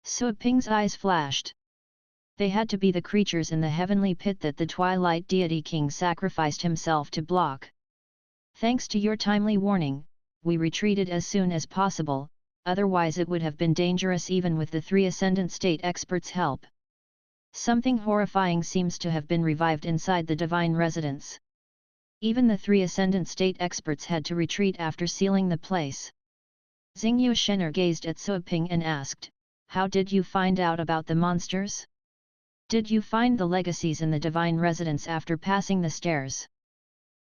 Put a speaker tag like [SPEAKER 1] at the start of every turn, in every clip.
[SPEAKER 1] Suiping's eyes flashed. They had to be the creatures in the heavenly pit that the Twilight Deity King sacrificed himself to block. Thanks to your timely warning, we retreated as soon as possible, otherwise it would have been dangerous even with the 3 Ascendant State experts' help. Something horrifying seems to have been revived inside the divine residence. Even the 3 Ascendant State experts had to retreat after sealing the place. Xingyu Shen'er gazed at Suiping and asked, "How did you find out about the monsters? Did you find the legacies in the divine residence after passing the stairs?"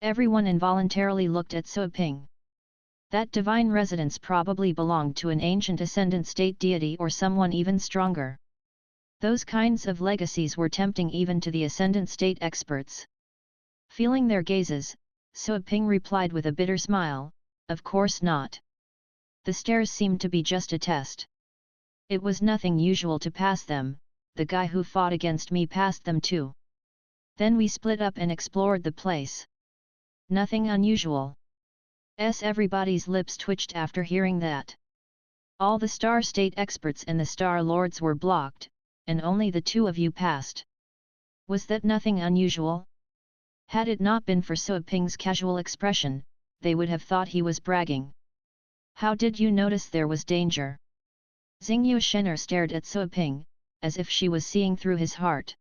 [SPEAKER 1] Everyone involuntarily looked at Suiping. That divine residence probably belonged to an ancient Ascendant State deity or someone even stronger. Those kinds of legacies were tempting even to the Ascendant State experts. Feeling their gazes, Suiping replied with a bitter smile, "Of course not. The stairs seemed to be just a test. It was nothing usual to pass them, the guy who fought against me passed them too. Then we split up and explored the place. Nothing unusual." Everybody's lips twitched after hearing that. All the Star State experts and the Star Lords were blocked, and only the 2 of you passed. Was that nothing unusual? Had it not been for Suiping's casual expression, they would have thought he was bragging. "How did you notice there was danger?" Xingyu Shen'er stared at Suiping, as if she was seeing through his heart.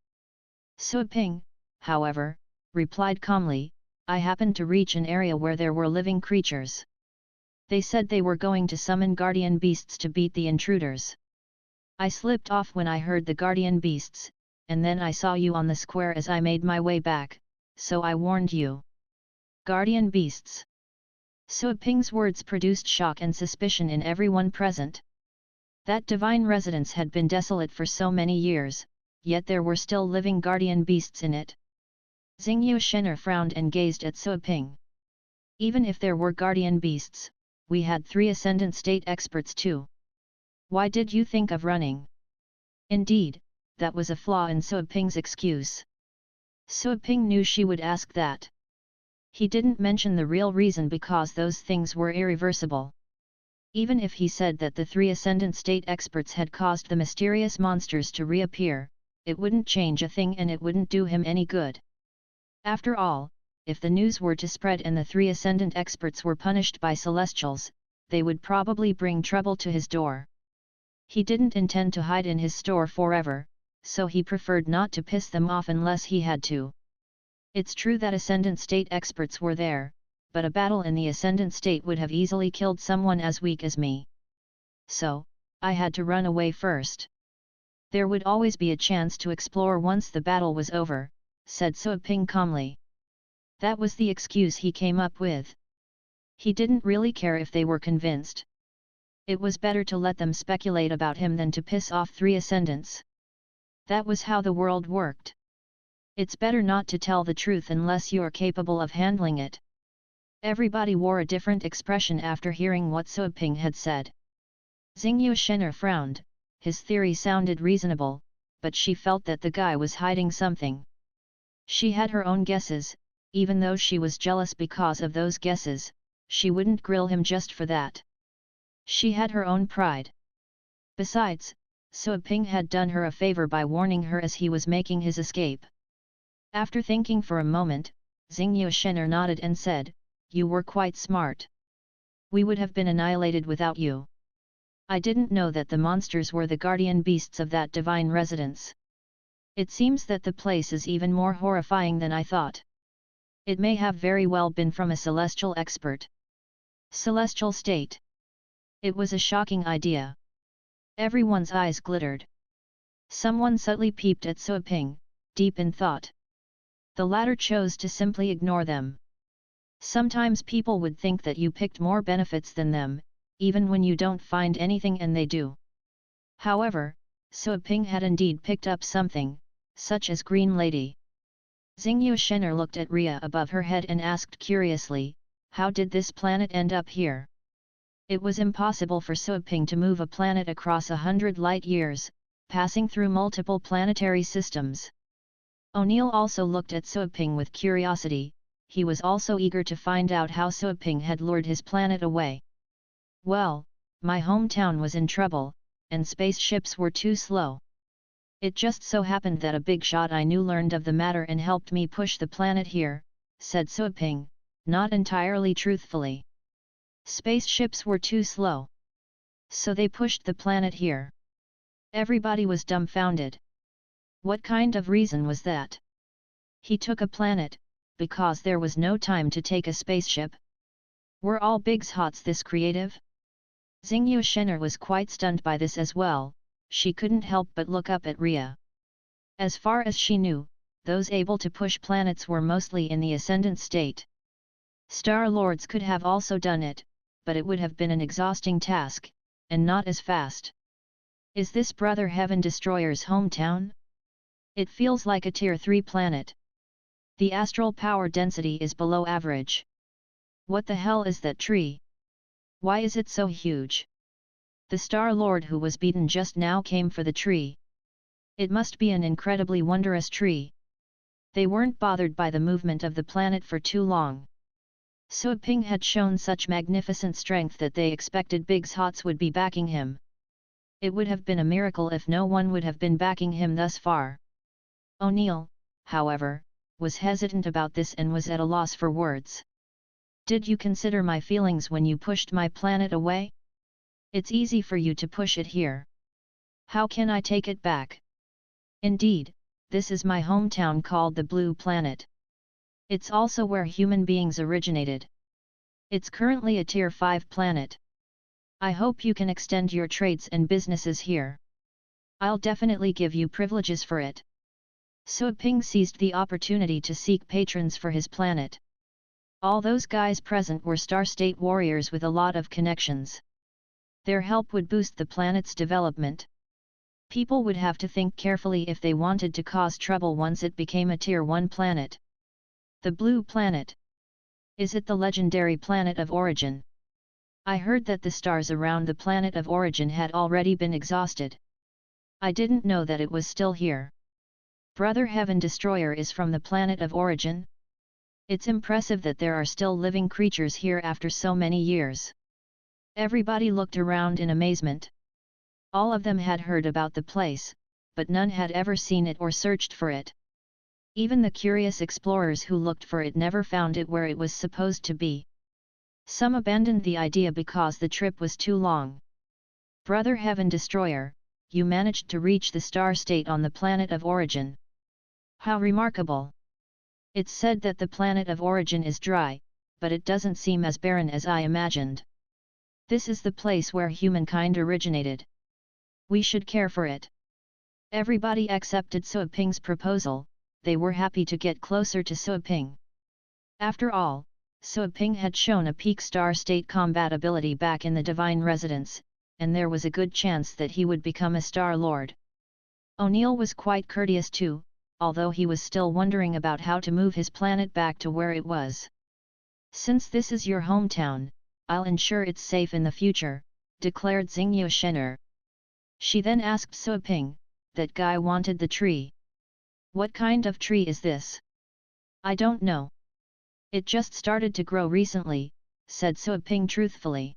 [SPEAKER 1] Suiping, however, replied calmly, "I happened to reach an area where there were living creatures. They said they were going to summon guardian beasts to beat the intruders. I slipped off when I heard the guardian beasts, and then I saw you on the square as I made my way back, so I warned you." Guardian beasts. Suiping's words produced shock and suspicion in everyone present. That divine residence had been desolate for so many years, yet there were still living guardian beasts in it. Xingyu Shen'er frowned and gazed at Suiping. "Even if there were guardian beasts, we had 3 Ascendant State experts too. Why did you think of running?" Indeed, that was a flaw in Suiping's excuse. Suiping knew she would ask that. He didn't mention the real reason because those things were irreversible. Even if he said that the 3 Ascendant State experts had caused the mysterious monsters to reappear, it wouldn't change a thing and it wouldn't do him any good. After all, if the news were to spread and the 3 Ascendant experts were punished by Celestials, they would probably bring trouble to his door. He didn't intend to hide in his store forever, so he preferred not to piss them off unless he had to. It's true that Ascendant State experts were there, but a battle in the Ascendant State would have easily killed someone as weak as me. So, I had to run away first. There would always be a chance to explore once the battle was over, said Suiping calmly. That was the excuse he came up with. He didn't really care if they were convinced. It was better to let them speculate about him than to piss off 3 Ascendants. That was how the world worked. It's better not to tell the truth unless you're capable of handling it. Everybody wore a different expression after hearing what Suiping had said. Xingyu Shen'er frowned, his theory sounded reasonable, but she felt that the guy was hiding something. She had her own guesses, even though she was jealous because of those guesses, she wouldn't grill him just for that. She had her own pride. Besides, Suiping had done her a favor by warning her as he was making his escape. After thinking for a moment, Xingyu Shen'er nodded and said, "You were quite smart. We would have been annihilated without you. I didn't know that the monsters were the guardian beasts of that divine residence. It seems that the place is even more horrifying than I thought. It may have very well been from a celestial expert." Celestial state. It was a shocking idea. Everyone's eyes glittered. Someone subtly peeped at Suiping, deep in thought. The latter chose to simply ignore them. Sometimes people would think that you picked more benefits than them, even when you don't find anything and they do. However, Suiping had indeed picked up something, such as Green Lady. Xingyu Shen'er looked at Rhea above her head and asked curiously, "How did this planet end up here?" It was impossible for Suiping to move a planet across 100 light-years, passing through multiple planetary systems. O'Neill also looked at Suiping with curiosity. He was also eager to find out how Suiping had lured his planet away. "Well, my hometown was in trouble, and spaceships were too slow. It just so happened that a big shot I knew learned of the matter and helped me push the planet here, said Suaping, not entirely truthfully. Spaceships were too slow. So they pushed the planet here. Everybody was dumbfounded. What kind of reason was that? He took a planet, because there was no time to take a spaceship. Were all Big Hots this creative? Xingyu Shen'er was quite stunned by this as well. She couldn't help but look up at Rhea. As far as she knew, those able to push planets were mostly in the ascendant state. Star Lords could have also done it, but it would have been an exhausting task, and not as fast. Is this Brother Heaven Destroyer's hometown? It feels like a Tier 3 planet. The astral power density is below average. What the hell is that tree? Why is it so huge? The Star Lord who was beaten just now came for the tree. It must be an incredibly wondrous tree. They weren't bothered by the movement of the planet for too long. Suaping had shown such magnificent strength that they expected Big Hots would be backing him. It would have been a miracle if no one would have been backing him thus far. O'Neill, however, was hesitant about this and was at a loss for words. Did you consider my feelings when you pushed my planet away? It's easy for you to push it here. How can I take it back? Indeed, this is my hometown called the Blue Planet. It's also where human beings originated. It's currently a Tier 5 planet. I hope you can extend your trades and businesses here. I'll definitely give you privileges for it. Suaping seized the opportunity to seek patrons for his planet. All those guys present were Star State warriors with a lot of connections. Their help would boost the planet's development. People would have to think carefully if they wanted to cause trouble once it became a Tier 1 planet. The Blue Planet. Is it the legendary planet of origin? I heard that the stars around the planet of origin had already been exhausted. I didn't know that it was still here. Brother Heaven Destroyer is from the planet of origin? It's impressive that there are still living creatures here after so many years. Everybody looked around in amazement. All of them had heard about the place, but none had ever seen it or searched for it. Even the curious explorers who looked for it never found it where it was supposed to be. Some abandoned the idea because the trip was too long. Brother Heaven Destroyer, you managed to reach the star state on the planet of origin. How remarkable! It's said that the planet of origin is dry, but it doesn't seem as barren as I imagined. This is the place where humankind originated. We should care for it. Everybody accepted Suaping's proposal. They were happy to get closer to Suaping. After all, Suaping had shown a peak star state combat ability back in the Divine Residence, and there was a good chance that he would become a Star Lord. O'Neill was quite courteous too, although he was still wondering about how to move his planet back to where it was. Since this is your hometown, I'll ensure it's safe in the future, declared Xingyu Shen'er. She then asked Suaping, that guy wanted the tree. What kind of tree is this? I don't know. It just started to grow recently, said Suaping truthfully.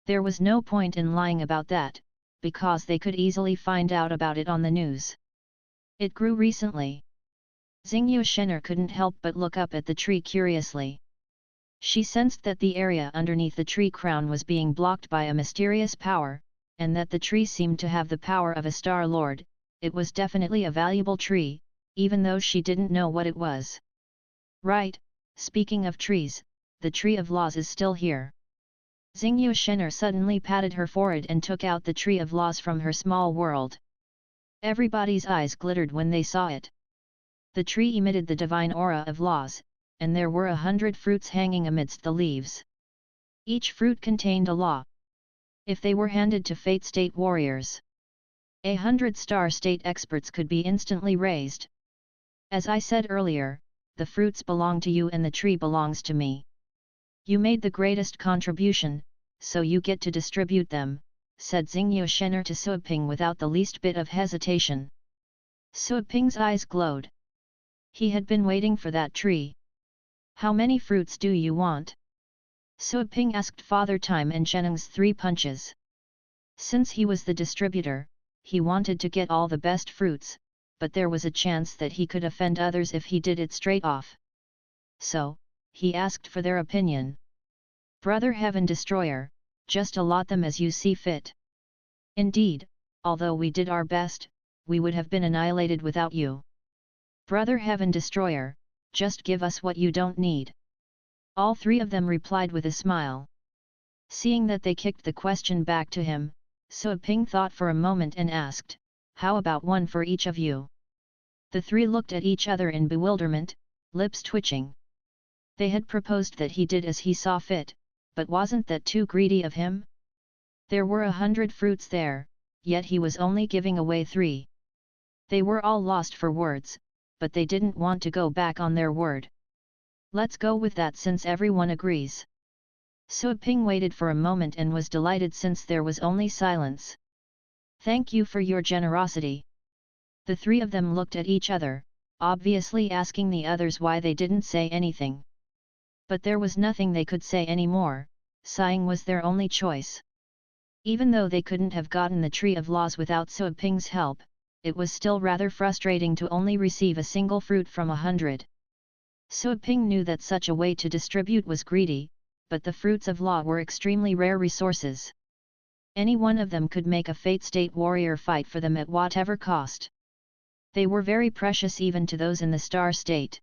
[SPEAKER 1] There was no point in lying about that, because they could easily find out about it on the news. It grew recently. Xingyu Shen'er couldn't help but look up at the tree curiously. She sensed that the area underneath the tree crown was being blocked by a mysterious power, and that the tree seemed to have the power of a Star Lord. It was definitely a valuable tree, even though she didn't know what it was. Right, speaking of trees, the Tree of Laws is still here. Xingyu Shen'er suddenly patted her forehead and took out the Tree of Laws from her small world. Everybody's eyes glittered when they saw it. The tree emitted the divine aura of laws, and there were 100 fruits hanging amidst the leaves. Each fruit contained a law. If they were handed to Fate State warriors, 100 star state experts could be instantly raised. As I said earlier, the fruits belong to you and the tree belongs to me. You made the greatest contribution, so you get to distribute them, said Xingyu Shen'er to Suaping without the least bit of hesitation. Suaping's eyes glowed. He had been waiting for that tree. How many fruits do you want? Suaping asked Father Time and Zheneng's 3 punches. Since he was the distributor, he wanted to get all the best fruits, but there was a chance that he could offend others if he did it straight off. So, he asked for their opinion. Brother Heaven Destroyer, just allot them as you see fit. Indeed, although we did our best, we would have been annihilated without you. Brother Heaven Destroyer, just give us what you don't need. All three of them replied with a smile. Seeing that they kicked the question back to him, Suo Ping thought for a moment and asked, how about one for each of you? The three looked at each other in bewilderment, lips twitching. They had proposed that he did as he saw fit, but wasn't that too greedy of him? There were 100 fruits there, yet he was only giving away 3. They were all lost for words, but they didn't want to go back on their word. Let's go with that since everyone agrees. Suo Ping waited for a moment and was delighted since there was only silence. Thank you for your generosity. The three of them looked at each other, obviously asking the others why they didn't say anything. But there was nothing they could say anymore, sighing was their only choice. Even though they couldn't have gotten the Tree of Laws without Suo Ping's help, it was still rather frustrating to only receive a single fruit from 100. Suo Ping knew that such a way to distribute was greedy, but the fruits of law were extremely rare resources. Any one of them could make a Fate State warrior fight for them at whatever cost. They were very precious even to those in the Star State.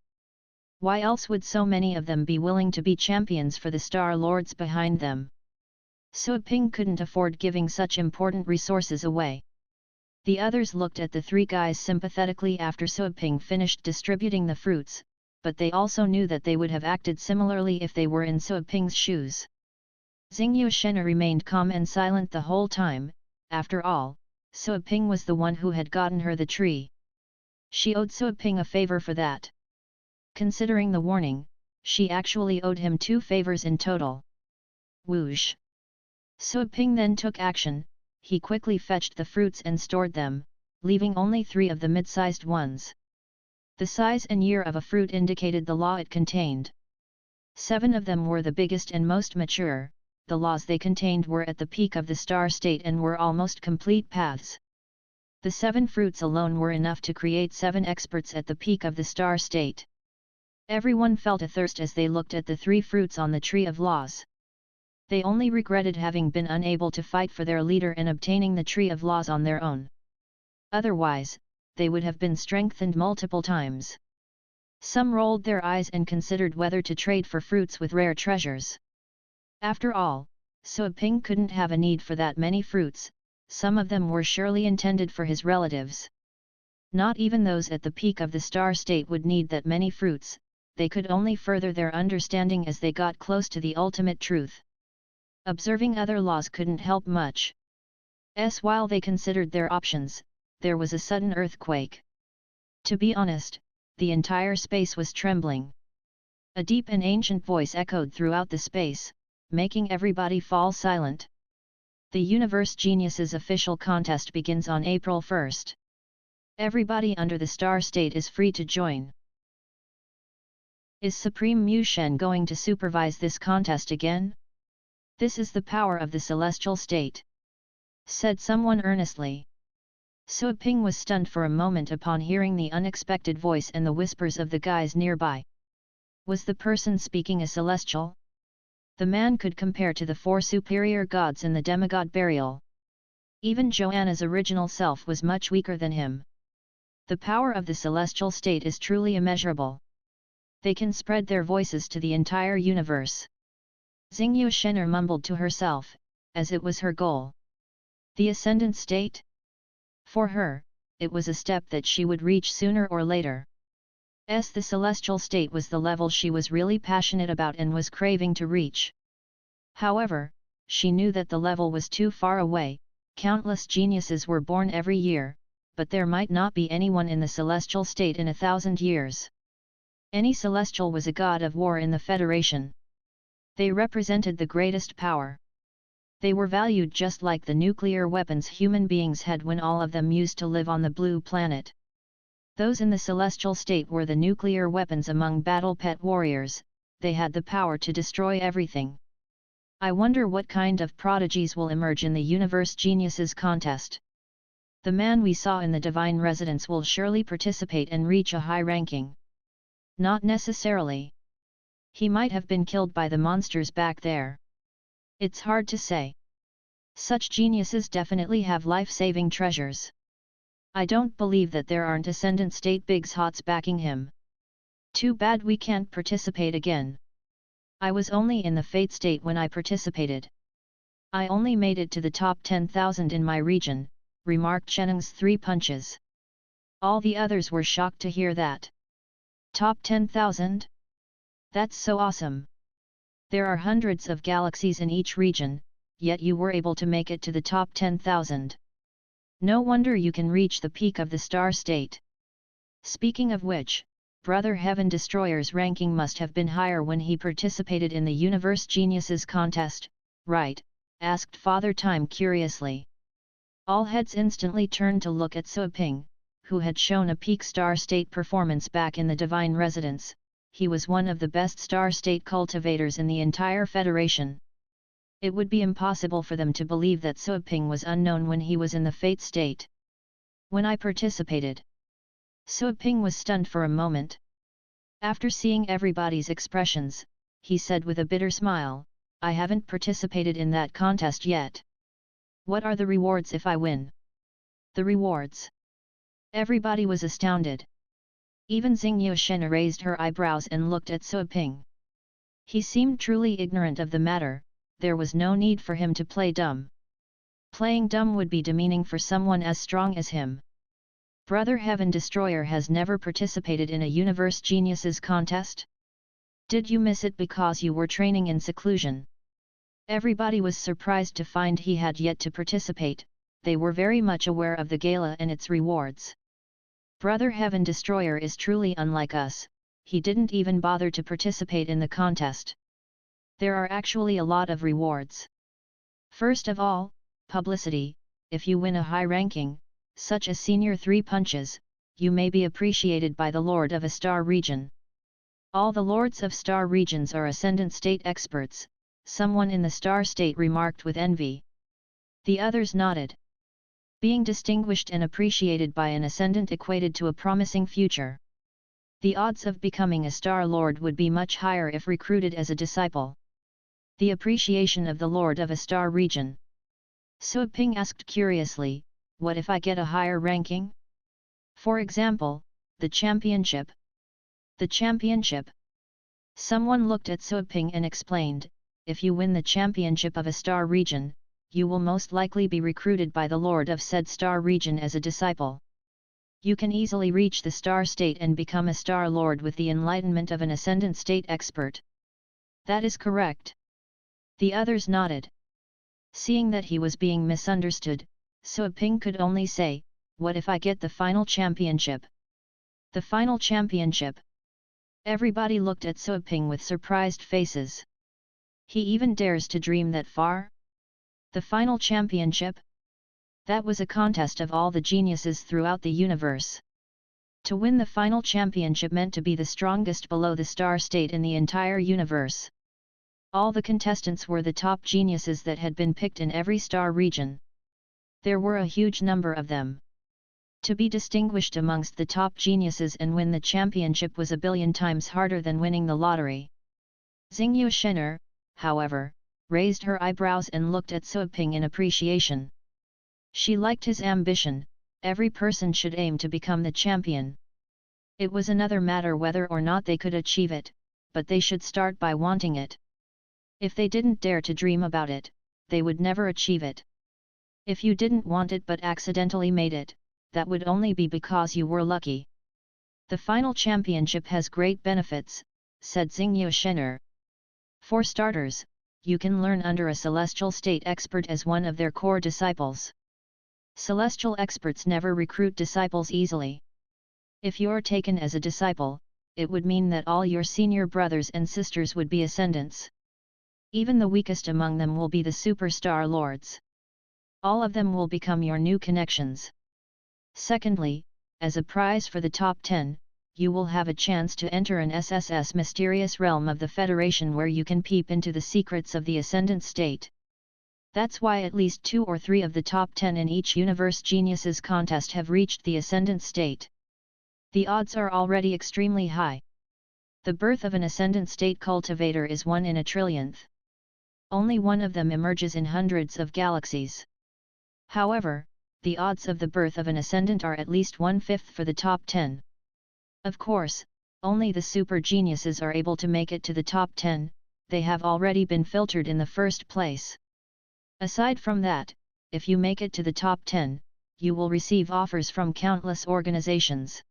[SPEAKER 1] Why else would so many of them be willing to be champions for the Star Lords behind them? Suo Ping couldn't afford giving such important resources away. The others looked at the three guys sympathetically after Suo Ping finished distributing the fruits, but they also knew that they would have acted similarly if they were in Suo Ping's shoes. Xingyu Shena remained calm and silent the whole time. After all, Suo Ping was the one who had gotten her the tree. She owed Suo Ping a favor for that. Considering the warning, she actually owed him 2 favors in total. Whoosh! Suo Ping then took action. He quickly fetched the fruits and stored them, leaving only 3 of the mid-sized ones. The size and year of a fruit indicated the law it contained. 7 of them were the biggest and most mature. The laws they contained were at the peak of the Star State and were almost complete paths. The 7 fruits alone were enough to create 7 experts at the peak of the Star State. Everyone felt a thirst as they looked at the 3 fruits on the Tree of Laws. They only regretted having been unable to fight for their leader and obtaining the Tree of Laws on their own. Otherwise, they would have been strengthened multiple times. Some rolled their eyes and considered whether to trade for fruits with rare treasures. After all, Suo Ping couldn't have a need for that many fruits. Some of them were surely intended for his relatives. Not even those at the peak of the Star State would need that many fruits. They could only further their understanding as they got close to the ultimate truth. Observing other laws couldn't help much. While they considered their options, there was a sudden earthquake. To be honest, the entire space was trembling. A deep and ancient voice echoed throughout the space, making everybody fall silent. The Universe Geniuses official contest begins on April 1st. Everybody under the Star State is free to join. Is Supreme Mu Shen going to supervise this contest again? This is the power of the Celestial State, said someone earnestly. Suo Ping was stunned for a moment upon hearing the unexpected voice and the whispers of the guys nearby. Was the person speaking a celestial? The man could compare to the 4 superior gods in the demigod burial. Even Joanna's original self was much weaker than him. The power of the Celestial State is truly immeasurable. They can spread their voices to the entire universe. Xingyu Shen'er mumbled to herself, as it was her goal. The Ascendant State? For her, it was a step that she would reach sooner or later. The Celestial State was the level she was really passionate about and was craving to reach. However, she knew that the level was too far away. Countless geniuses were born every year, but there might not be anyone in the Celestial State in 1,000 years. Any Celestial was a god of war in the Federation. They represented the greatest power. They were valued just like the nuclear weapons human beings had when all of them used to live on the blue planet. Those in the Celestial State were the nuclear weapons among battle pet warriors. They had the power to destroy everything. I wonder what kind of prodigies will emerge in the Universe Geniuses contest. The man we saw in the Divine Residence will surely participate and reach a high ranking. Not necessarily. He might have been killed by the monsters back there. It's hard to say. Such geniuses definitely have life-saving treasures. I don't believe that there aren't Ascendant State Big's Hots backing him. Too bad we can't participate again. I was only in the Fate State when I participated. I only made it to the top 10,000 in my region, remarked Shennong's 3 punches. All the others were shocked to hear that. Top 10,000? That's so awesome. There are hundreds of galaxies in each region, yet you were able to make it to the top 10,000. No wonder you can reach the peak of the star state. Speaking of which, Brother Heaven Destroyer's ranking must have been higher when he participated in the Universe Geniuses contest, right? Asked Father Time curiously. All heads instantly turned to look at Suaping, who had shown a peak star state performance back in the Divine Residence. He was one of the best star state cultivators in the entire Federation. It would be impossible for them to believe that Suaping was unknown when he was in the Fate state. When I participated, Suaping was stunned for a moment. After seeing everybody's expressions, he said with a bitter smile, I haven't participated in that contest yet. What are the rewards if I win? The rewards? Everybody was astounded. Even Xingyu Shen raised her eyebrows and looked at Suaping. He seemed truly ignorant of the matter. There was no need for him to play dumb. Playing dumb would be demeaning for someone as strong as him. Brother Heaven Destroyer has never participated in a Universe Geniuses contest? Did you miss it because you were training in seclusion? Everybody was surprised to find he had yet to participate. They were very much aware of the gala and its rewards. Brother Heaven Destroyer is truly unlike us, he didn't even bother to participate in the contest. There are actually a lot of rewards. First of all, publicity. If you win a high ranking, such as Senior 3 Punches, you may be appreciated by the Lord of a star region. All the Lords of star regions are Ascendant State experts, someone in the star state remarked with envy. The others nodded. Being distinguished and appreciated by an Ascendant equated to a promising future. The odds of becoming a Star Lord would be much higher if recruited as a disciple. The appreciation of the Lord of a star region. Suaping asked curiously, what if I get a higher ranking? For example, the championship. The championship? Someone looked at Suaping and explained, if you win the championship of a star region, you will most likely be recruited by the Lord of said star region as a disciple. You can easily reach the star state and become a star lord with the enlightenment of an Ascendant State expert. That is correct. The others nodded. Seeing that he was being misunderstood, Suaping could only say, what if I get the final championship? The final championship? Everybody looked at Suaping with surprised faces. He even dares to dream that far? The final championship? That was a contest of all the geniuses throughout the universe. To win the final championship meant to be the strongest below the star state in the entire universe. All the contestants were the top geniuses that had been picked in every star region. There were a huge number of them. To be distinguished amongst the top geniuses and win the championship was a billion times harder than winning the lottery. Xingyu Shen, however, raised her eyebrows and looked at Suaping in appreciation. She liked his ambition. Every person should aim to become the champion. It was another matter whether or not they could achieve it, but they should start by wanting it. If they didn't dare to dream about it, they would never achieve it. If you didn't want it but accidentally made it, that would only be because you were lucky. The final championship has great benefits, said Xingyu Shen. For starters, you can learn under a celestial state expert as one of their core disciples. Celestial experts never recruit disciples easily. If you're taken as a disciple, it would mean that all your senior brothers and sisters would be ascendants. Even the weakest among them will be the superstar lords. All of them will become your new connections. Secondly, as a prize for the top 10, you will have a chance to enter an SSS mysterious realm of the Federation where you can peep into the secrets of the Ascendant State. That's why at least 2 or 3 of the top 10 in each Universe Geniuses contest have reached the Ascendant State. The odds are already extremely high. The birth of an Ascendant State cultivator is 1 in a trillionth. Only one of them emerges in hundreds of galaxies. However, the odds of the birth of an Ascendant are at least 1/5 for the top 10. Of course, only the super geniuses are able to make it to the top 10, they have already been filtered in the first place. Aside from that, if you make it to the top 10, you will receive offers from countless organizations.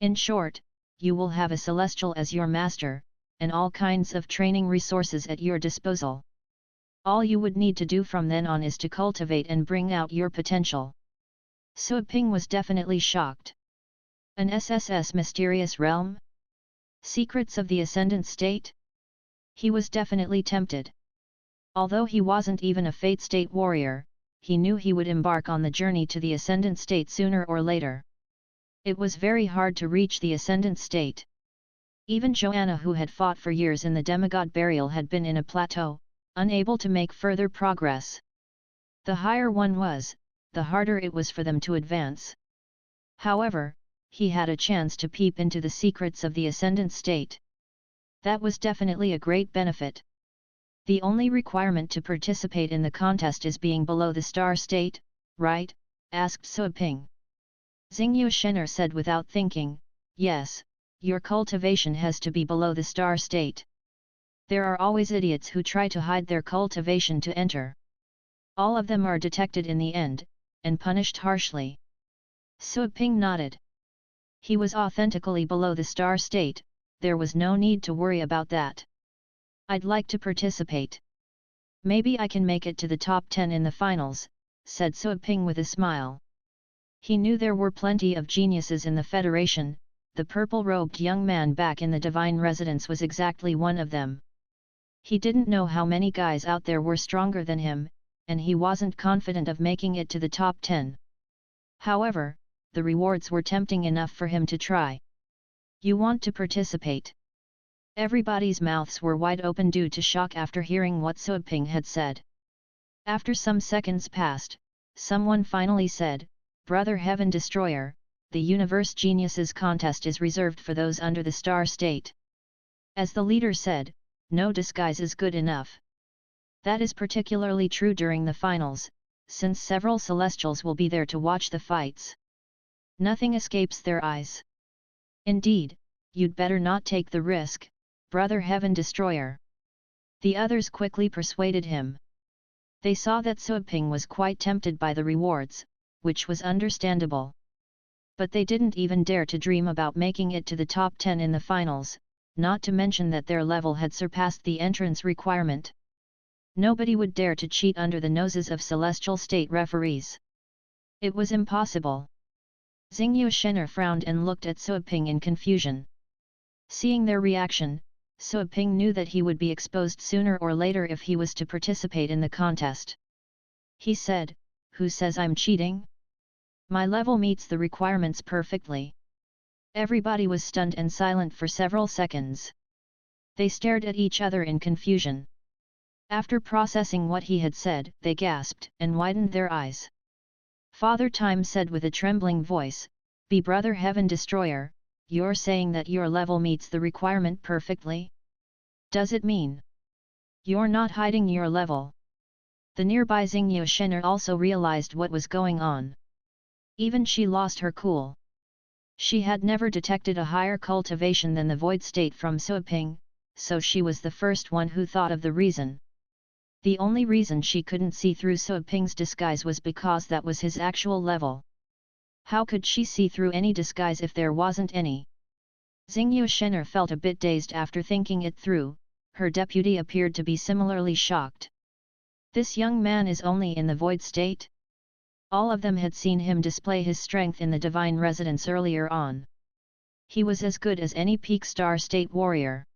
[SPEAKER 1] In short, you will have a celestial as your master, and all kinds of training resources at your disposal. All you would need to do from then on is to cultivate and bring out your potential. Sui Ping was definitely shocked. An SSS mysterious realm? Secrets of the Ascendant State? He was definitely tempted. Although he wasn't even a Fate State warrior, he knew he would embark on the journey to the Ascendant State sooner or later. It was very hard to reach the Ascendant State. Even Joanna, who had fought for years in the demigod burial, had been in a plateau, unable to make further progress. The higher one was, the harder it was for them to advance. However, he had a chance to peep into the secrets of the Ascendant State. That was definitely a great benefit. The only requirement to participate in the contest is being below the star state, right? Asked Sui Ping. Xingyu Shen'er said without thinking, yes, your cultivation has to be below the star state. There are always idiots who try to hide their cultivation to enter. All of them are detected in the end, and punished harshly. Sui Ping nodded. He was authentically below the star state, there was no need to worry about that. I'd like to participate. Maybe I can make it to the top 10 in the finals, said Sui Ping with a smile. He knew there were plenty of geniuses in the Federation, the purple-robed young man back in the Divine Residence was exactly one of them. He didn't know how many guys out there were stronger than him, and he wasn't confident of making it to the top 10. However, the rewards were tempting enough for him to try. You want to participate? Everybody's mouths were wide open due to shock after hearing what Sui Ping had said. After some seconds passed, someone finally said, Brother Heaven Destroyer, the Universe Geniuses contest is reserved for those under the star state. As the leader said, no disguise is good enough. That is particularly true during the finals, since several Celestials will be there to watch the fights. Nothing escapes their eyes. Indeed, you'd better not take the risk, Brother Heaven Destroyer. The others quickly persuaded him. They saw that Sui Ping was quite tempted by the rewards, which was understandable. But they didn't even dare to dream about making it to the top 10 in the finals, not to mention that their level had surpassed the entrance requirement. Nobody would dare to cheat under the noses of Celestial State referees. It was impossible. Xingyu Shen'er frowned and looked at Sui Ping in confusion. Seeing their reaction, Sui Ping knew that he would be exposed sooner or later if he was to participate in the contest. He said, Who says I'm cheating? My level meets the requirements perfectly. Everybody was stunned and silent for several seconds. They stared at each other in confusion. After processing what he had said, they gasped and widened their eyes. Father Time said with a trembling voice, Be Brother Heaven Destroyer, you're saying that your level meets the requirement perfectly? Does it mean you're not hiding your level? The nearby Xingyu Shen'er also realized what was going on. Even she lost her cool. She had never detected a higher cultivation than the void state from Sui Ping, so she was the first one who thought of the reason. The only reason she couldn't see through Sui Ping's disguise was because that was his actual level. How could she see through any disguise if there wasn't any? Xingyu Shen'er felt a bit dazed after thinking it through, her deputy appeared to be similarly shocked. This young man is only in the void state? All of them had seen him display his strength in the Divine Residence earlier on. He was as good as any peak star state warrior.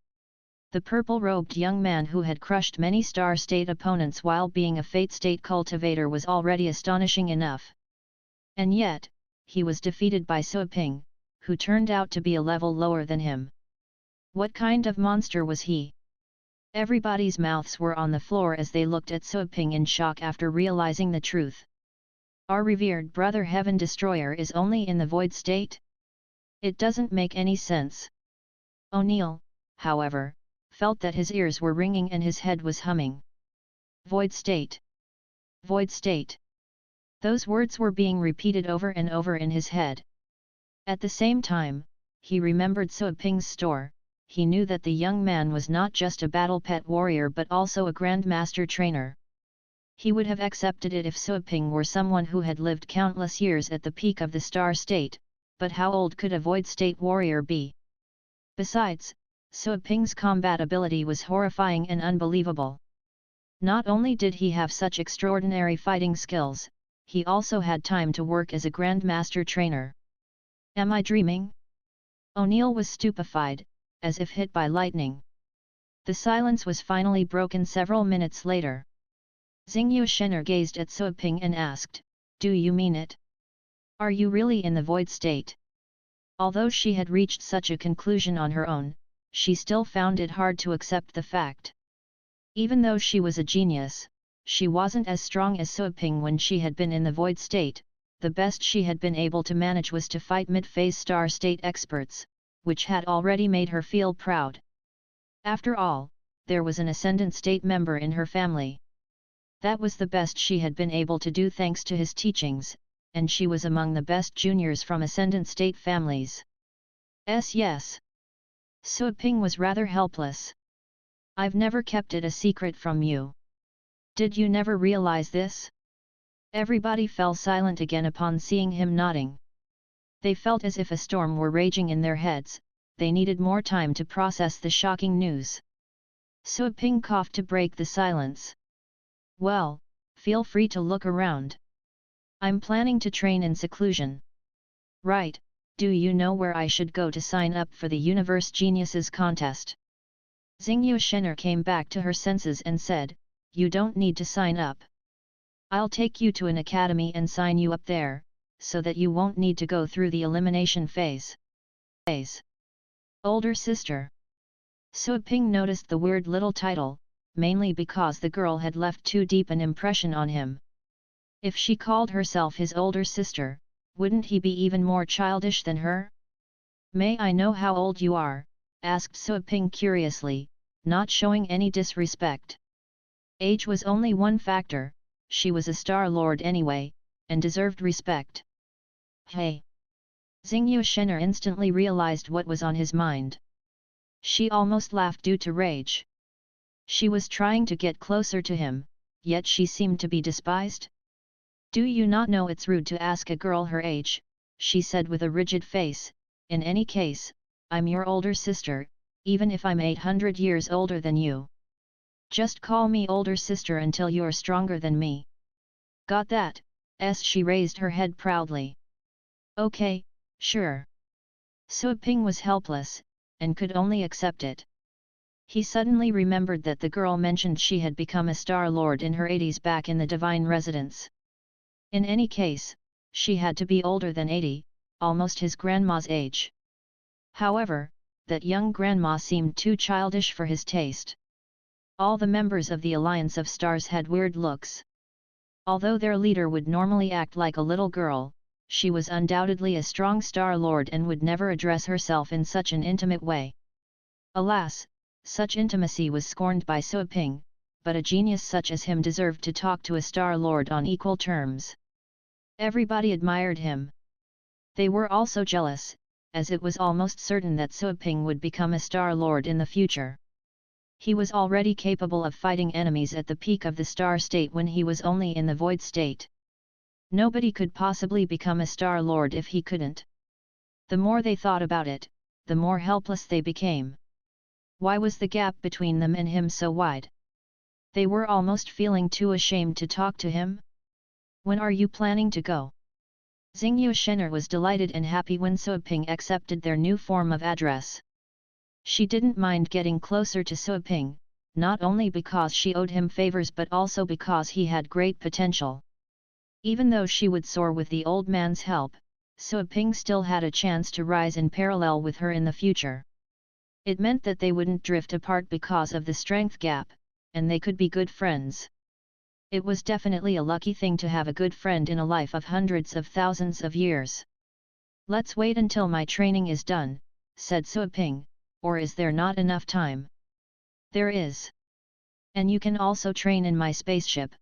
[SPEAKER 1] The purple-robed young man who had crushed many star state opponents while being a fate state cultivator was already astonishing enough. And yet, he was defeated by Sui Ping, who turned out to be a level lower than him. What kind of monster was he? Everybody's mouths were on the floor as they looked at Suaping in shock after realizing the truth. Our revered brother Heaven Destroyer is only in the void state? It doesn't make any sense. O'Neill, however, felt that his ears were ringing and his head was humming. Void state. Void state. Those words were being repeated over and over in his head. At the same time, he remembered Suaping's store. He knew that the young man was not just a battle pet warrior but also a grandmaster trainer. He would have accepted it if Suaping were someone who had lived countless years at the peak of the star state, but how old could a void state warrior be? Besides, Suaping's combat ability was horrifying and unbelievable. Not only did he have such extraordinary fighting skills, he also had time to work as a grandmaster trainer. Am I dreaming? O'Neill was stupefied, as if hit by lightning. The silence was finally broken several minutes later. Xingyu Shen'er gazed at Suaping and asked, "Do you mean it? Are you really in the void state?" Although she had reached such a conclusion on her own, she still found it hard to accept the fact. Even though she was a genius, she wasn't as strong as Suaping when she had been in the void state. The best she had been able to manage was to fight mid-phase star state experts, which had already made her feel proud. After all, there was an Ascendant State member in her family. That was the best she had been able to do thanks to his teachings, and she was among the best juniors from Ascendant State families. Yes. Suaping was rather helpless. I've never kept it a secret from you. Did you never realize this? Everybody fell silent again upon seeing him nodding. They felt as if a storm were raging in their heads. They needed more time to process the shocking news. Suaping coughed to break the silence. Well, feel free to look around. I'm planning to train in seclusion. Right, do you know where I should go to sign up for the Universe Geniuses contest? Xingyu Shen'er came back to her senses and said, "You don't need to sign up. I'll take you to an academy and sign you up there, so that you won't need to go through the elimination phase." Older sister. Suaping noticed the weird little title, mainly because the girl had left too deep an impression on him. If she called herself his older sister, wouldn't he be even more childish than her? "May I know how old you are?" asked Suaping curiously, not showing any disrespect. Age was only one factor. She was a Star Lord anyway, and deserved respect. Hey! Xingyu Shen'er instantly realized what was on his mind. She almost laughed due to rage. She was trying to get closer to him, yet she seemed to be despised. "Do you not know it's rude to ask a girl her age?" she said with a rigid face. "In any case, I'm your older sister, even if I'm 800 years older than you. Just call me older sister until you're stronger than me. Got that?" She raised her head proudly. "Okay, sure." Suaping was helpless, and could only accept it. He suddenly remembered that the girl mentioned she had become a Star Lord in her 80s back in the Divine Residence. In any case, she had to be older than 80, almost his grandma's age. However, that young grandma seemed too childish for his taste. All the members of the Alliance of Stars had weird looks. Although their leader would normally act like a little girl, she was undoubtedly a strong Star Lord and would never address herself in such an intimate way. Alas, such intimacy was scorned by Suaping, but a genius such as him deserved to talk to a Star Lord on equal terms. Everybody admired him. They were also jealous, as it was almost certain that Suaping would become a Star Lord in the future. He was already capable of fighting enemies at the peak of the Star State when he was only in the Void State. Nobody could possibly become a Star Lord if he couldn't. The more they thought about it, the more helpless they became. Why was the gap between them and him so wide? They were almost feeling too ashamed to talk to him. "When are you planning to go?" Xingyu Shen'er was delighted and happy when Suaping accepted their new form of address. She didn't mind getting closer to Suaping, not only because she owed him favors but also because he had great potential. Even though she would soar with the old man's help, so Ping still had a chance to rise in parallel with her in the future. It meant that they wouldn't drift apart because of the strength gap, and they could be good friends. It was definitely a lucky thing to have a good friend in a life of hundreds of thousands of years. Let's wait until my training is done, said Suaping, or is there not enough time? There is. And you can also train in my spaceship.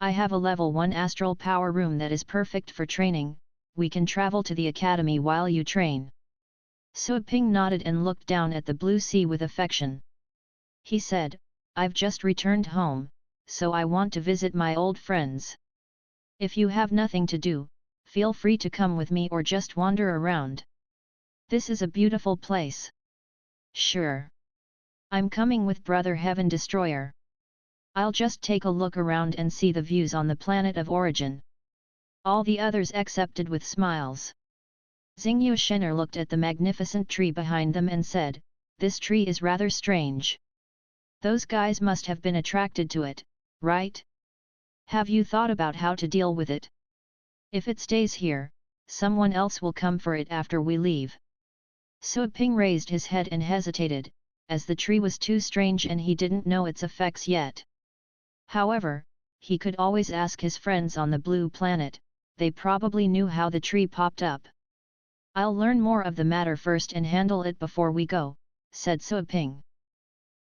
[SPEAKER 1] I have a level 1 astral power room that is perfect for training. We can travel to the academy while you train. Suaping nodded and looked down at the blue sea with affection. He said, I've just returned home, so I want to visit my old friends. If you have nothing to do, feel free to come with me or just wander around. This is a beautiful place. Sure. I'm coming with Brother Heaven Destroyer. I'll just take a look around and see the views on the planet of origin. All the others accepted with smiles. Xingyu Shen'er looked at the magnificent tree behind them and said, this tree is rather strange. Those guys must have been attracted to it, right? Have you thought about how to deal with it? If it stays here, someone else will come for it after we leave. Suaping raised his head and hesitated, as the tree was too strange and he didn't know its effects yet. However, he could always ask his friends on the blue planet, they probably knew how the tree popped up. I'll learn more of the matter first and handle it before we go, said Suaping.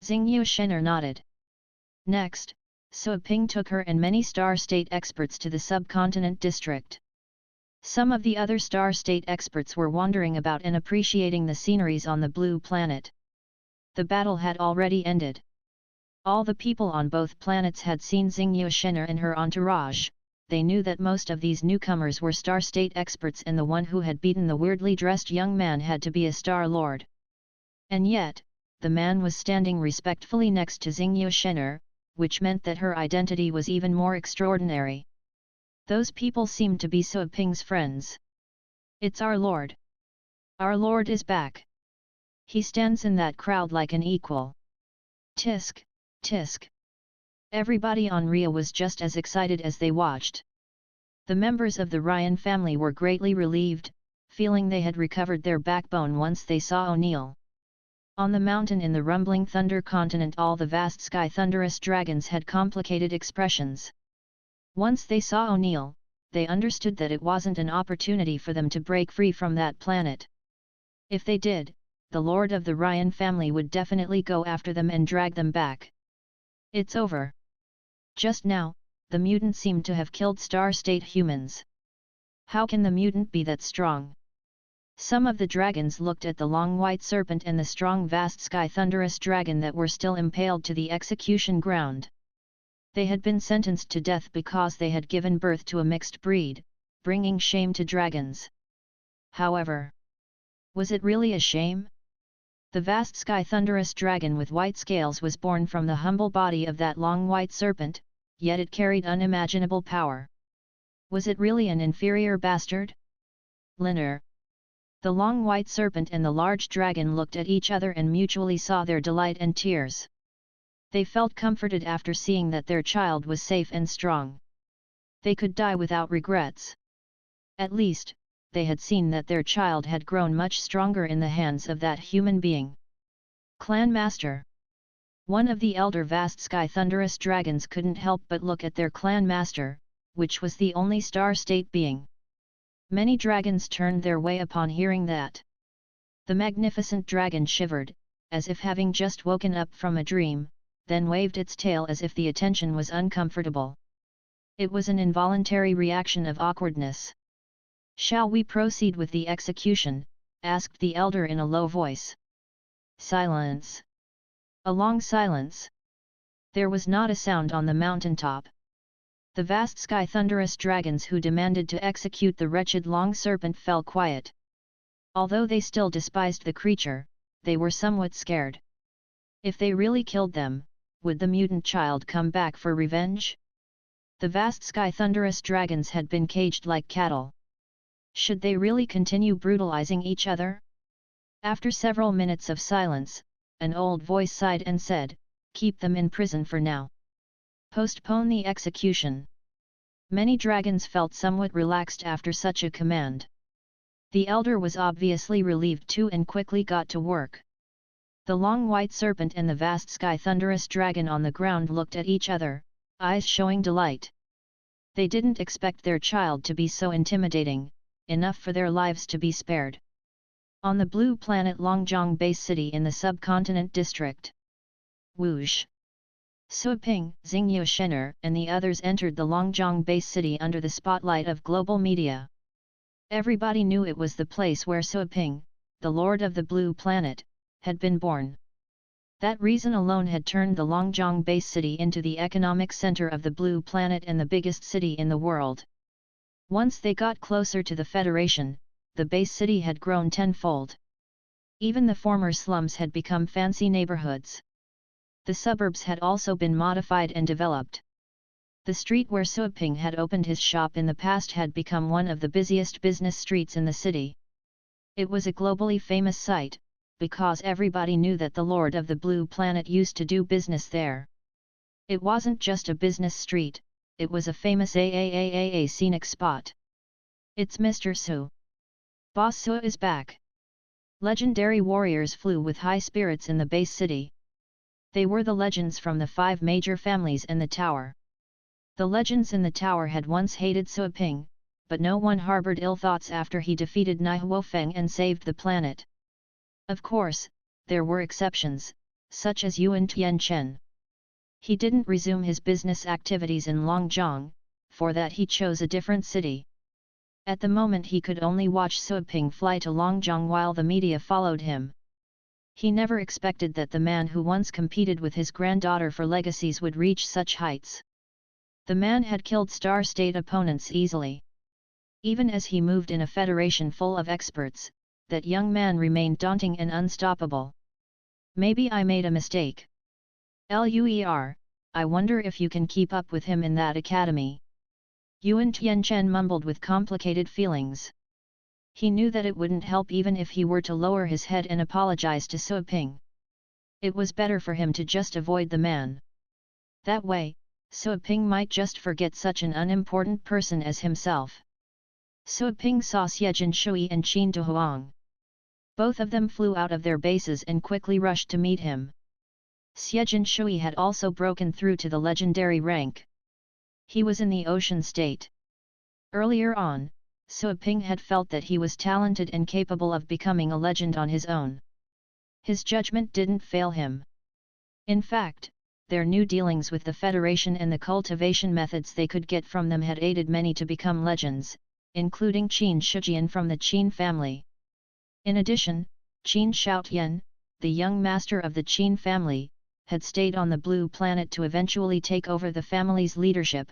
[SPEAKER 1] Xingyu Shen'er nodded. Next, Suaping took her and many Star State experts to the subcontinent district. Some of the other Star State experts were wandering about and appreciating the sceneries on the blue planet. The battle had already ended. All the people on both planets had seen Xingyu Shen'er and her entourage. They knew that most of these newcomers were Star State experts and the one who had beaten the weirdly dressed young man had to be a Star Lord. And yet, the man was standing respectfully next to Xingyu Shen'er, which meant that her identity was even more extraordinary. Those people seemed to be Suaping's friends. It's our Lord. Our Lord is back. He stands in that crowd like an equal. Tisk, tisk. Everybody on Rhea was just as excited as they watched. The members of the Rein family were greatly relieved, feeling they had recovered their backbone once they saw O'Neill. On the mountain in the rumbling Thunder continent all the vast sky thunderous dragons had complicated expressions. Once they saw O'Neill, they understood that it wasn't an opportunity for them to break free from that planet. If they did, the Lord of the Rein family would definitely go after them and drag them back. It's over. Just now, the mutant seemed to have killed Star State humans. How can the mutant be that strong? Some of the dragons looked at the long white serpent and the strong vast sky thunderous dragon that were still impaled to the execution ground. They had been sentenced to death because they had given birth to a mixed breed, bringing shame to dragons. However, was it really a shame? The vast sky thunderous dragon with white scales was born from the humble body of that long white serpent, yet it carried unimaginable power. Was it really an inferior bastard? Linear. The long white serpent and the large dragon looked at each other and mutually saw their delight and tears. They felt comforted after seeing that their child was safe and strong. They could die without regrets. At least, they had seen that their child had grown much stronger in the hands of that human being. Clan Master. One of the elder vast sky thunderous dragons couldn't help but look at their clan master, which was the only Star State being. Many dragons turned their way upon hearing that. The magnificent dragon shivered, as if having just woken up from a dream, then waved its tail as if the attention was uncomfortable. It was an involuntary reaction of awkwardness. "Shall we proceed with the execution?" asked the elder in a low voice. Silence. A long silence. There was not a sound on the mountaintop. The vast sky thunderous dragons who demanded to execute the wretched long serpent fell quiet. Although they still despised the creature, they were somewhat scared. If they really killed them, would the mutant child come back for revenge? The vast sky thunderous dragons had been caged like cattle. Should they really continue brutalizing each other? After several minutes of silence, an old voice sighed and said, "Keep them in prison for now. Postpone the execution." Many dragons felt somewhat relaxed after such a command. The elder was obviously relieved too and quickly got to work. The long white serpent and the vast sky thunderous dragon on the ground looked at each other, eyes showing delight. They didn't expect their child to be so intimidating, enough for their lives to be spared. On the blue planet Longjiang base city in the subcontinent district. Whoosh! Suiping, Xingyu Shener and the others entered the Longjiang base city under the spotlight of global media. Everybody knew it was the place where Suiping, the lord of the blue planet, had been born. That reason alone had turned the Longjiang base city into the economic center of the blue planet and the biggest city in the world. Once they got closer to the Federation, the base city had grown tenfold. Even the former slums had become fancy neighborhoods. The suburbs had also been modified and developed. The street where Suiping had opened his shop in the past had become one of the busiest business streets in the city. It was a globally famous sight, because everybody knew that the Lord of the Blue Planet used to do business there. It wasn't just a business street, it was a famous AAAAA scenic spot. It's Mr. Su. Boss Su is back. Legendary warriors flew with high spirits in the base city. They were the legends from the 5 major families and the tower. The legends in the tower had once hated Suiping, but no one harbored ill thoughts after he defeated Naihuofeng and saved the planet. Of course, there were exceptions, such as Yuan Tianchen. He didn't resume his business activities in Longjiang, for that he chose a different city. At the moment he could only watch Suiping fly to Longjiang while the media followed him. He never expected that the man who once competed with his granddaughter for legacies would reach such heights. The man had killed star state opponents easily. Even as he moved in a federation full of experts, that young man remained daunting and unstoppable. Maybe I made a mistake. Luer, I wonder if you can keep up with him in that academy. Yuan Tianchen mumbled with complicated feelings. He knew that it wouldn't help even if he were to lower his head and apologize to Suiping. It was better for him to just avoid the man. That way, Suiping might just forget such an unimportant person as himself. Suiping saw Xiejin Shui and Qin Dehuang. Both of them flew out of their bases and quickly rushed to meet him. Xiejin Shui had also broken through to the legendary rank. He was in the ocean state. Earlier on, Suiping had felt that he was talented and capable of becoming a legend on his own. His judgment didn't fail him. In fact, their new dealings with the Federation and the cultivation methods they could get from them had aided many to become legends, including Qin Shijian from the Qin family. In addition, Qin Shaotian, the young master of the Qin family, had stayed on the blue planet to eventually take over the family's leadership.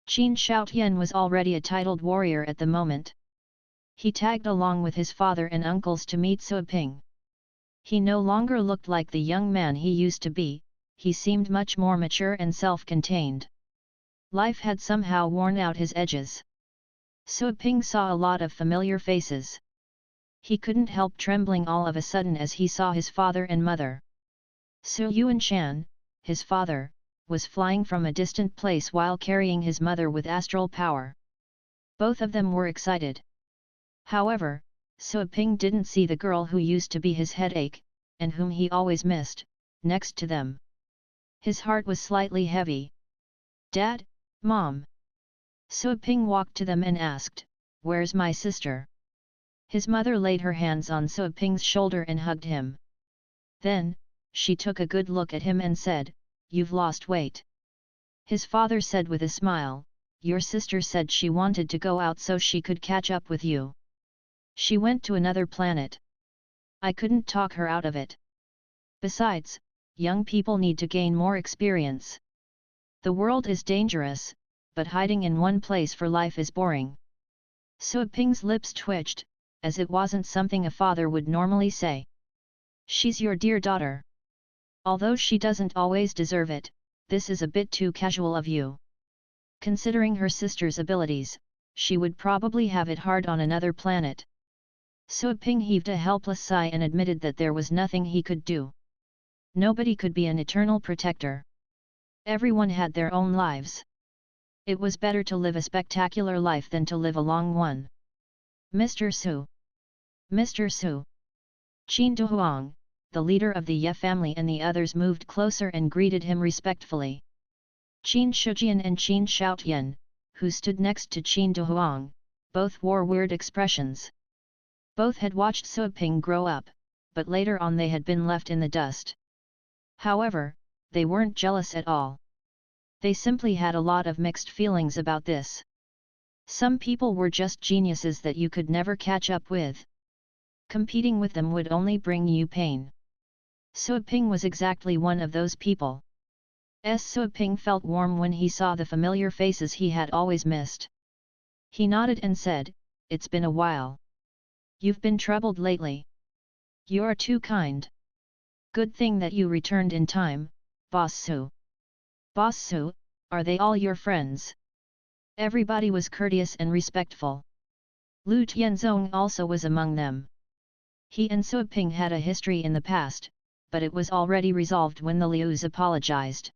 [SPEAKER 1] Qin Shaotian was already a titled warrior at the moment. He tagged along with his father and uncles to meet Suiping. He no longer looked like the young man he used to be, he seemed much more mature and self-contained. Life had somehow worn out his edges. Suiping saw a lot of familiar faces. He couldn't help trembling all of a sudden as he saw his father and mother. Su Yuanshan, his father, was flying from a distant place while carrying his mother with astral power. Both of them were excited. However, Suiping didn't see the girl who used to be his headache, and whom he always missed, next to them. His heart was slightly heavy. "Dad, Mom." Suiping walked to them and asked, "Where's my sister?" His mother laid her hands on Suiping's shoulder and hugged him. Then, she took a good look at him and said, "You've lost weight." His father said with a smile, "Your sister said she wanted to go out so she could catch up with you. She went to another planet. I couldn't talk her out of it. Besides, young people need to gain more experience. The world is dangerous, but hiding in one place for life is boring." Suiping's lips twitched, as it wasn't something a father would normally say. "She's your dear daughter. Although she doesn't always deserve it, this is a bit too casual of you. Considering her sister's abilities, she would probably have it hard on another planet." Suiping heaved a helpless sigh and admitted that there was nothing he could do. Nobody could be an eternal protector. Everyone had their own lives. It was better to live a spectacular life than to live a long one. "Mr. Su, Mr. Su. Qin Duhuang, the leader of the Ye family, and the others moved closer and greeted him respectfully. Qin Shujian and Qin Shoutian, who stood next to Qin Duhuang, both wore weird expressions. Both had watched Suiping grow up, but later on they had been left in the dust. However, they weren't jealous at all. They simply had a lot of mixed feelings about this. Some people were just geniuses that you could never catch up with. Competing with them would only bring you pain. Suiping was exactly one of those people. Suiping felt warm when he saw the familiar faces he had always missed. He nodded and said, "It's been a while. You've been troubled lately. You're too kind. Good thing that you returned in time, Boss Su." "Boss Su, are they all your friends?" Everybody was courteous and respectful. Lu Tianzong also was among them. He and Suiping had a history in the past, but it was already resolved when the Lius apologized.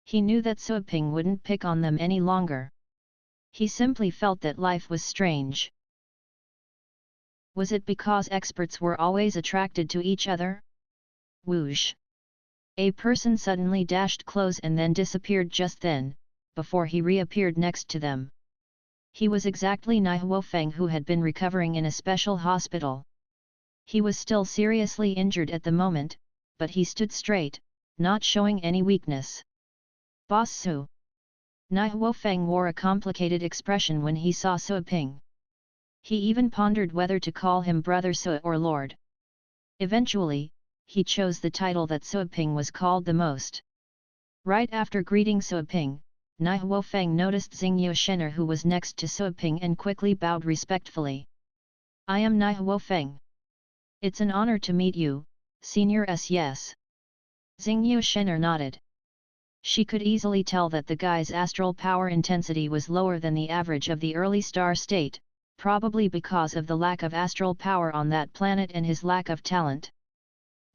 [SPEAKER 1] He knew that Suiping wouldn't pick on them any longer. He simply felt that life was strange. Was it because experts were always attracted to each other? Whoosh! A person suddenly dashed close and then disappeared just then, before he reappeared next to them. He was exactly Naihuo Feng, who had been recovering in a special hospital. He was still seriously injured at the moment, but he stood straight, not showing any weakness. "Boss Su." Naihuo Feng wore a complicated expression when he saw Suiping. He even pondered whether to call him Brother Su or Lord. Eventually, he chose the title that Suiping was called the most. Right after greeting Suiping, Naihuo Feng noticed Xingyu Shener, who was next to Suiping, and quickly bowed respectfully. "I am Naihuo Feng. It's an honor to meet you, Senior S. Yes." Xingyu Shener nodded. She could easily tell that the guy's astral power intensity was lower than the average of the early star state, probably because of the lack of astral power on that planet and his lack of talent.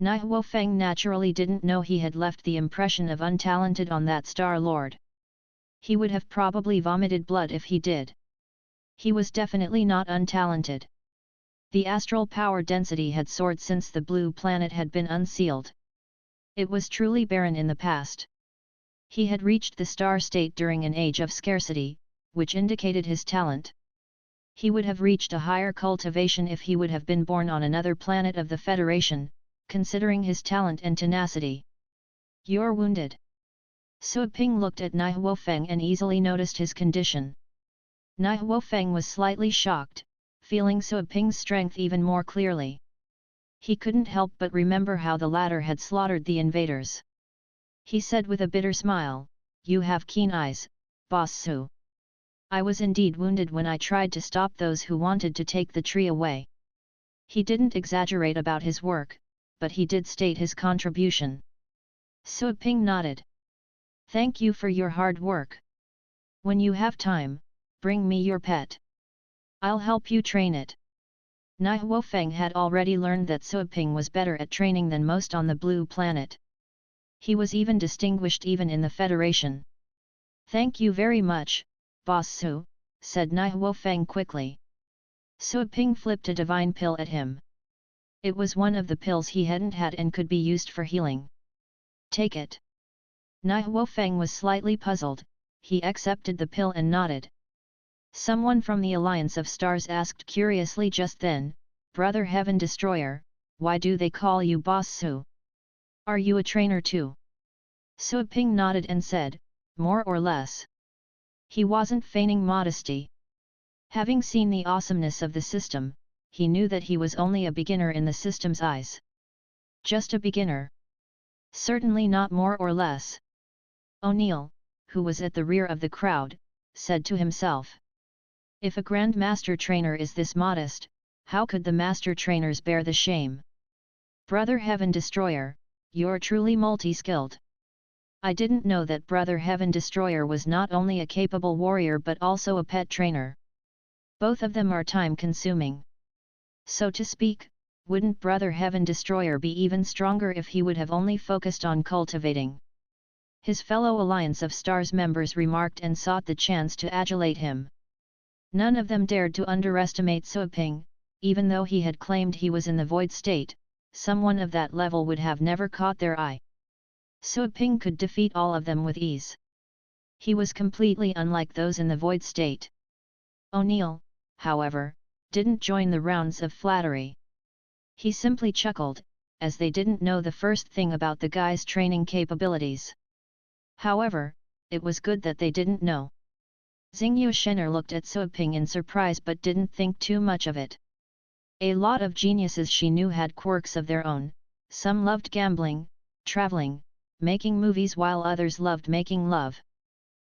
[SPEAKER 1] Naihuo Feng naturally didn't know he had left the impression of untalented on that Star Lord. He would have probably vomited blood if he did. He was definitely not untalented. The astral power density had soared since the blue planet had been unsealed. It was truly barren in the past. He had reached the star state during an age of scarcity, which indicated his talent. He would have reached a higher cultivation if he would have been born on another planet of the Federation, considering his talent and tenacity. "You're wounded." Suiping looked at Naihuo Feng and easily noticed his condition. Naihuo Feng was slightly shocked, feeling Suiping's strength even more clearly. He couldn't help but remember how the latter had slaughtered the invaders. He said with a bitter smile, "You have keen eyes, Boss Su. I was indeed wounded when I tried to stop those who wanted to take the tree away." He didn't exaggerate about his work, but he did state his contribution. Suiping nodded. "Thank you for your hard work. When you have time, bring me your pet. I'll help you train it." Naihuo Feng had already learned that Suiping was better at training than most on the blue planet. He was even distinguished even in the Federation. "Thank you very much, Boss Su," said Naihuo Feng quickly. Suiping flipped a divine pill at him. It was one of the pills he hadn't had and could be used for healing. "Take it." Naihuo Feng was slightly puzzled. He accepted the pill and nodded. Someone from the Alliance of Stars asked curiously just then, "Brother Heaven Destroyer, why do they call you Boss Su? Are you a trainer too?" Suiping nodded and said, "More or less." He wasn't feigning modesty. Having seen the awesomeness of the system, he knew that he was only a beginner in the system's eyes. Just a beginner. Certainly not more or less. O'Neill, who was at the rear of the crowd, said to himself. If a Grand Master Trainer is this modest, how could the Master Trainers bear the shame? Brother Heaven Destroyer, you're truly multi-skilled. I didn't know that Brother Heaven Destroyer was not only a capable warrior but also a pet trainer. Both of them are time-consuming. So to speak, wouldn't Brother Heaven Destroyer be even stronger if he would have only focused on cultivating? His fellow Alliance of Stars members remarked and sought the chance to adulate him. None of them dared to underestimate Suiping, even though he had claimed he was in the void state, someone of that level would have never caught their eye. Suaping could defeat all of them with ease. He was completely unlike those in the void state. O'Neill, however, didn't join the rounds of flattery. He simply chuckled, as they didn't know the first thing about the guy's training capabilities. However, it was good that they didn't know. Xingyu Shen'er looked at Suaping in surprise but didn't think too much of it. A lot of geniuses she knew had quirks of their own, some loved gambling, traveling, making movies while others loved making love.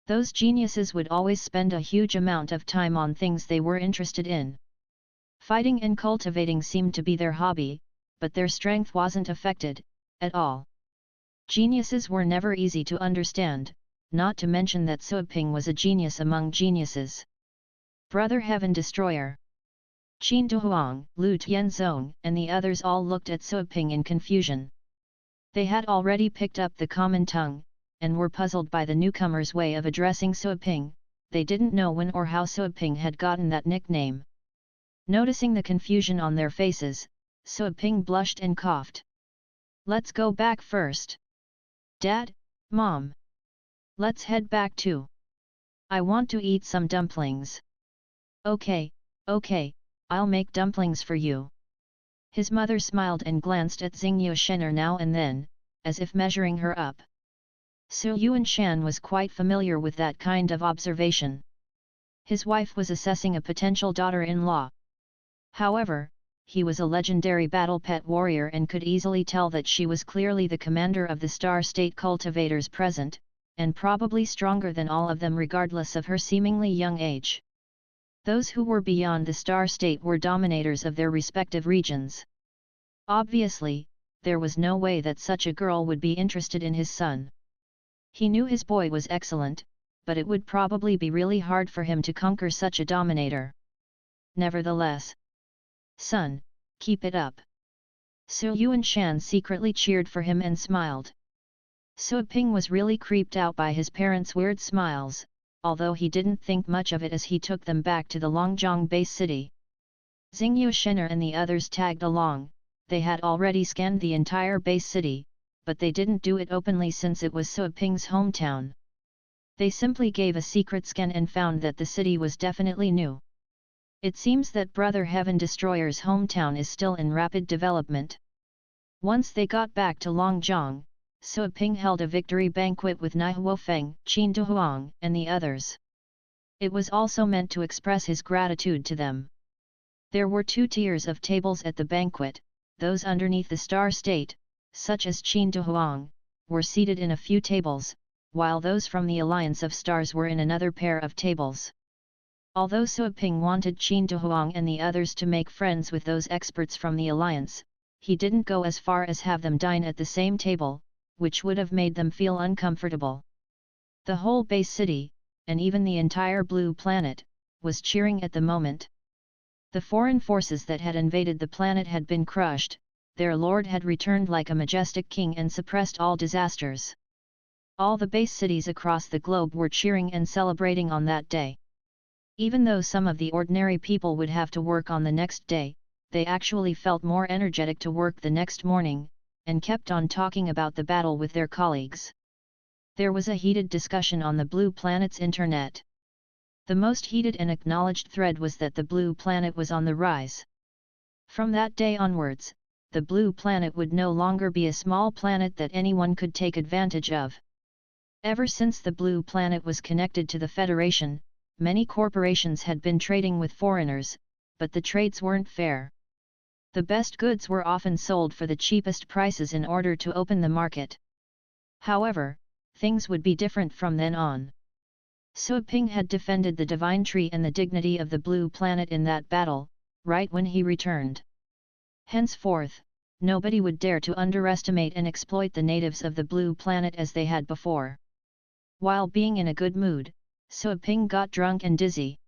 [SPEAKER 1] Those geniuses would always spend a huge amount of time on things they were interested in. Fighting and cultivating seemed to be their hobby, but their strength wasn't affected, at all. Geniuses were never easy to understand, not to mention that Suaping was a genius among geniuses. Brother Heaven Destroyer, Qin Duhuang, Lu Tianzong, and the others all looked at Suaping in confusion. They had already picked up the common tongue, and were puzzled by the newcomer's way of addressing Suaping. They didn't know when or how Suaping had gotten that nickname. Noticing the confusion on their faces, Suaping blushed and coughed. "Let's go back first. Dad, Mom. Let's head back too. I want to eat some dumplings." Okay, I'll make dumplings for you." His mother smiled and glanced at Xingyu Shen'er now and then, as if measuring her up. Su Yuanshan was quite familiar with that kind of observation. His wife was assessing a potential daughter-in-law. However, he was a legendary battle pet warrior and could easily tell that she was clearly the commander of the Star State cultivators present, and probably stronger than all of them regardless of her seemingly young age. Those who were beyond the Star State were dominators of their respective regions. Obviously, there was no way that such a girl would be interested in his son. He knew his boy was excellent, but it would probably be really hard for him to conquer such a dominator. Nevertheless, "Son, keep it up." Su Yuanshan secretly cheered for him and smiled. Suaping was really creeped out by his parents' weird smiles, although he didn't think much of it as he took them back to the Longjiang base city. Xingyu Shen'er and the others tagged along. They had already scanned the entire base city, but they didn't do it openly since it was Suaping's hometown. They simply gave a secret scan and found that the city was definitely new. It seems that Brother Heaven Destroyer's hometown is still in rapid development. Once they got back to Longjiang, Suaping held a victory banquet with Nai Huofeng, Qin Duhuang, and the others. It was also meant to express his gratitude to them. There were 2 tiers of tables at the banquet. Those underneath the Star State, such as Qin Duhuang, were seated in a few tables, while those from the Alliance of Stars were in another pair of tables. Although Suaping wanted Qin Duhuang and the others to make friends with those experts from the Alliance, he didn't go as far as have them dine at the same table, which would have made them feel uncomfortable. The whole base city, and even the entire blue planet, was cheering at the moment. The foreign forces that had invaded the planet had been crushed, their lord had returned like a majestic king and suppressed all disasters. All the base cities across the globe were cheering and celebrating on that day. Even though some of the ordinary people would have to work on the next day, they actually felt more energetic to work the next morning, and kept on talking about the battle with their colleagues. There was a heated discussion on the blue planet's internet. The most heated and acknowledged thread was that the blue planet was on the rise. From that day onwards, the blue planet would no longer be a small planet that anyone could take advantage of. Ever since the blue planet was connected to the Federation, many corporations had been trading with foreigners, but the trades weren't fair. The best goods were often sold for the cheapest prices in order to open the market. However, things would be different from then on. Suaping had defended the divine tree and the dignity of the blue planet in that battle, right when he returned. Henceforth, nobody would dare to underestimate and exploit the natives of the blue planet as they had before. While being in a good mood, Suaping got drunk and dizzy.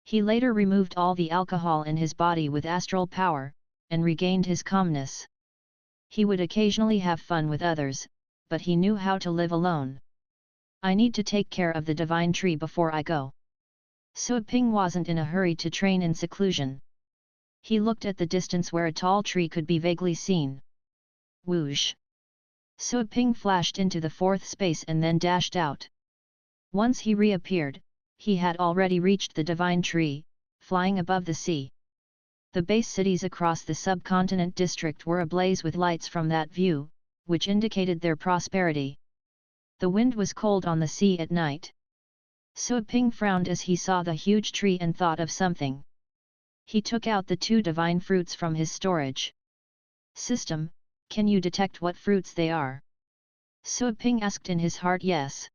[SPEAKER 1] He later removed all the alcohol in his body with astral power, and regained his calmness. He would occasionally have fun with others, but he knew how to live alone. "I need to take care of the divine tree before I go." Suaping wasn't in a hurry to train in seclusion. He looked at the distance where a tall tree could be vaguely seen. Whoosh! Suo Ping flashed into the fourth space and then dashed out. Once he reappeared, he had already reached the divine tree, flying above the sea. The base cities across the subcontinent district were ablaze with lights from that view, which indicated their prosperity. The wind was cold on the sea at night. Suo Ping frowned as he saw the huge tree and thought of something. He took out the 2 divine fruits from his storage system. Can you detect what fruits they are? Suo Ping asked in his heart. Yes.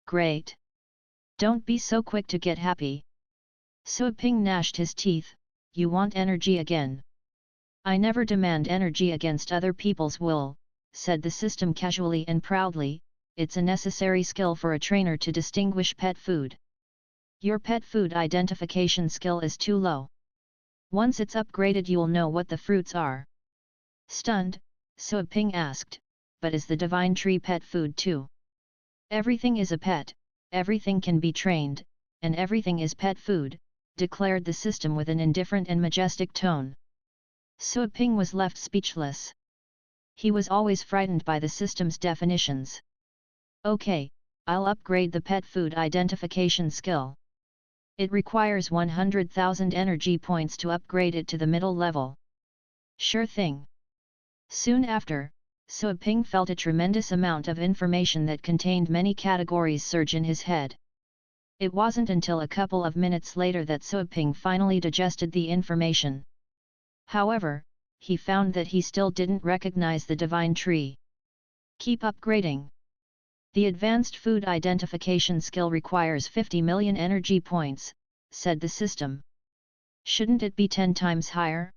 [SPEAKER 1] Great. Don't be so quick to get happy. Suo Ping gnashed his teeth. You want energy again? I never demand energy against other people's will, said the system casually and proudly. It's a necessary skill for a trainer to distinguish pet food. Your pet food identification skill is too low. Once it's upgraded you'll know what the fruits are. Stunned, Suo Ping asked, but is the divine tree pet food too? Everything is a pet, everything can be trained, and everything is pet food, declared the system with an indifferent and majestic tone. Suo Ping was left speechless. He was always frightened by the system's definitions. Okay, I'll upgrade the pet food identification skill. It requires 100,000 energy points to upgrade it to the middle level. Sure thing. Soon after, Suo Ping felt a tremendous amount of information that contained many categories surge in his head. It wasn't until a couple of minutes later that Suo Ping finally digested the information. However, he found that he still didn't recognize the divine tree. Keep upgrading. The advanced food identification skill requires 50 million energy points, said the system. Shouldn't it be 10 times higher?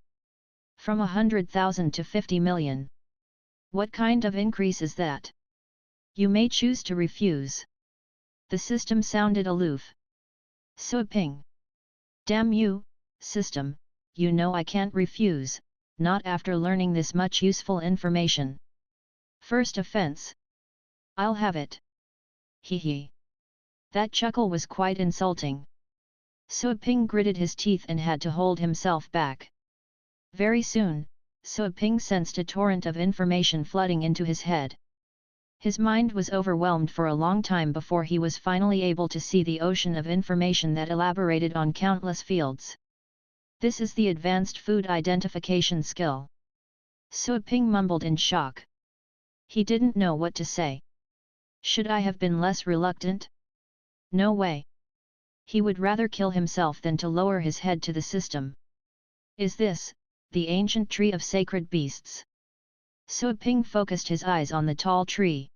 [SPEAKER 1] From 100,000 to 50 million. What kind of increase is that? You may choose to refuse. The system sounded aloof. Suo Ping. Damn you, system, you know I can't refuse, not after learning this much useful information. First offense. I'll have it. Hee hee. That chuckle was quite insulting. Suo Ping gritted his teeth and had to hold himself back. Very soon, Suo Ping sensed a torrent of information flooding into his head. His mind was overwhelmed for a long time before he was finally able to see the ocean of information that elaborated on countless fields. This is the advanced food identification skill. Suo Ping mumbled in shock. He didn't know what to say. Should I have been less reluctant? No way. He would rather kill himself than to lower his head to the system. Is this the ancient tree of sacred beasts? Suo Ping focused his eyes on the tall tree.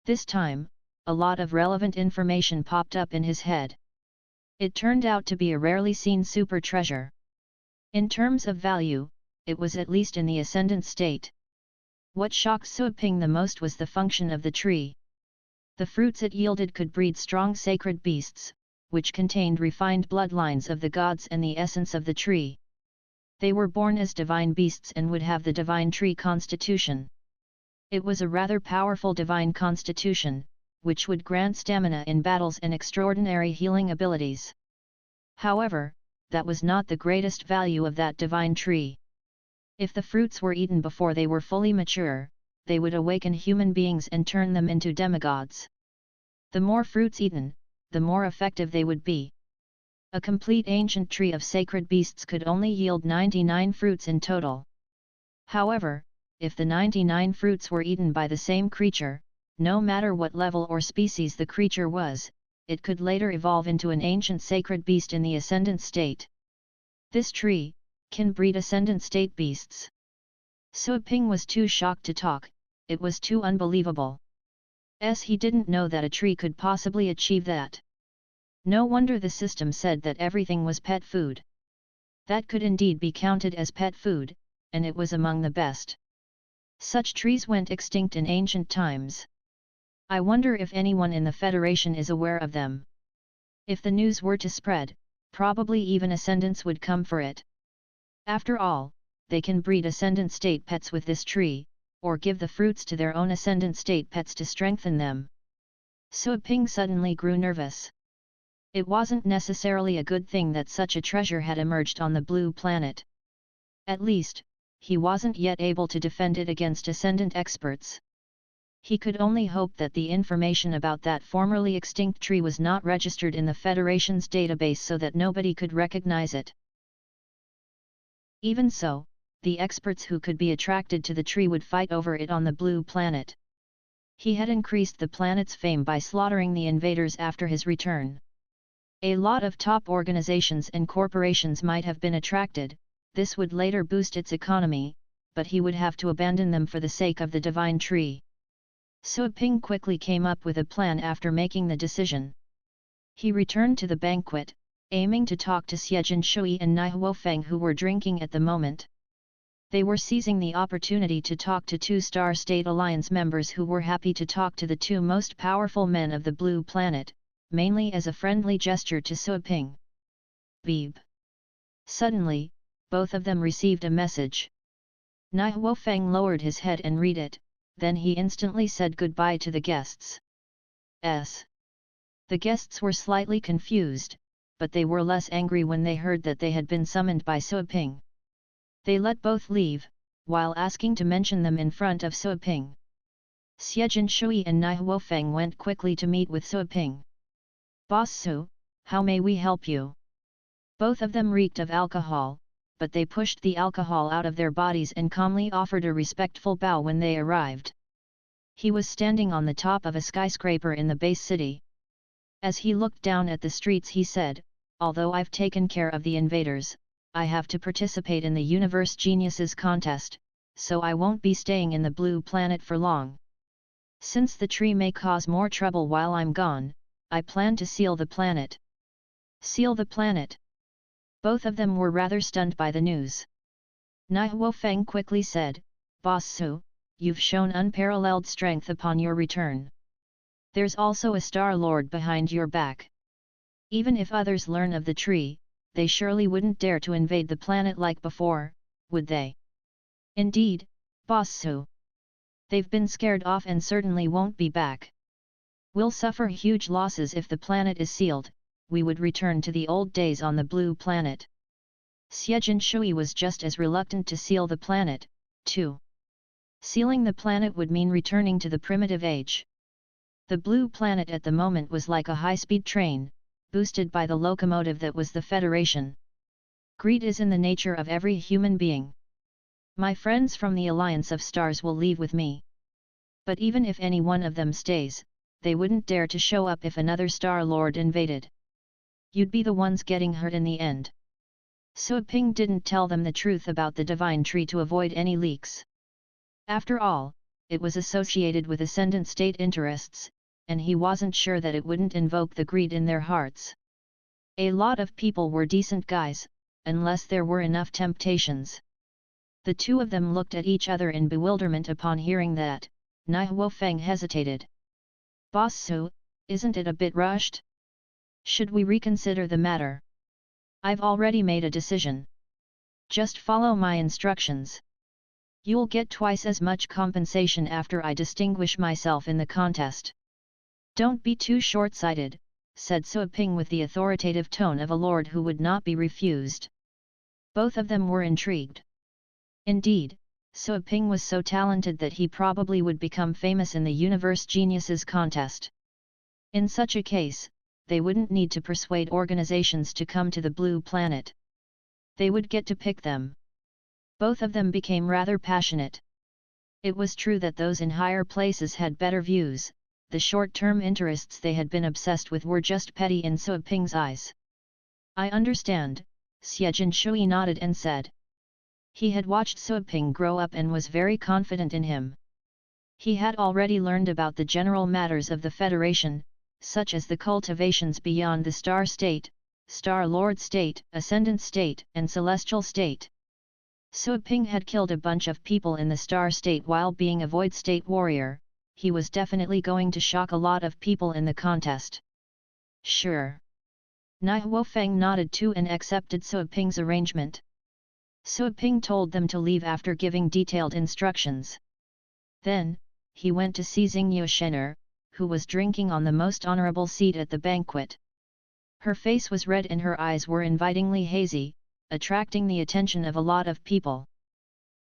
[SPEAKER 1] This time, a lot of relevant information popped up in his head. It turned out to be a rarely seen super treasure. In terms of value, it was at least in the ascendant state. What shocked Suo Ping the most was the function of the tree. The fruits it yielded could breed strong sacred beasts, which contained refined bloodlines of the gods and the essence of the tree. They were born as divine beasts and would have the divine tree constitution. It was a rather powerful divine constitution, which would grant stamina in battles and extraordinary healing abilities. However, that was not the greatest value of that divine tree. If the fruits were eaten before they were fully mature, they would awaken human beings and turn them into demigods. The more fruits eaten, the more effective they would be. A complete ancient tree of sacred beasts could only yield 99 fruits in total. However, if the 99 fruits were eaten by the same creature, no matter what level or species the creature was, it could later evolve into an ancient sacred beast in the ascendant state. This tree can breed ascendant state beasts. Suo Ping was too shocked to talk, it was too unbelievable. He didn't know that a tree could possibly achieve that. No wonder the system said that everything was pet food. That could indeed be counted as pet food, and it was among the best. Such trees went extinct in ancient times. I wonder if anyone in the Federation is aware of them. If the news were to spread, probably even ascendants would come for it. After all, they can breed ascendant state pets with this tree, or give the fruits to their own ascendant state pets to strengthen them. Suo Ping suddenly grew nervous. It wasn't necessarily a good thing that such a treasure had emerged on the blue planet. At least, he wasn't yet able to defend it against ascendant experts. He could only hope that the information about that formerly extinct tree was not registered in the Federation's database so that nobody could recognize it. Even so, the experts who could be attracted to the tree would fight over it on the blue planet. He had increased the planet's fame by slaughtering the invaders after his return. A lot of top organizations and corporations might have been attracted, this would later boost its economy, but he would have to abandon them for the sake of the divine tree. Suoping quickly came up with a plan after making the decision. He returned to the banquet, aiming to talk to Xiejin Shui and Nai Huofeng who were drinking at the moment. They were seizing the opportunity to talk to two Star State Alliance members who were happy to talk to the two most powerful men of the blue planet, mainly as a friendly gesture to Suoping. Beep. Suddenly, both of them received a message. Nai Huofeng lowered his head and read it, then he instantly said goodbye to the guests. The guests were slightly confused, but they were less angry when they heard that they had been summoned by Suoping. They let both leave, while asking to mention them in front of Suoping. Xiejin Shui and Nai Huofeng went quickly to meet with Suoping. "Boss Su, how may we help you?" Both of them reeked of alcohol, but they pushed the alcohol out of their bodies and calmly offered a respectful bow when they arrived. He was standing on the top of a skyscraper in the base city. As he looked down at the streets he said, "Although I've taken care of the invaders, I have to participate in the Universe Geniuses contest, so I won't be staying in the blue planet for long. Since the tree may cause more trouble while I'm gone, I plan to seal the planet." Seal the planet? Both of them were rather stunned by the news. Nai Huofeng quickly said, "Boss Su, you've shown unparalleled strength upon your return. There's also a Star Lord behind your back. Even if others learn of the tree, they surely wouldn't dare to invade the planet like before, would they?" "Indeed, Boss Su. They've been scared off and certainly won't be back. We'll suffer huge losses if the planet is sealed, we would return to the old days on the blue planet." Xiejin Shui was just as reluctant to seal the planet, too. Sealing the planet would mean returning to the primitive age. The blue planet at the moment was like a high-speed train, boosted by the locomotive that was the Federation. Greed is in the nature of every human being. My friends from the Alliance of Stars will leave with me. But even if any one of them stays, they wouldn't dare to show up if another Star Lord invaded. You'd be the ones getting hurt in the end. Suoping didn't tell them the truth about the divine tree to avoid any leaks. After all, it was associated with ascendant state interests, and he wasn't sure that it wouldn't invoke the greed in their hearts. A lot of people were decent guys, unless there were enough temptations. The two of them looked at each other in bewilderment upon hearing that. Nai Huofeng hesitated. "Boss Su, isn't it a bit rushed? Should we reconsider the matter?" "I've already made a decision. Just follow my instructions. You'll get twice as much compensation after I distinguish myself in the contest." "Don't be too short-sighted," said Suoping with the authoritative tone of a lord who would not be refused. Both of them were intrigued. Indeed, Suoping was so talented that he probably would become famous in the Universe Geniuses contest. In such a case, they wouldn't need to persuade organizations to come to the blue planet. They would get to pick them. Both of them became rather passionate. It was true that those in higher places had better views. The short-term interests they had been obsessed with were just petty in Suoping's eyes. "I understand," Xiejin Shui nodded and said. He had watched Suoping grow up and was very confident in him. He had already learned about the general matters of the Federation, such as the cultivations beyond the Star State, Star Lord State, Ascendant State, and Celestial State. Suoping had killed a bunch of people in the Star State while being a Void State warrior. He was definitely going to shock a lot of people in the contest. "Sure." Nai Huofeng nodded too and accepted Suoping's arrangement. Suoping told them to leave after giving detailed instructions. Then, he went to see Xingyu Shener, who was drinking on the most honorable seat at the banquet. Her face was red and her eyes were invitingly hazy, attracting the attention of a lot of people.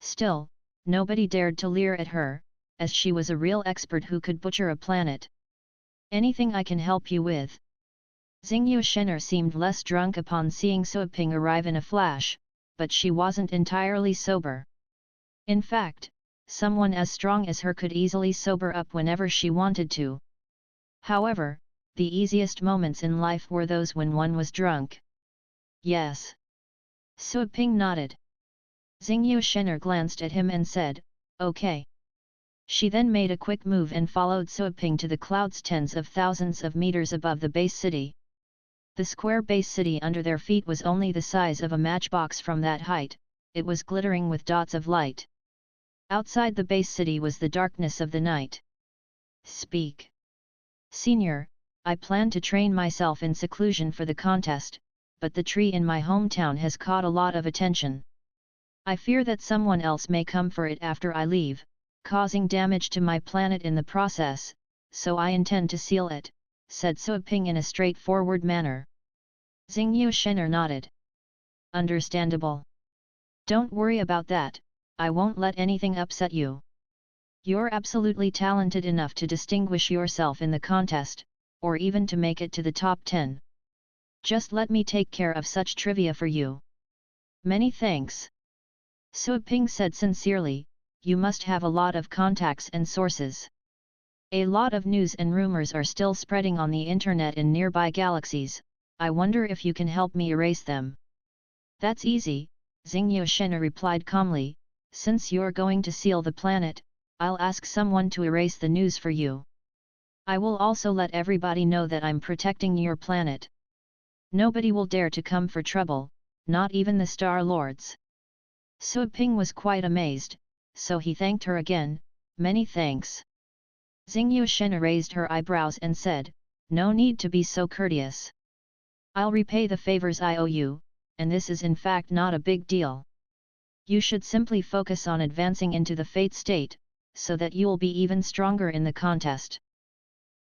[SPEAKER 1] Still, nobody dared to leer at her, as she was a real expert who could butcher a planet. Anything I can help you with? Xingyu Shen'er seemed less drunk upon seeing Suiping arrive in a flash, but she wasn't entirely sober. In fact, someone as strong as her could easily sober up whenever she wanted to. However, the easiest moments in life were those when one was drunk. Yes. Suiping nodded. Xingyu Shen'er glanced at him and said, "Okay." She then made a quick move and followed Suiping to the clouds tens of thousands of meters above the base city. The square base city under their feet was only the size of a matchbox from that height, it was glittering with dots of light. Outside the base city was the darkness of the night. Speak. Senior, I plan to train myself in seclusion for the contest, but the tree in my hometown has caught a lot of attention. I fear that someone else may come for it after I leave, causing damage to my planet in the process, so I intend to seal it, said Suiping in a straightforward manner. Xingyu Shen'er nodded. Understandable. Don't worry about that, I won't let anything upset you. You're absolutely talented enough to distinguish yourself in the contest, or even to make it to the top 10. Just let me take care of such trivia for you. Many thanks. Suiping said sincerely, you must have a lot of contacts and sources. A lot of news and rumors are still spreading on the internet in nearby galaxies, I wonder if you can help me erase them. That's easy, Xingyu Shen'er replied calmly, since you're going to seal the planet, I'll ask someone to erase the news for you. I will also let everybody know that I'm protecting your planet. Nobody will dare to come for trouble, not even the Star Lords. Suiping was quite amazed, so he thanked her again, many thanks. Xingyu Shen'er raised her eyebrows and said, no need to be so courteous. I'll repay the favors I owe you, and this is in fact not a big deal. You should simply focus on advancing into the Fate state, so that you'll be even stronger in the contest.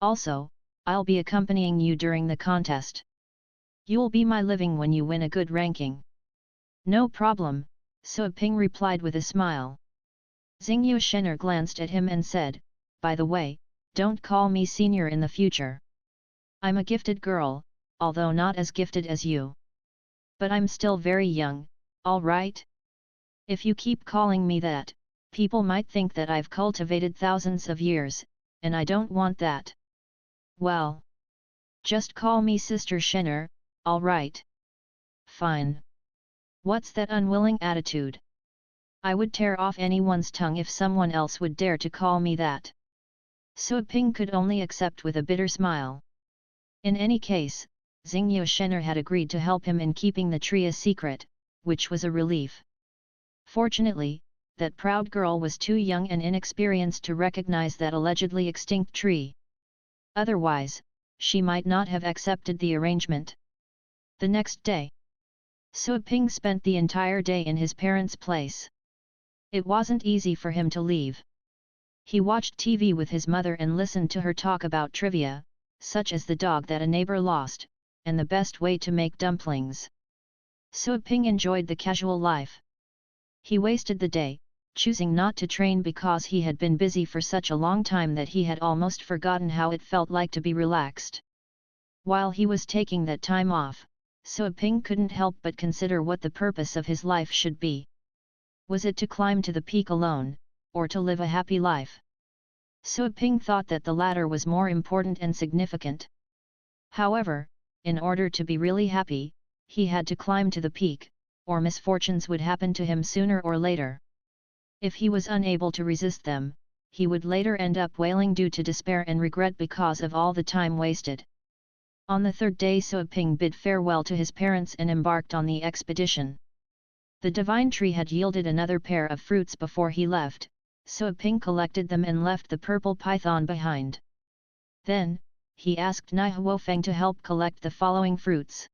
[SPEAKER 1] Also, I'll be accompanying you during the contest. You'll be my living when you win a good ranking. No problem, Suiping replied with a smile. Xingyu Shen'er glanced at him and said, by the way, don't call me senior in the future. I'm a gifted girl, although not as gifted as you. But I'm still very young, all right? If you keep calling me that, people might think that I've cultivated thousands of years, and I don't want that. Well, just call me Sister Shen'er, all right? Fine. What's that unwilling attitude? I would tear off anyone's tongue if someone else would dare to call me that. Suiping could only accept with a bitter smile. In any case, Xingyu Shen'er had agreed to help him in keeping the tree a secret, which was a relief. Fortunately, that proud girl was too young and inexperienced to recognize that allegedly extinct tree. Otherwise, she might not have accepted the arrangement. The next day, Suiping spent the entire day in his parents' place. It wasn't easy for him to leave. He watched TV with his mother and listened to her talk about trivia, such as the dog that a neighbor lost, and the best way to make dumplings. Suiping enjoyed the casual life. He wasted the day, choosing not to train because he had been busy for such a long time that he had almost forgotten how it felt like to be relaxed. While he was taking that time off, Suiping couldn't help but consider what the purpose of his life should be. Was it to climb to the peak alone, or to live a happy life? Suiping thought that the latter was more important and significant. However, in order to be really happy, he had to climb to the peak, or misfortunes would happen to him sooner or later. If he was unable to resist them, he would later end up wailing due to despair and regret because of all the time wasted. On the third day Suiping bid farewell to his parents and embarked on the expedition. The divine tree had yielded another pair of fruits before he left, Suiping collected them and left the purple python behind. Then, he asked Nai Huofeng to help collect the following fruits.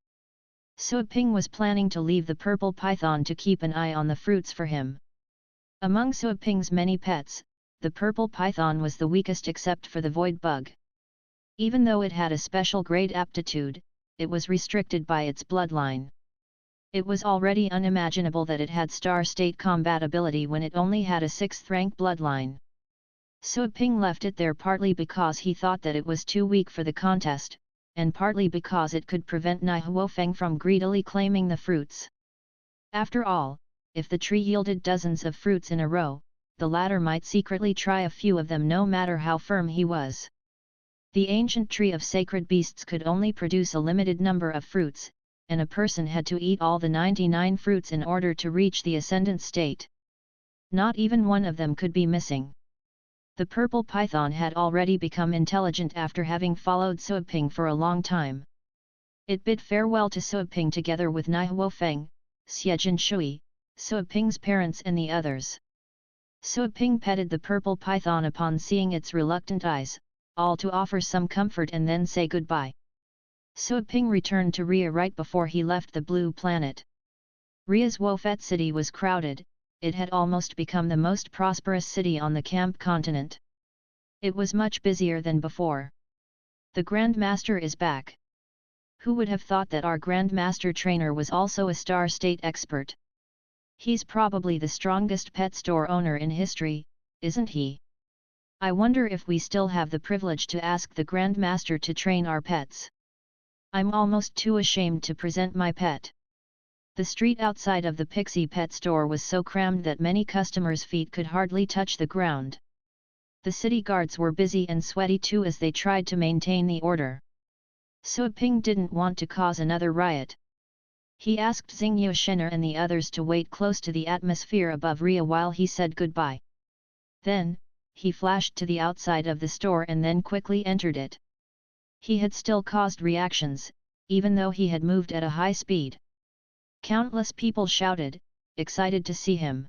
[SPEAKER 1] Suiping was planning to leave the purple python to keep an eye on the fruits for him. Among Suiping's many pets, the purple python was the weakest except for the void bug. Even though it had a special grade aptitude, it was restricted by its bloodline. It was already unimaginable that it had star-state compatibility when it only had a 6th-rank bloodline. Suaping left it there partly because he thought that it was too weak for the contest, and partly because it could prevent Nai Huofeng from greedily claiming the fruits. After all, if the tree yielded dozens of fruits in a row, the latter might secretly try a few of them no matter how firm he was. The ancient tree of sacred beasts could only produce a limited number of fruits, and a person had to eat all the 99 fruits in order to reach the ascendant state. Not even one of them could be missing. The purple python had already become intelligent after having followed Suaping for a long time. It bid farewell to Suaping together with Nai Huofeng, Xiejin Shui, Suaping's parents and the others. Suaping petted the purple python upon seeing its reluctant eyes, all to offer some comfort and then say goodbye. Suaping returned to Ria right before he left the blue planet. Ria's Wofet city was crowded, it had almost become the most prosperous city on the camp continent. It was much busier than before. The Grand Master is back. Who would have thought that our Grand Master trainer was also a star state expert? He's probably the strongest pet store owner in history, isn't he? I wonder if we still have the privilege to ask the Grand Master to train our pets. I'm almost too ashamed to present my pet. The street outside of the Pixie Pet Store was so crammed that many customers' feet could hardly touch the ground. The city guards were busy and sweaty too as they tried to maintain the order. Suaping didn't want to cause another riot. He asked Xingyu Shener and the others to wait close to the atmosphere above Ria while he said goodbye. Then, he flashed to the outside of the store and then quickly entered it. He had still caused reactions, even though he had moved at a high speed. Countless people shouted, excited to see him.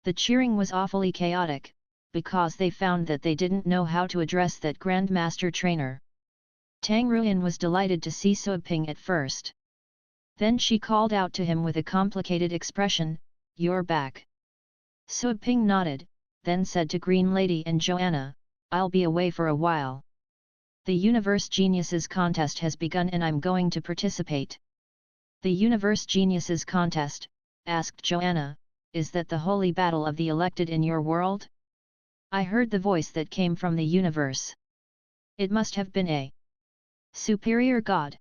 [SPEAKER 1] The cheering was awfully chaotic, because they found that they didn't know how to address that Grand Master trainer. Tang Ruyan was delighted to see Suaping at first. Then she called out to him with a complicated expression, "You're back." Suaping nodded, then said to Green Lady and Joanna, "I'll be away for a while. The Universe Geniuses contest has begun and I'm going to participate." "The Universe Geniuses contest," asked Joanna, "is that the holy battle of the elected in your world?" I heard the voice that came from the universe. It must have been a superior god.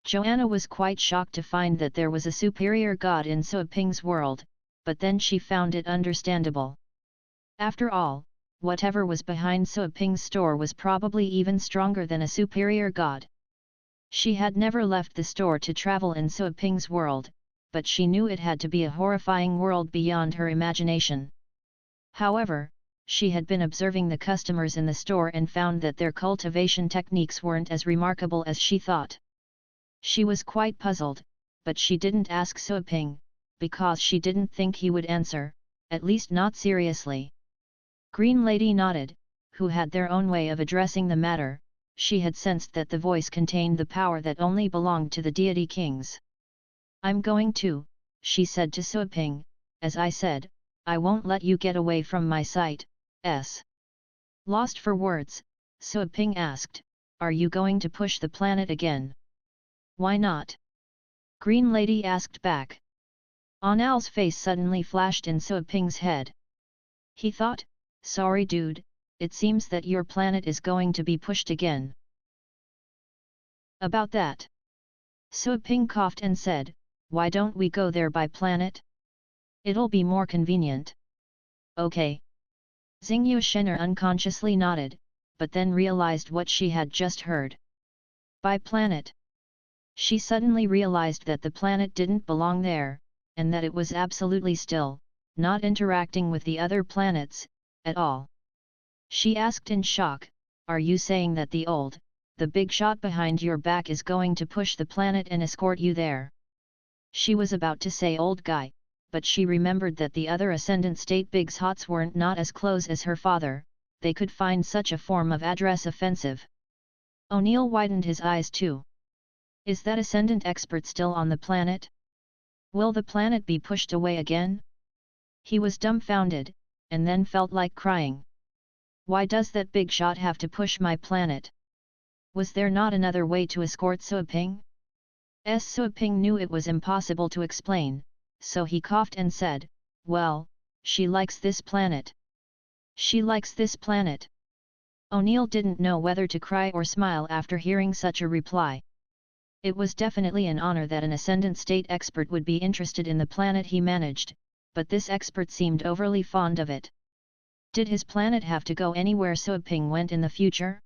[SPEAKER 1] Joanna was quite shocked to find that there was a superior god in Suaping's world, but then she found it understandable. After all, whatever was behind Suaping's store was probably even stronger than a superior god. She had never left the store to travel in Suaping's world, but she knew it had to be a horrifying world beyond her imagination. However, she had been observing the customers in the store and found that their cultivation techniques weren't as remarkable as she thought. She was quite puzzled, but she didn't ask Suaping, because she didn't think he would answer, at least not seriously. Green Lady nodded, who had their own way of addressing the matter. She had sensed that the voice contained the power that only belonged to the deity kings. "I'm going to," she said to Suaping, "as I said, I won't let you get away from my sight." Lost for words, Suaping asked, "Are you going to push the planet again?" "Why not?" Green Lady asked back. Onal's face suddenly flashed in Suaping's head. He thought, "Sorry dude, it seems that your planet is going to be pushed again." "About that?" Suaping coughed and said, "Why don't we go there by planet? It'll be more convenient." "Okay." Xingyu Shener unconsciously nodded, but then realized what she had just heard. By planet. She suddenly realized that the planet didn't belong there, and that it was absolutely still, not interacting with the other planets, at all. She asked in shock, "Are you saying that the big shot behind your back is going to push the planet and escort you there?" She was about to say old guy, but she remembered that the other Ascendant State Big's hots weren't not as close as her father, they could find such a form of address offensive. O'Neill widened his eyes too. "Is that Ascendant expert still on the planet? Will the planet be pushed away again?" He was dumbfounded, and then felt like crying. "Why does that big shot have to push my planet? Was there not another way to escort Suaping?" Suaping knew it was impossible to explain, so he coughed and said, "Well, she likes this planet. She likes this planet." O'Neill didn't know whether to cry or smile after hearing such a reply. It was definitely an honor that an Ascendant State expert would be interested in the planet he managed, but this expert seemed overly fond of it. Did his planet have to go anywhere Suaping went in the future?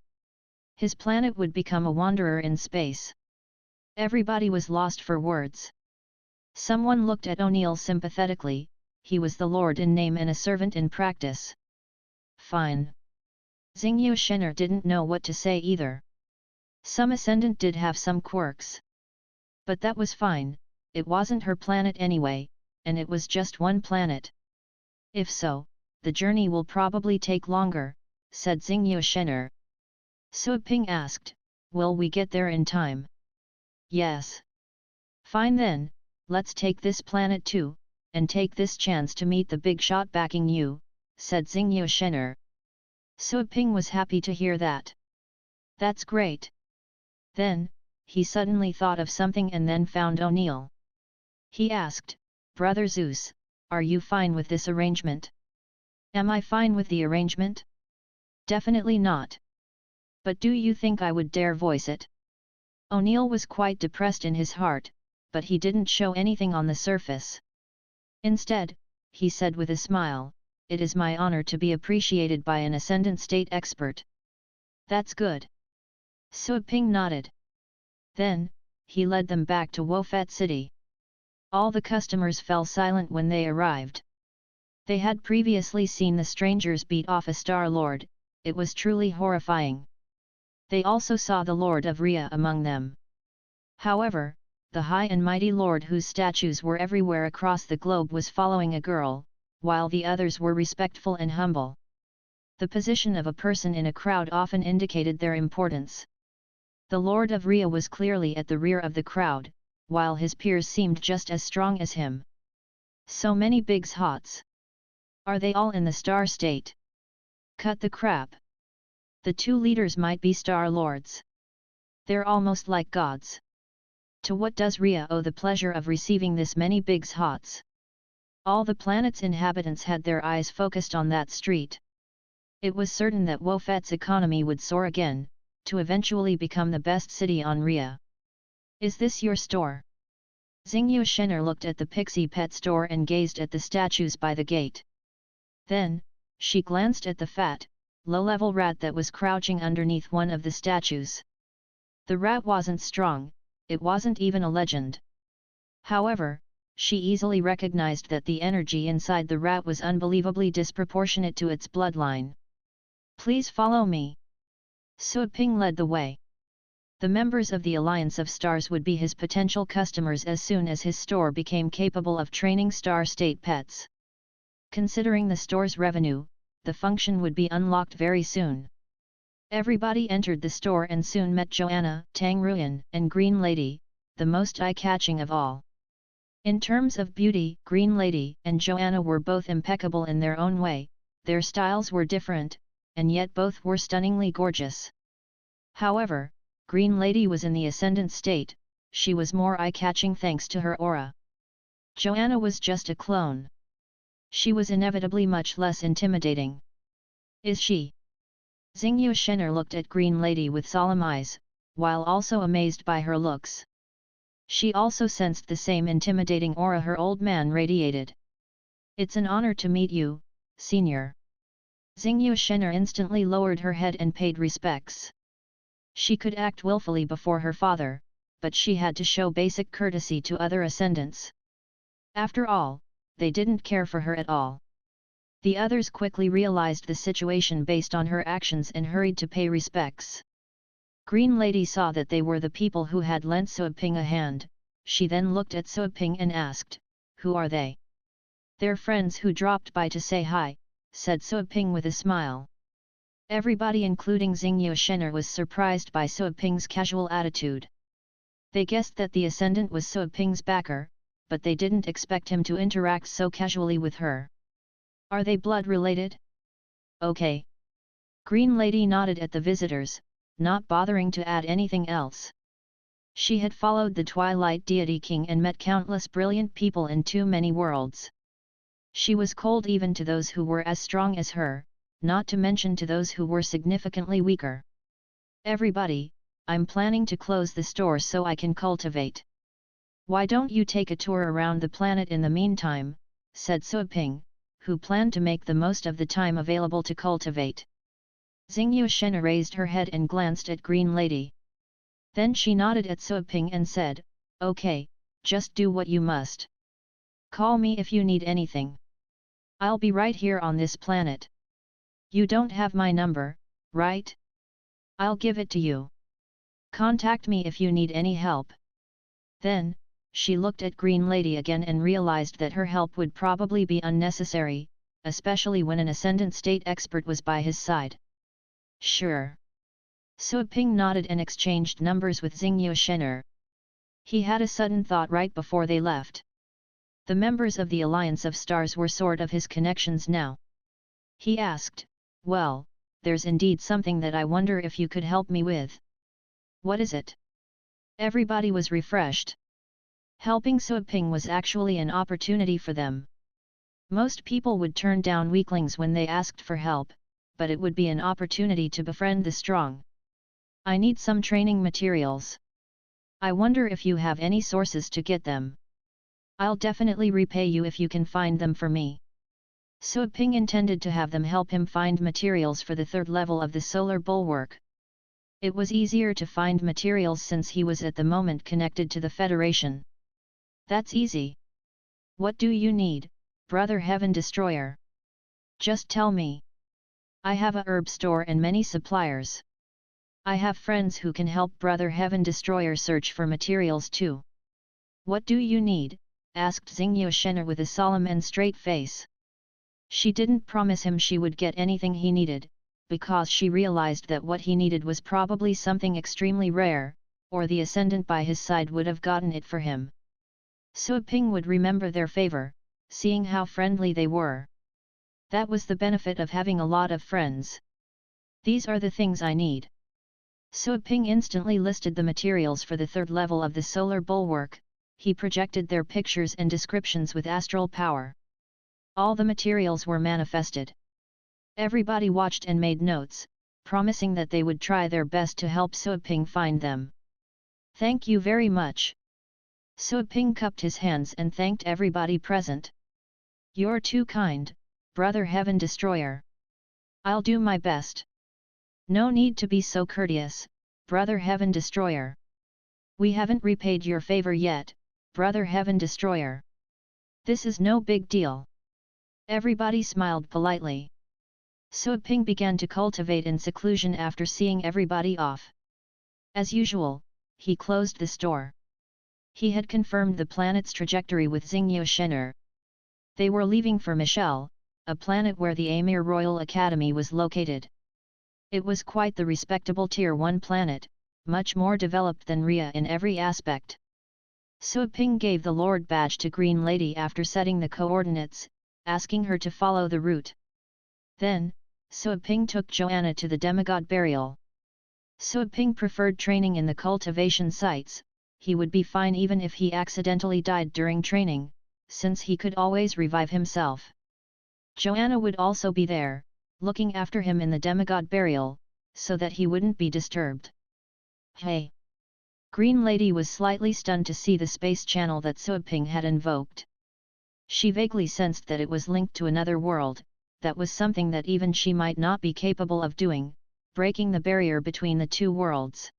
[SPEAKER 1] His planet would become a wanderer in space. Everybody was lost for words. Someone looked at O'Neill sympathetically. He was the Lord in name and a servant in practice. Fine. Xingyu Shen'er didn't know what to say either. Some Ascendant did have some quirks. But that was fine, it wasn't her planet anyway, and it was just one planet. If so, the journey will probably take longer, said Xingyu Shen'er. Suaping asked, will we get there in time? Yes. Fine then, let's take this planet too, and take this chance to meet the big shot backing you, said Xingyu Shen'er. Suaping was happy to hear that. That's great. Then, he suddenly thought of something and then found O'Neill. He asked, Brother Zeus, are you fine with this arrangement? Am I fine with the arrangement? Definitely not. But do you think I would dare voice it? O'Neill was quite depressed in his heart, but he didn't show anything on the surface. Instead, he said with a smile, it is my honor to be appreciated by an Ascendant State expert. That's good. Suaping nodded. Then, he led them back to Wofet City. All the customers fell silent when they arrived. They had previously seen the strangers beat off a Star Lord, it was truly horrifying. They also saw the Lord of Rhea among them. However, the high and mighty Lord whose statues were everywhere across the globe was following a girl, while the others were respectful and humble. The position of a person in a crowd often indicated their importance. The Lord of Rhea was clearly at the rear of the crowd, while his peers seemed just as strong as him. So many bigs hots. Are they all in the Star State? Cut the crap. The two leaders might be Star Lords. They're almost like gods. To what does Rhea owe the pleasure of receiving this many bigs hots? All the planet's inhabitants had their eyes focused on that street. It was certain that Wofet's economy would soar again, to eventually become the best city on Rhea. Is this your store? Xingyu Shen'er looked at the Pixie Pet Store and gazed at the statues by the gate. Then, she glanced at the fat, low-level rat that was crouching underneath one of the statues. The rat wasn't strong, it wasn't even a legend. However, she easily recognized that the energy inside the rat was unbelievably disproportionate to its bloodline. Please follow me. Suaping led the way. The members of the Alliance of Stars would be his potential customers as soon as his store became capable of training Star State pets. Considering the store's revenue, the function would be unlocked very soon. Everybody entered the store and soon met Joanna, Tang Ruyan, and Green Lady, the most eye-catching of all. In terms of beauty, Green Lady and Joanna were both impeccable in their own way, their styles were different, and yet both were stunningly gorgeous. However, Green Lady was in the Ascendant State, she was more eye-catching thanks to her aura. Joanna was just a clone. She was inevitably much less intimidating. Is she? Xingyu Shen'er looked at Green Lady with solemn eyes, while also amazed by her looks. She also sensed the same intimidating aura her old man radiated. It's an honor to meet you, Senior. Xingyu Shen'er instantly lowered her head and paid respects. She could act willfully before her father, but she had to show basic courtesy to other ascendants. After all, they didn't care for her at all. The others quickly realized the situation based on her actions and hurried to pay respects. Green Lady saw that they were the people who had lent Suaping a hand, she then looked at Suaping and asked, who are they? They're friends who dropped by to say hi, said Suaping with a smile. Everybody including Xingyu Shen'er was surprised by Suaping's casual attitude. They guessed that the Ascendant was Suaping's backer, but they didn't expect him to interact so casually with her. Are they blood-related? Okay. Green Lady nodded at the visitors, not bothering to add anything else. She had followed the Twilight Deity King and met countless brilliant people in too many worlds. She was cold even to those who were as strong as her, not to mention to those who were significantly weaker. Everybody, I'm planning to close the store so I can cultivate. Why don't you take a tour around the planet in the meantime, said Suaping, who planned to make the most of the time available to cultivate. Xingyu Shen raised her head and glanced at Green Lady. Then she nodded at Suaping and said, Okay, just do what you must. Call me if you need anything. I'll be right here on this planet. You don't have my number, right? I'll give it to you. Contact me if you need any help. Then, she looked at Green Lady again and realized that her help would probably be unnecessary, especially when an Ascendant State expert was by his side. Sure. Suaping nodded and exchanged numbers with Xingyu Shener. He had a sudden thought right before they left. The members of the Alliance of Stars were sort of his connections now. He asked, Well, there's indeed something that I wonder if you could help me with. What is it? Everybody was refreshed. Helping Suaping was actually an opportunity for them. Most people would turn down weaklings when they asked for help, but it would be an opportunity to befriend the strong. I need some training materials. I wonder if you have any sources to get them. I'll definitely repay you if you can find them for me. Suaping intended to have them help him find materials for the third level of the solar bulwark. It was easier to find materials since he was at the moment connected to the Federation. That's easy. What do you need, Brother Heaven Destroyer? Just tell me. I have a herb store and many suppliers. I have friends who can help Brother Heaven Destroyer search for materials too. What do you need? Asked Xingyu Shener with a solemn and straight face. She didn't promise him she would get anything he needed, because she realized that what he needed was probably something extremely rare, or the Ascendant by his side would have gotten it for him. Suaping would remember their favor, seeing how friendly they were. That was the benefit of having a lot of friends. These are the things I need. Suaping instantly listed the materials for the third level of the solar bulwark. He projected their pictures and descriptions with astral power. All the materials were manifested. Everybody watched and made notes, promising that they would try their best to help Suaping find them. Thank you very much. Suaping cupped his hands and thanked everybody present. You're too kind, Brother Heaven Destroyer. I'll do my best. No need to be so courteous, Brother Heaven Destroyer. We haven't repaid your favor yet, Brother Heaven Destroyer. This is no big deal. Everybody smiled politely. Suaping began to cultivate in seclusion after seeing everybody off. As usual, he closed the store. He had confirmed the planet's trajectory with Xingyu Shener. They were leaving for Michelle, a planet where the Amir Royal Academy was located. It was quite the respectable Tier 1 planet, much more developed than Rhea in every aspect. Suaping gave the Lord Badge to Green Lady after setting the coordinates, asking her to follow the route. Then, Suaping took Joanna to the demigod burial. Suaping preferred training in the cultivation sites. He would be fine even if he accidentally died during training, since he could always revive himself. Joanna would also be there, looking after him in the demigod burial, so that he wouldn't be disturbed. Hey! Green Lady was slightly stunned to see the space channel that Suaping had invoked. She vaguely sensed that it was linked to another world. That was something that even she might not be capable of doing, breaking the barrier between the two worlds.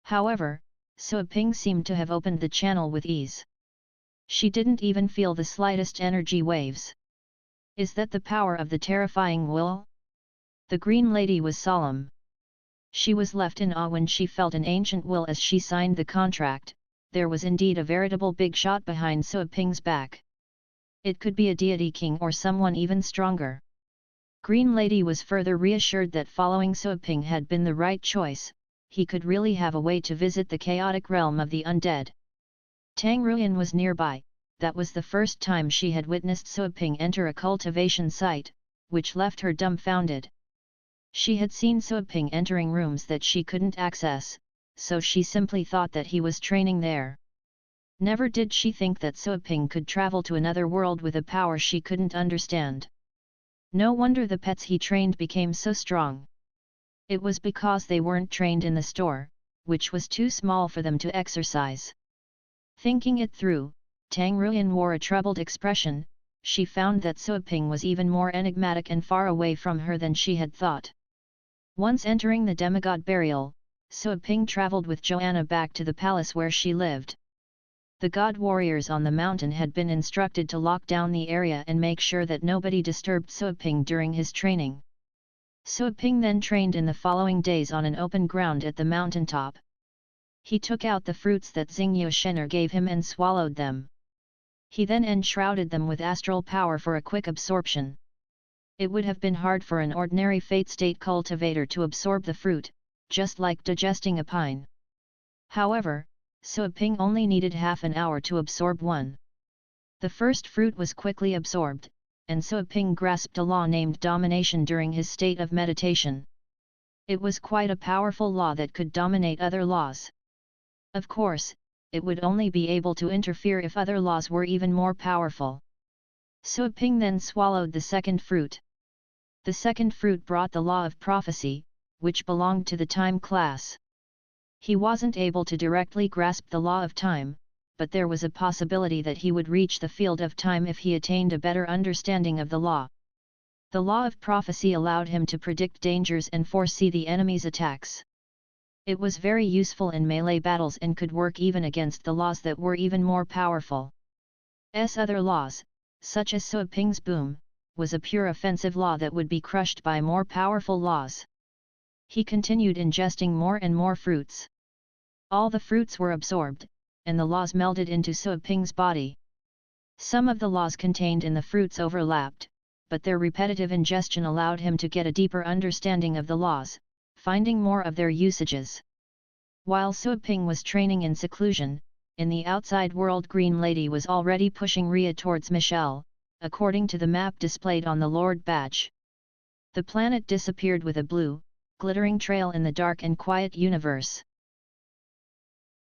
[SPEAKER 1] However, Suaping seemed to have opened the channel with ease. She didn't even feel the slightest energy waves. Is that the power of the terrifying will? The Green Lady was solemn. She was left in awe when she felt an ancient will as she signed the contract. There was indeed a veritable big shot behind Suaping's back. It could be a deity king or someone even stronger. Green Lady was further reassured that following Suaping had been the right choice. He could really have a way to visit the chaotic realm of the undead. Tang Ruyan was nearby. That was the first time she had witnessed Suaping enter a cultivation site, which left her dumbfounded. She had seen Suaping entering rooms that she couldn't access, so she simply thought that he was training there. Never did she think that Suaping could travel to another world with a power she couldn't understand. No wonder the pets he trained became so strong. It was because they weren't trained in the store, which was too small for them to exercise. Thinking it through, Tang Ruyan wore a troubled expression. She found that Suaping was even more enigmatic and far away from her than she had thought. Once entering the demigod burial, Suaping traveled with Joanna back to the palace where she lived. The god warriors on the mountain had been instructed to lock down the area and make sure that nobody disturbed Suaping during his training. Suaping then trained in the following days on an open ground at the mountaintop. He took out the fruits that Xingyu Shener gave him and swallowed them. He then enshrouded them with astral power for a quick absorption. It would have been hard for an ordinary fate state cultivator to absorb the fruit, just like digesting a pine. However, Suaping only needed half an hour to absorb one. The first fruit was quickly absorbed, and Suaping grasped a law named domination during his state of meditation. It was quite a powerful law that could dominate other laws. Of course, it would only be able to interfere if other laws were even more powerful. Suaping then swallowed the second fruit. The second fruit brought the law of prophecy, which belonged to the time class. He wasn't able to directly grasp the law of time, but there was a possibility that he would reach the field of time if he attained a better understanding of the law. The law of prophecy allowed him to predict dangers and foresee the enemy's attacks. It was very useful in melee battles and could work even against the laws that were even more powerful. Other laws, such as Suaping's boom, was a pure offensive law that would be crushed by more powerful laws. He continued ingesting more and more fruits. All the fruits were absorbed, and the laws melded into Suaping's body. Some of the laws contained in the fruits overlapped, but their repetitive ingestion allowed him to get a deeper understanding of the laws, finding more of their usages. While Suaping was training in seclusion, in the outside world Green Lady was already pushing Rhea towards Michelle, according to the map displayed on the Lord badge. The planet disappeared with a blue, glittering trail in the dark and quiet universe.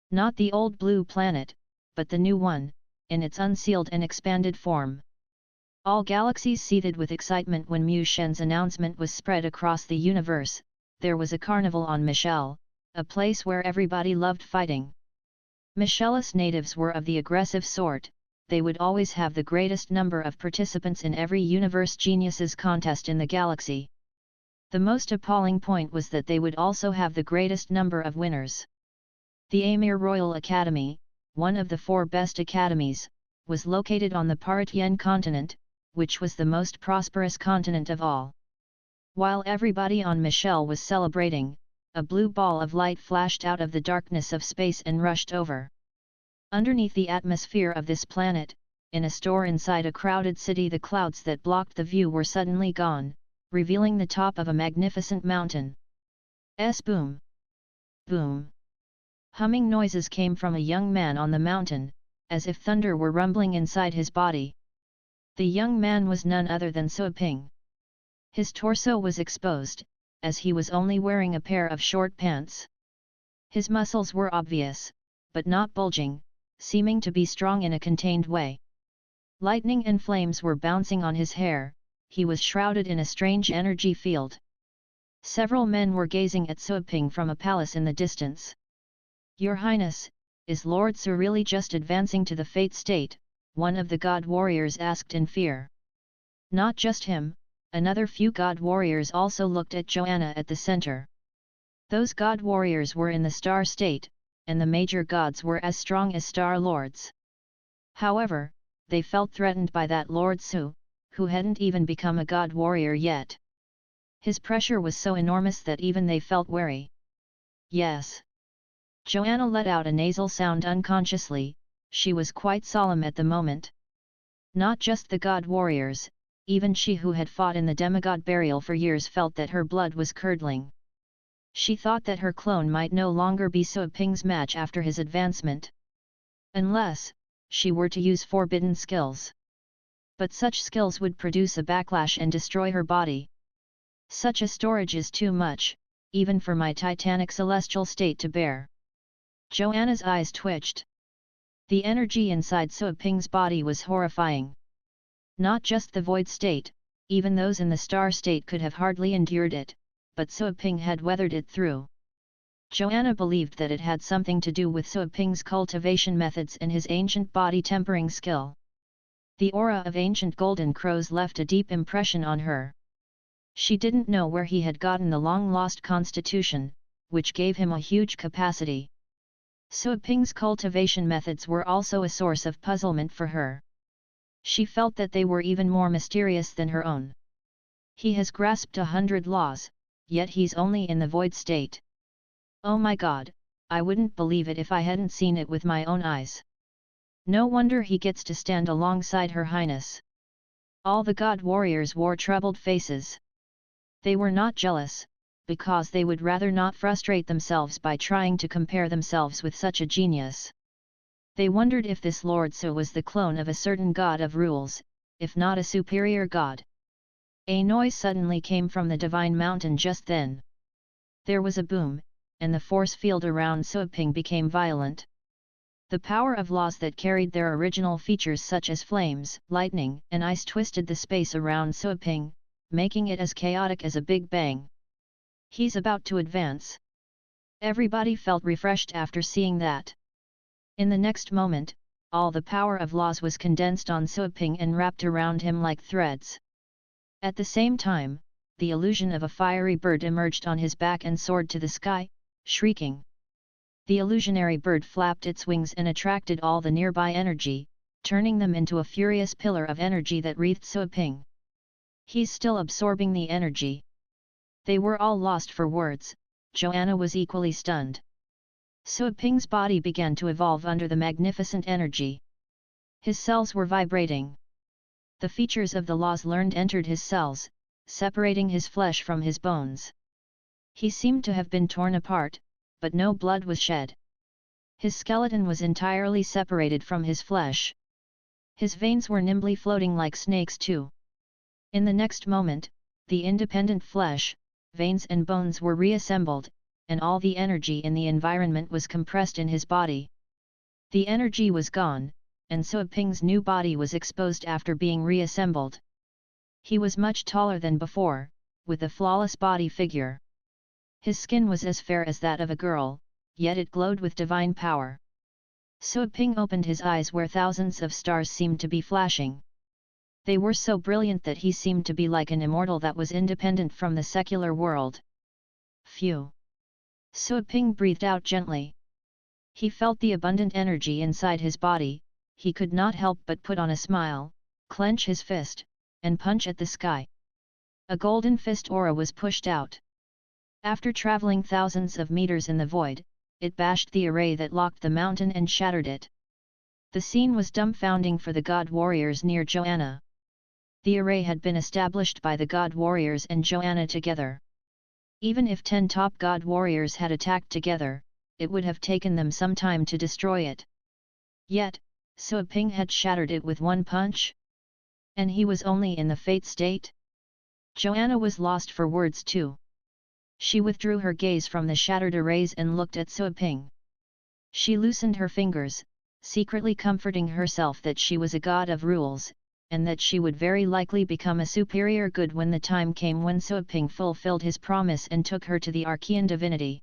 [SPEAKER 1] Not the old blue planet, but the new one, in its unsealed and expanded form. All galaxies seethed with excitement when Mu Shen's announcement was spread across the universe. There was a carnival on Michelle, a place where everybody loved fighting. Michelle's natives were of the aggressive sort. They would always have the greatest number of participants in every Universe Geniuses contest in the galaxy. The most appalling point was that they would also have the greatest number of winners. The Amir Royal Academy, one of the 4 best academies, was located on the Paratien continent, which was the most prosperous continent of all. While everybody on Michelle was celebrating, a blue ball of light flashed out of the darkness of space and rushed over. Underneath the atmosphere of this planet, in a store inside a crowded city, the clouds that blocked the view were suddenly gone, revealing the top of a magnificent mountain. Boom! Boom! Humming noises came from a young man on the mountain, as if thunder were rumbling inside his body. The young man was none other than Suaping. His torso was exposed, as he was only wearing a pair of short pants. His muscles were obvious, but not bulging, seeming to be strong in a contained way. Lightning and flames were bouncing on his hair. He was shrouded in a strange energy field. Several men were gazing at Suaping from a palace in the distance. "Your Highness, is Lord Su really just advancing to the fate state?" one of the god warriors asked in fear. Not just him, another few god warriors also looked at Joanna at the center. Those god warriors were in the star state, and the major gods were as strong as star lords. However, they felt threatened by that Lord Su, who hadn't even become a god warrior yet. His pressure was so enormous that even they felt wary. "Yes." Joanna let out a nasal sound unconsciously. She was quite solemn at the moment. Not just the god warriors, even she who had fought in the demigod burial for years felt that her blood was curdling. She thought that her clone might no longer be Suaping's match after his advancement. Unless she were to use forbidden skills. But such skills would produce a backlash and destroy her body. Such a storage is too much, even for my titanic celestial state to bear. Joanna's eyes twitched. The energy inside Sua Ping's body was horrifying. Not just the void state, even those in the star state could have hardly endured it, but Sua Ping had weathered it through. Joanna believed that it had something to do with Sua Ping's cultivation methods and his ancient body tempering skill. The aura of ancient golden crows left a deep impression on her. She didn't know where he had gotten the long-lost constitution, which gave him a huge capacity. Sua Ping's cultivation methods were also a source of puzzlement for her. She felt that they were even more mysterious than her own. He has grasped 100 laws, yet he's only in the void state. Oh my God, I wouldn't believe it if I hadn't seen it with my own eyes. No wonder he gets to stand alongside Her Highness. All the god warriors wore troubled faces. They were not jealous, because they would rather not frustrate themselves by trying to compare themselves with such a genius. They wondered if this Lord Su was the clone of a certain god of rules, if not a superior god. A noise suddenly came from the divine mountain just then. There was a boom, and the force field around Sua Ping became violent. The power of laws that carried their original features such as flames, lightning, and ice twisted the space around Sua Ping, making it as chaotic as a big bang. He's about to advance. Everybody felt refreshed after seeing that. In the next moment, all the power of laws was condensed on Sua Ping and wrapped around him like threads. At the same time, the illusion of a fiery bird emerged on his back and soared to the sky, shrieking. The illusionary bird flapped its wings and attracted all the nearby energy, turning them into a furious pillar of energy that wreathed Sua Ping. He's still absorbing the energy. They were all lost for words. Joanna was equally stunned. Sua Ping's body began to evolve under the magnificent energy. His cells were vibrating. The features of the laws learned entered his cells, separating his flesh from his bones. He seemed to have been torn apart, but no blood was shed. His skeleton was entirely separated from his flesh. His veins were nimbly floating like snakes too. In the next moment, the independent flesh, veins and bones were reassembled, and all the energy in the environment was compressed in his body. The energy was gone, and Sua Ping's new body was exposed after being reassembled. He was much taller than before, with a flawless body figure. His skin was as fair as that of a girl, yet it glowed with divine power. Sua Ping opened his eyes where thousands of stars seemed to be flashing. They were so brilliant that he seemed to be like an immortal that was independent from the secular world. Phew! Sua Ping breathed out gently. He felt the abundant energy inside his body. He could not help but put on a smile, clench his fist, and punch at the sky. A golden fist aura was pushed out. After traveling thousands of meters in the void, it bashed the array that locked the mountain and shattered it. The scene was dumbfounding for the god warriors near Joanna. The array had been established by the god warriors and Joanna together. Even if 10 top god warriors had attacked together, it would have taken them some time to destroy it. Yet, Sua Ping had shattered it with one punch? And he was only in the fate state? Joanna was lost for words too. She withdrew her gaze from the shattered arrays and looked at Sua Ping. She loosened her fingers, secretly comforting herself that she was a god of rules, and that she would very likely become a superior good when the time came when Sua Ping fulfilled his promise and took her to the Archean divinity.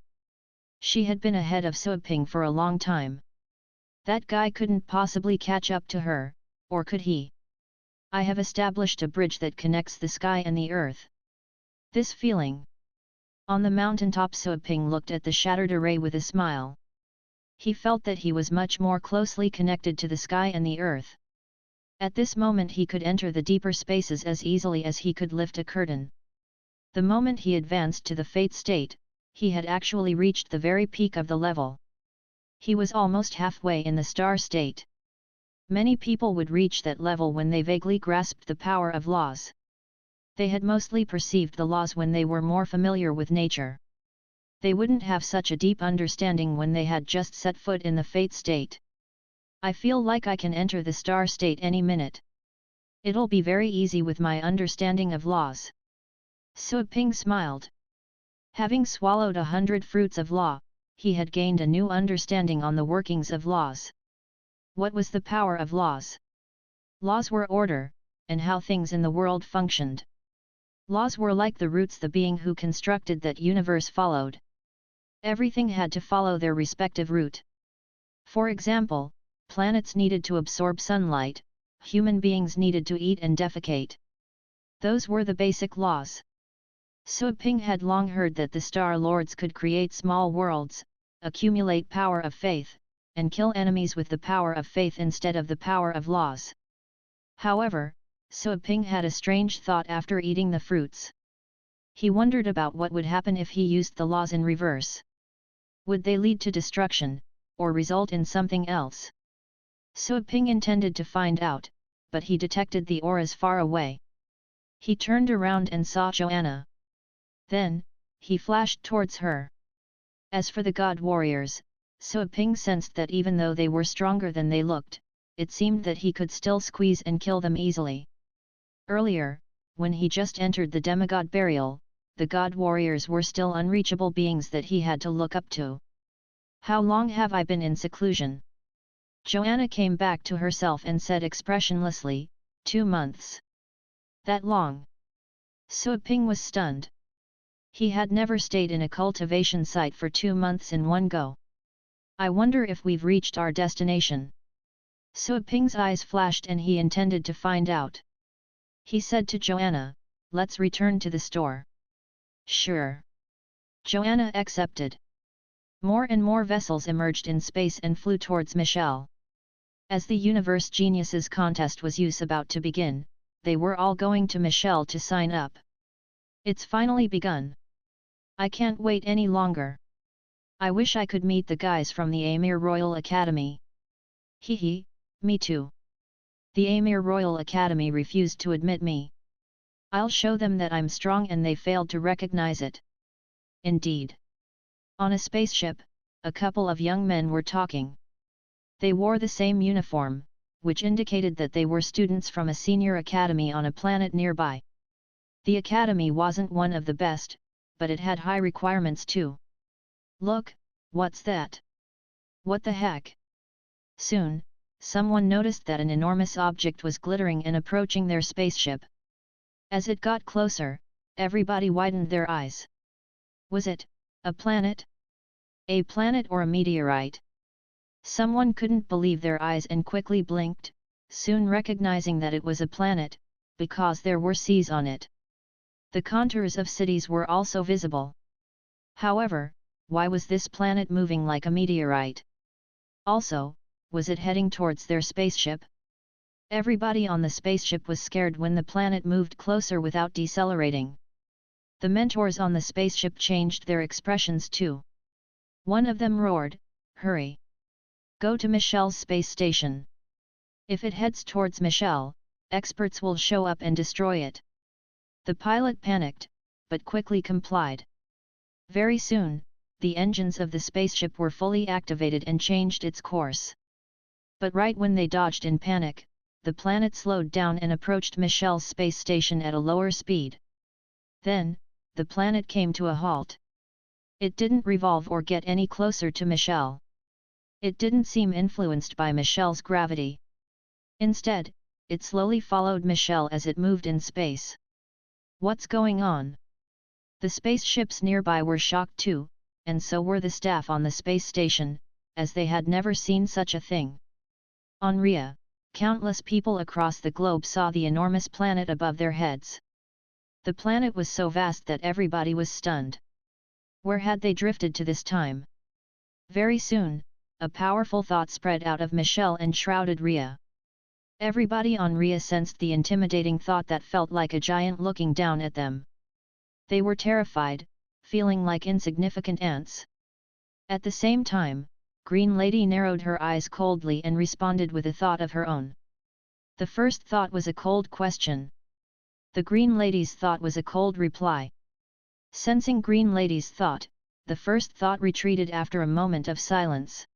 [SPEAKER 1] She had been ahead of Sua Ping for a long time. That guy couldn't possibly catch up to her, or could he? I have established a bridge that connects the sky and the earth. This feeling. On the mountaintop, Sua Ping looked at the shattered array with a smile. He felt that he was much more closely connected to the sky and the earth. At this moment he could enter the deeper spaces as easily as he could lift a curtain. The moment he advanced to the fate state, he had actually reached the very peak of the level. He was almost halfway in the star state. Many people would reach that level when they vaguely grasped the power of laws. They had mostly perceived the laws when they were more familiar with nature. They wouldn't have such a deep understanding when they had just set foot in the fate state. I feel like I can enter the star state any minute. It'll be very easy with my understanding of laws. Sua Ping smiled. Having swallowed 100 fruits of law, he had gained a new understanding on the workings of laws. What was the power of laws? Laws were order, and how things in the world functioned. Laws were like the roots the being who constructed that universe followed. Everything had to follow their respective route. For example, planets needed to absorb sunlight, human beings needed to eat and defecate. Those were the basic laws. Suiping had long heard that the Star Lords could create small worlds, accumulate power of faith, and kill enemies with the power of faith instead of the power of laws. However, Suiping had a strange thought after eating the fruits. He wondered about what would happen if he used the laws in reverse. Would they lead to destruction, or result in something else? Suiping intended to find out, but he detected the auras far away. He turned around and saw Joanna. Then, he flashed towards her. As for the god warriors, Suiping sensed that even though they were stronger than they looked, it seemed that he could still squeeze and kill them easily. Earlier, when he just entered the demigod burial, the god warriors were still unreachable beings that he had to look up to. How long have I been in seclusion? Joanna came back to herself and said expressionlessly, 2 months. That long? Suiping was stunned. He had never stayed in a cultivation site for 2 months in one go. I wonder if we've reached our destination. Suiping's eyes flashed and he intended to find out. He said to Joanna, let's return to the store. Sure. Joanna accepted. More and more vessels emerged in space and flew towards Michelle. As the Universe Geniuses contest was about to begin, they were all going to Michelle to sign up. It's finally begun. I can't wait any longer. I wish I could meet the guys from the Amir Royal Academy. Hee, me too. The Amir Royal Academy refused to admit me. I'll show them that I'm strong and they failed to recognize it. Indeed. On a spaceship, a couple of young men were talking. They wore the same uniform, which indicated that they were students from a senior academy on a planet nearby. The academy wasn't one of the best, but it had high requirements too. Look, what's that? What the heck? Soon, someone noticed that an enormous object was glittering and approaching their spaceship. As it got closer, everybody widened their eyes. Was it a planet? A planet or a meteorite? Someone couldn't believe their eyes and quickly blinked, soon recognizing that it was a planet, because there were seas on it. The contours of cities were also visible. However, why was this planet moving like a meteorite? Also, was it heading towards their spaceship? Everybody on the spaceship was scared when the planet moved closer without decelerating. The mentors on the spaceship changed their expressions too. One of them roared, "Hurry! Go to Michelle's space station. If it heads towards Michelle, experts will show up and destroy it." The pilot panicked, but quickly complied. Very soon, the engines of the spaceship were fully activated and changed its course. But right when they dodged in panic, the planet slowed down and approached Michelle's space station at a lower speed. Then, the planet came to a halt. It didn't revolve or get any closer to Michelle. It didn't seem influenced by Michelle's gravity. Instead, it slowly followed Michelle as it moved in space. What's going on? The spaceships nearby were shocked too, and so were the staff on the space station, as they had never seen such a thing. On Rhea, countless people across the globe saw the enormous planet above their heads. The planet was so vast that everybody was stunned. Where had they drifted to this time? Very soon, a powerful thought spread out of Michelle and shrouded Rhea. Everybody on Rhea sensed the intimidating thought that felt like a giant looking down at them. They were terrified, feeling like insignificant ants. At the same time, Green Lady narrowed her eyes coldly and responded with a thought of her own. The first thought was a cold question. The Green Lady's thought was a cold reply. Sensing Green Lady's thought, the first thought retreated after a moment of silence.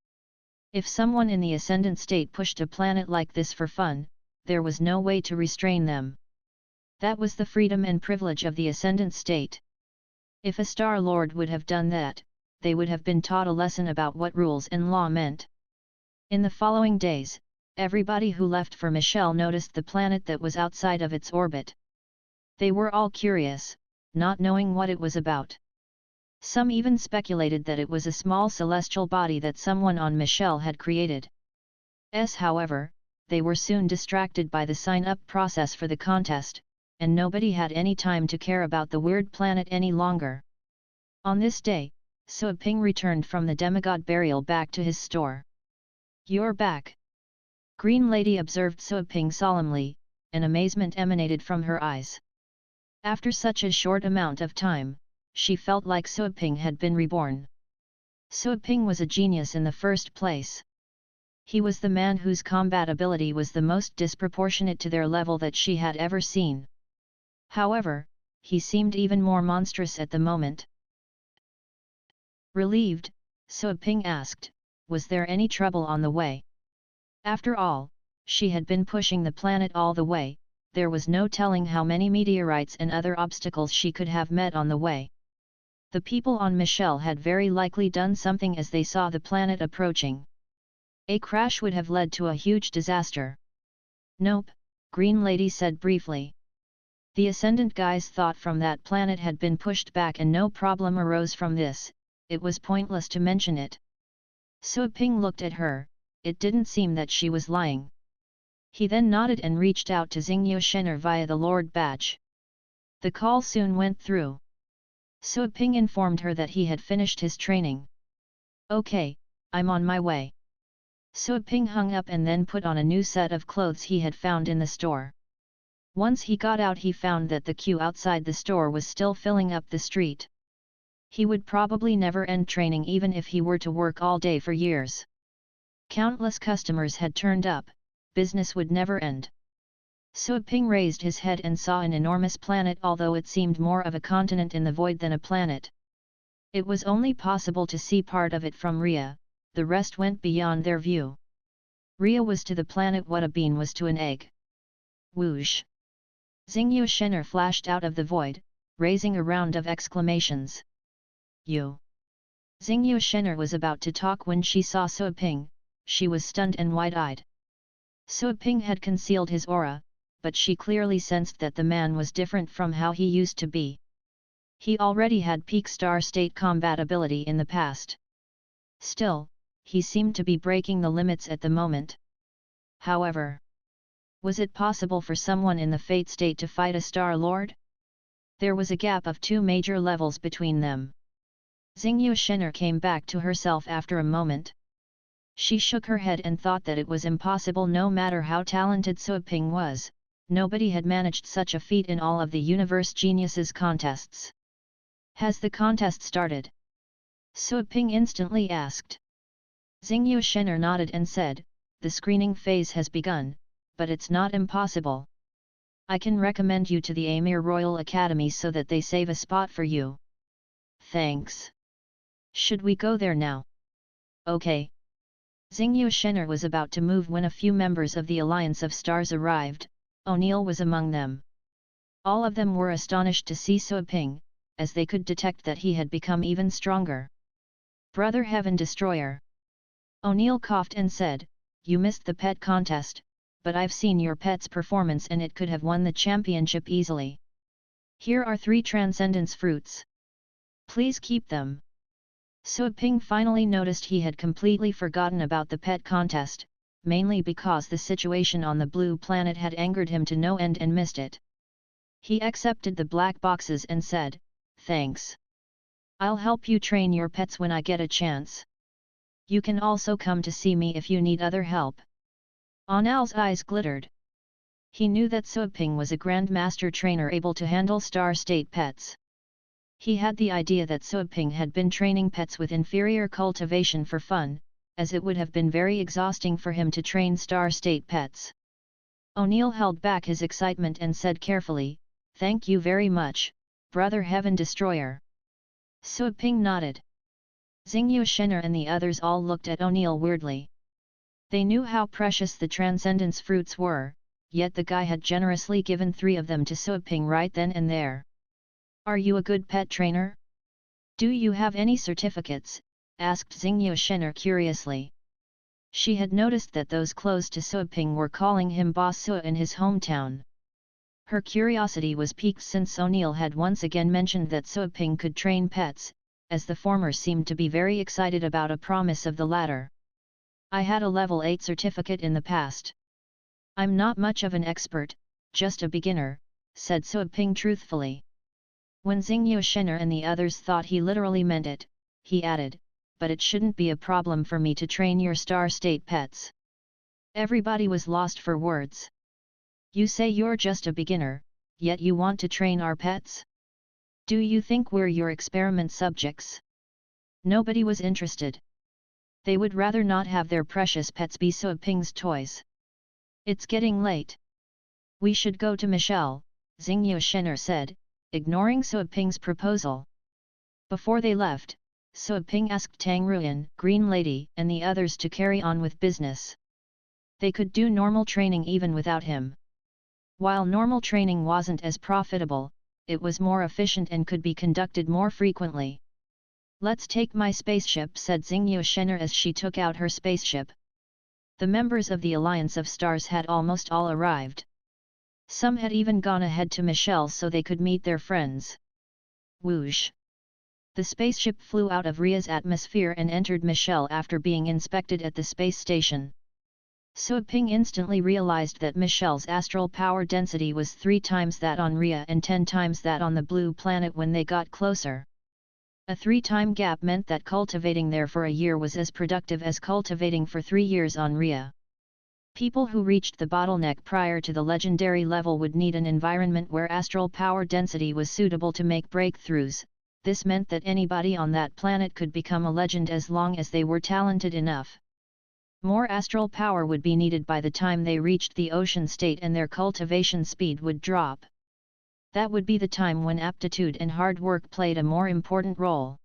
[SPEAKER 1] If someone in the ascendant state pushed a planet like this for fun, there was no way to restrain them. That was the freedom and privilege of the ascendant state. If a Star Lord would have done that, they would have been taught a lesson about what rules and law meant. In the following days, everybody who left for Michelle noticed the planet that was outside of its orbit. They were all curious, not knowing what it was about. Some even speculated that it was a small celestial body that someone on Michelle had created. However, they were soon distracted by the sign-up process for the contest, and nobody had any time to care about the weird planet any longer. On this day, Suaping returned from the demigod burial back to his store. "You're back." Green Lady observed Suaping solemnly, and amazement emanated from her eyes. After such a short amount of time, she felt like Suaping had been reborn. Suaping was a genius in the first place. He was the man whose combat ability was the most disproportionate to their level that she had ever seen. However, he seemed even more monstrous at the moment. Relieved, Suaping asked, was there any trouble on the way? After all, she had been pushing the planet all the way, there was no telling how many meteorites and other obstacles she could have met on the way. The people on Michelle had very likely done something as they saw the planet approaching. A crash would have led to a huge disaster. "Nope," Green Lady said briefly. The Ascendant guys thought from that planet had been pushed back and no problem arose from this, it was pointless to mention it. Suaping looked at her, it didn't seem that she was lying. He then nodded and reached out to Xingyu Shen'er via the Lord badge. The call soon went through. Suaping informed her that he had finished his training. "Okay, I'm on my way." Suaping hung up and then put on a new set of clothes he had found in the store. Once he got out he found that the queue outside the store was still filling up the street. He would probably never end training even if he were to work all day for years. Countless customers had turned up, business would never end. Suaping raised his head and saw an enormous planet, although it seemed more of a continent in the void than a planet. It was only possible to see part of it from Rhea, the rest went beyond their view. Rhea was to the planet what a bean was to an egg. Whoosh! Xingyu Shen'er flashed out of the void, raising a round of exclamations. "You!" Xingyu Shen'er was about to talk when she saw Suaping, she was stunned and wide-eyed. Suaping had concealed his aura, but she clearly sensed that the man was different from how he used to be. He already had peak star state combat ability in the past. Still, he seemed to be breaking the limits at the moment. However, was it possible for someone in the Fate state to fight a Star Lord? There was a gap of 2 major levels between them. Xingyu Shen'er came back to herself after a moment. She shook her head and thought that it was impossible. No matter how talented Suaping was, nobody had managed such a feat in all of the Universe Geniuses contests. "Has the contest started?" Suaping instantly asked. Xingyu Shen'er nodded and said, "The screening phase has begun, but it's not impossible. I can recommend you to the Amir Royal Academy so that they save a spot for you." "Thanks. Should we go there now?" "Okay." Xingyu Shen'er was about to move when a few members of the Alliance of Stars arrived. O'Neill was among them. All of them were astonished to see Suaping, as they could detect that he had become even stronger. "Brother Heaven Destroyer." O'Neill coughed and said, "You missed the pet contest, but I've seen your pet's performance and it could have won the championship easily. Here are 3 transcendence fruits. Please keep them." Suaping finally noticed he had completely forgotten about the pet contest, mainly because the situation on the blue planet had angered him to no end and missed it. He accepted the black boxes and said, "Thanks. I'll help you train your pets when I get a chance. You can also come to see me if you need other help." Onal's eyes glittered. He knew that Suaping was a grandmaster trainer able to handle star state pets. He had the idea that Suaping had been training pets with inferior cultivation for fun, as it would have been very exhausting for him to train star state pets. O'Neill held back his excitement and said carefully, "Thank you very much, Brother Heaven Destroyer." Suaping nodded. Xingyu Shen'er and the others all looked at O'Neill weirdly. They knew how precious the transcendence fruits were, yet the guy had generously given 3 of them to Suaping right then and there. "Are you a good pet trainer?" Do you have any certificates? Asked Xingyu Shen'er curiously. She had noticed that those close to Suiping were calling him Boss Su in his hometown. Her curiosity was piqued since O'Neill had once again mentioned that Suiping could train pets, as the former seemed to be very excited about a promise of the latter. I had a level 8 certificate in the past. I'm not much of an expert, just a beginner, said Suiping truthfully. When Xingyu Shen'er and the others thought he literally meant it, he added, but it shouldn't be a problem for me to train your star state pets. Everybody was lost for words. You say you're just a beginner, yet you want to train our pets? Do you think we're your experiment subjects? Nobody was interested. They would rather not have their precious pets be Suiping's toys. It's getting late. We should go to Michelle, Xingyu Shen'er said, ignoring Suiping's proposal. Before they left, Suiping asked Tang Ruan, Green Lady, and the others to carry on with business. They could do normal training even without him. While normal training wasn't as profitable, it was more efficient and could be conducted more frequently. Let's take my spaceship, said Xingyu Shen'er as she took out her spaceship. The members of the Alliance of Stars had almost all arrived. Some had even gone ahead to Michelle so they could meet their friends. Whoosh! The spaceship flew out of Ria's atmosphere and entered Michelle after being inspected at the space station. Suiping instantly realized that Michelle's astral power density was 3 times that on Ria and 10 times that on the blue planet when they got closer. A 3-time gap meant that cultivating there for a year was as productive as cultivating for 3 years on Ria. People who reached the bottleneck prior to the legendary level would need an environment where astral power density was suitable to make breakthroughs. This meant that anybody on that planet could become a legend as long as they were talented enough. More astral power would be needed by the time they reached the ocean state and their cultivation speed would drop. That would be the time when aptitude and hard work played a more important role.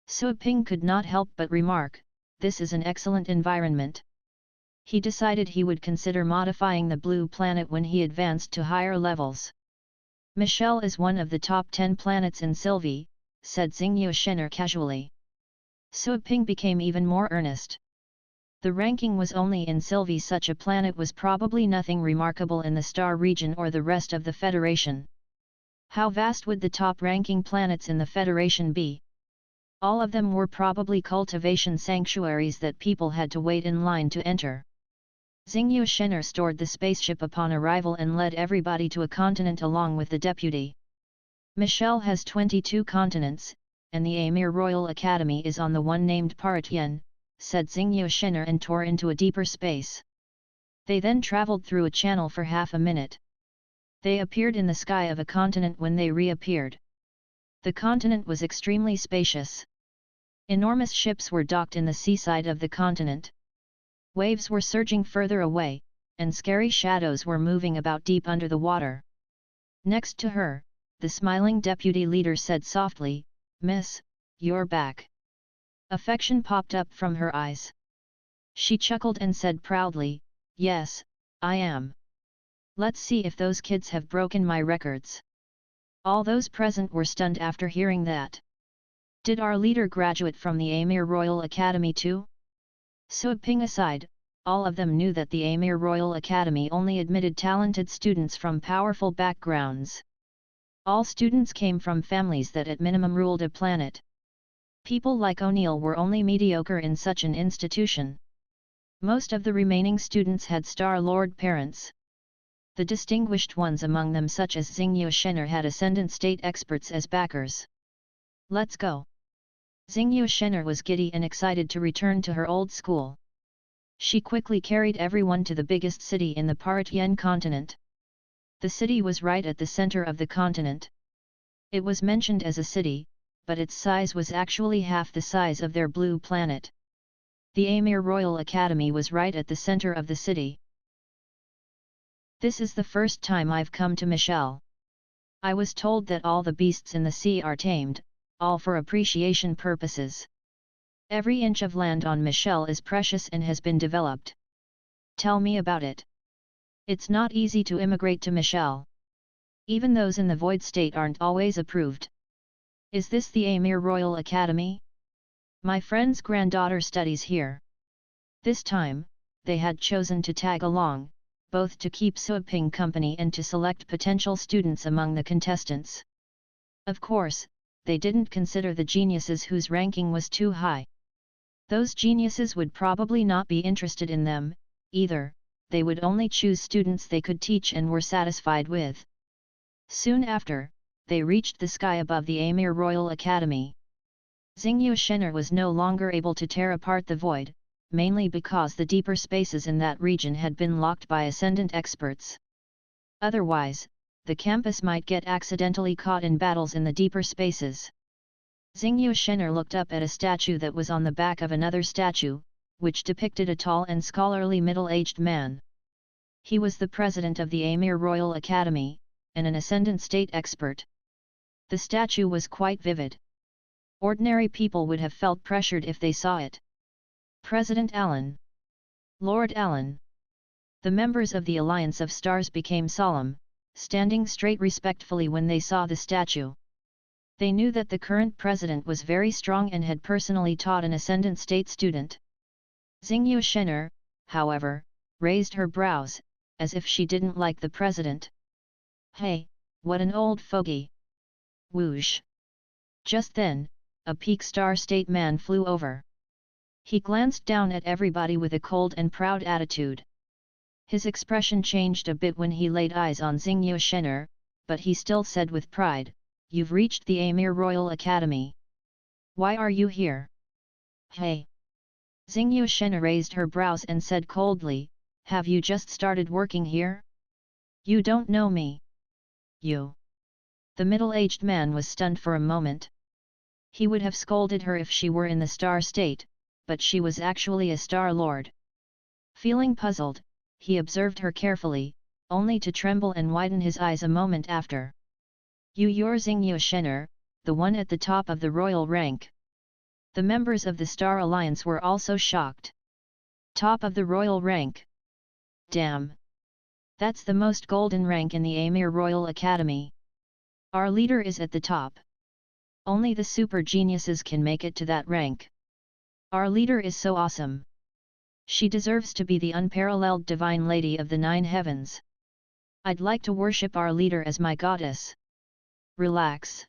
[SPEAKER 1] Suiping could not help but remark, this is an excellent environment. He decided he would consider modifying the blue planet when he advanced to higher levels. Michelle is one of the top 10 planets in Sylvie, said Xingyu Shen'er casually. Suiping became even more earnest. The ranking was only in Sylvie. Such a planet was probably nothing remarkable in the star region or the rest of the Federation. How vast would the top-ranking planets in the Federation be? All of them were probably cultivation sanctuaries that people had to wait in line to enter. Xingyu Shen'er stored the spaceship upon arrival and led everybody to a continent along with the deputy. Michelle has 22 continents, and the Amir Royal Academy is on the one named Paratien, said Xingyu Shen'er and tore into a deeper space. They then traveled through a channel for half a minute. They appeared in the sky of a continent when they reappeared. The continent was extremely spacious. Enormous ships were docked in the seaside of the continent. Waves were surging further away, and scary shadows were moving about deep under the water. Next to her, the smiling deputy leader said softly, "Miss, you're back." Affection popped up from her eyes. She chuckled and said proudly, "Yes, I am. Let's see if those kids have broken my records." All those present were stunned after hearing that. Did our leader graduate from the Amir Royal Academy too? Suiping aside, all of them knew that the Amir Royal Academy only admitted talented students from powerful backgrounds. All students came from families that at minimum ruled a planet. People like O'Neill were only mediocre in such an institution. Most of the remaining students had Star Lord parents. The distinguished ones among them, such as Xingyu Shen'er, had Ascendant State experts as backers. Let's go! Xingyu Shen'er was giddy and excited to return to her old school. She quickly carried everyone to the biggest city in the Paratien continent. The city was right at the center of the continent. It was mentioned as a city, but its size was actually half the size of their blue planet. The Amir Royal Academy was right at the center of the city. This is the first time I've come to Michelle. I was told that all the beasts in the sea are tamed, all for appreciation purposes. Every inch of land on Michelle is precious and has been developed. Tell me about it. It's not easy to immigrate to Michelle. Even those in the void state aren't always approved. Is this the Amir Royal Academy? My friend's granddaughter studies here. This time, they had chosen to tag along, both to keep Suaping company and to select potential students among the contestants. Of course, they didn't consider the geniuses whose ranking was too high. Those geniuses would probably not be interested in them, either. They would only choose students they could teach and were satisfied with. Soon after, they reached the sky above the Amir Royal Academy. Xingyue Shen'er was no longer able to tear apart the void, mainly because the deeper spaces in that region had been locked by ascendant experts. Otherwise, the campus might get accidentally caught in battles in the deeper spaces. Xingyue Shen'er looked up at a statue that was on the back of another statue, which depicted a tall and scholarly middle-aged man. He was the president of the Amir Royal Academy, and an ascendant state expert. The statue was quite vivid. Ordinary people would have felt pressured if they saw it. President Allen. Lord Allen. The members of the Alliance of Stars became solemn, standing straight respectfully when they saw the statue. They knew that the current president was very strong and had personally taught an ascendant state student. Xingyue Shen'er, however, raised her brows, as if she didn't like the president. Hey, what an old fogey! Whoosh! Just then, a peak star state man flew over. He glanced down at everybody with a cold and proud attitude. His expression changed a bit when he laid eyes on Xingyue Shen'er, but he still said with pride, "You've reached the Amir Royal Academy. Why are you here?" Hey! Xingyue Shen'er raised her brows and said coldly, "Have you just started working here? You don't know me. You." The middle-aged man was stunned for a moment. He would have scolded her if she were in the star state, but she was actually a star lord. Feeling puzzled, he observed her carefully, only to tremble and widen his eyes a moment after. You're Xingyue Shen'er, the one at the top of the royal rank." The members of the Star Alliance were also shocked. Top of the royal rank? Damn! That's the most golden rank in the Amir Royal Academy. Our leader is at the top. Only the super geniuses can make it to that rank. Our leader is so awesome. She deserves to be the unparalleled divine lady of the 9 heavens. I'd like to worship our leader as my goddess. Relax.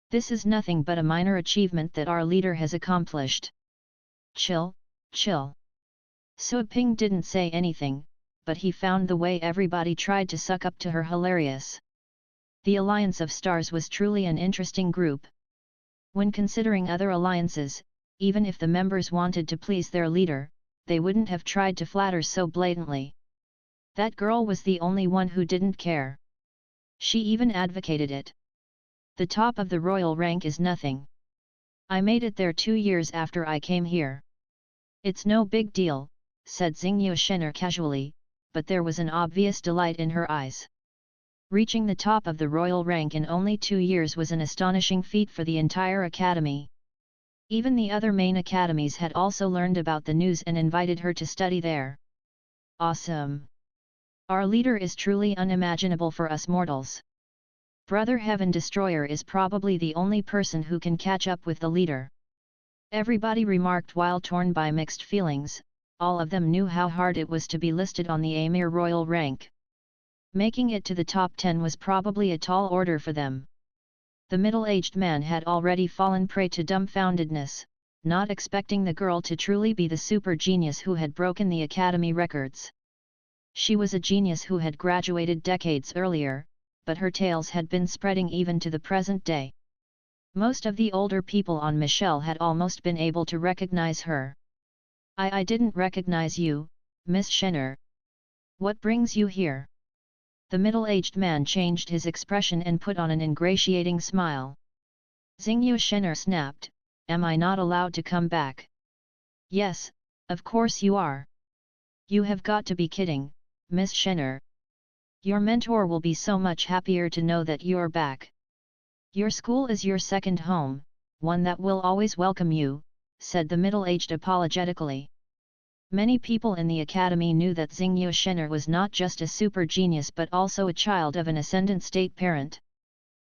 [SPEAKER 1] This is nothing but a minor achievement that our leader has accomplished. Chill, chill. Suaping didn't say anything, but he found the way everybody tried to suck up to her hilarious. The Alliance of Stars was truly an interesting group. When considering other alliances, even if the members wanted to please their leader, they wouldn't have tried to flatter so blatantly. That girl was the only one who didn't care. She even advocated it. The top of the royal rank is nothing. I made it there 2 years after I came here. It's no big deal, said Xingyue Shen'er casually, but there was an obvious delight in her eyes. Reaching the top of the royal rank in only 2 years was an astonishing feat for the entire academy. Even the other main academies had also learned about the news and invited her to study there. Awesome! Our leader is truly unimaginable for us mortals. Brother Heaven Destroyer is probably the only person who can catch up with the leader. Everybody remarked while torn by mixed feelings. All of them knew how hard it was to be listed on the Amir Royal rank. Making it to the top 10 was probably a tall order for them. The middle-aged man had already fallen prey to dumbfoundedness, not expecting the girl to truly be the super genius who had broken the academy records. She was a genius who had graduated decades earlier, but her tales had been spreading even to the present day. Most of the older people on Michelle had almost been able to recognize her. I didn't recognize you, Miss Shen'er. What brings you here?" The middle-aged man changed his expression and put on an ingratiating smile. Xingyue Shen'er snapped, "Am I not allowed to come back?" "Yes, of course you are. You have got to be kidding, Miss Shen'er. Your mentor will be so much happier to know that you're back. Your school is your second home, one that will always welcome you," said the middle-aged apologetically. Many people in the academy knew that Xingyue Shen'er was not just a super genius but also a child of an ascendant state parent.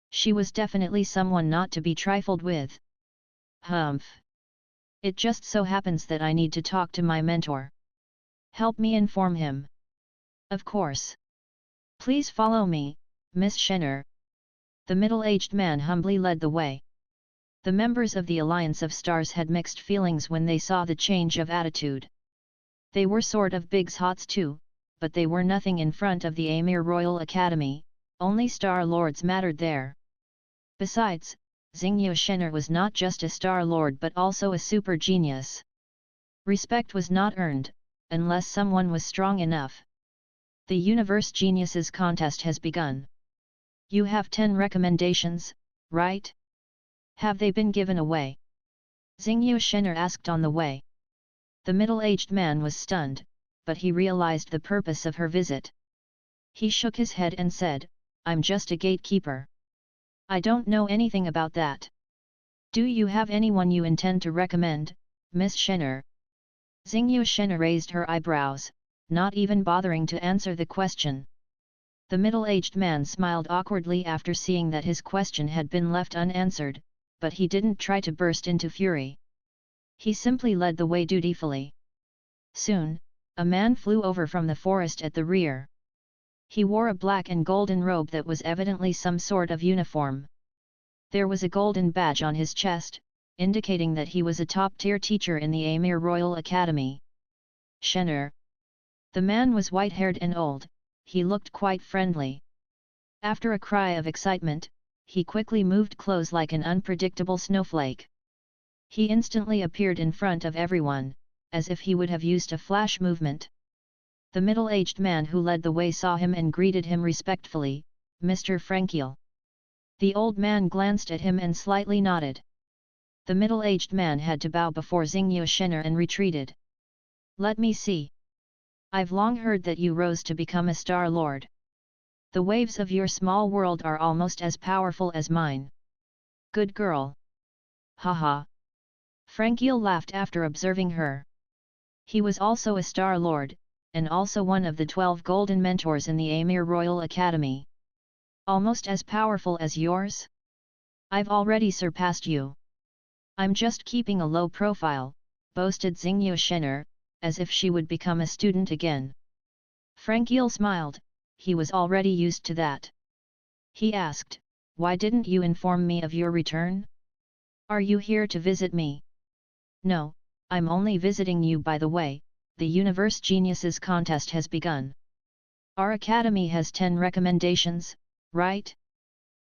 [SPEAKER 1] She was definitely someone not to be trifled with. Humph. It just so happens that I need to talk to my mentor. Help me inform him. Of course. Please follow me, Miss Schenner. The middle-aged man humbly led the way. The members of the Alliance of Stars had mixed feelings when they saw the change of attitude. They were sort of Big's hots too, but they were nothing in front of the Amir Royal Academy, only Star Lords mattered there. Besides, Xingyu Shen'er was not just a Star Lord but also a super genius. Respect was not earned, unless someone was strong enough. The Universe Geniuses contest has begun. You have 10 recommendations, right? Have they been given away? Xingyu Shen'er asked on the way. The middle-aged man was stunned, but he realized the purpose of her visit. He shook his head and said, I'm just a gatekeeper. I don't know anything about that. Do you have anyone you intend to recommend, Miss Schenner? Xingyu Shen'er raised her eyebrows, not even bothering to answer the question. The middle-aged man smiled awkwardly after seeing that his question had been left unanswered, but he didn't try to burst into fury. He simply led the way dutifully. Soon, a man flew over from the forest at the rear. He wore a black and golden robe that was evidently some sort of uniform. There was a golden badge on his chest, indicating that he was a top-tier teacher in the Amir Royal Academy. Shen'er. The man was white-haired and old, he looked quite friendly. After a cry of excitement, he quickly moved close like an unpredictable snowflake. He instantly appeared in front of everyone, as if he would have used a flash movement. The middle-aged man who led the way saw him and greeted him respectfully, Mr. Frankiel. The old man glanced at him and slightly nodded. The middle-aged man had to bow before Xingyu Shen'er and retreated. Let me see. I've long heard that you rose to become a Star Lord. The waves of your small world are almost as powerful as mine. Good girl. Haha. Frankiel laughed after observing her. He was also a Star Lord, and also one of the 12 golden mentors in the Amir Royal Academy. Almost as powerful as yours? I've already surpassed you. I'm just keeping a low profile, boasted Xingyu Shen'er, as if she would become a student again. Frankiel smiled, he was already used to that. He asked, why didn't you inform me of your return? Are you here to visit me? No, I'm only visiting you by the way. The Universe Geniuses contest has begun. Our academy has 10 recommendations, right?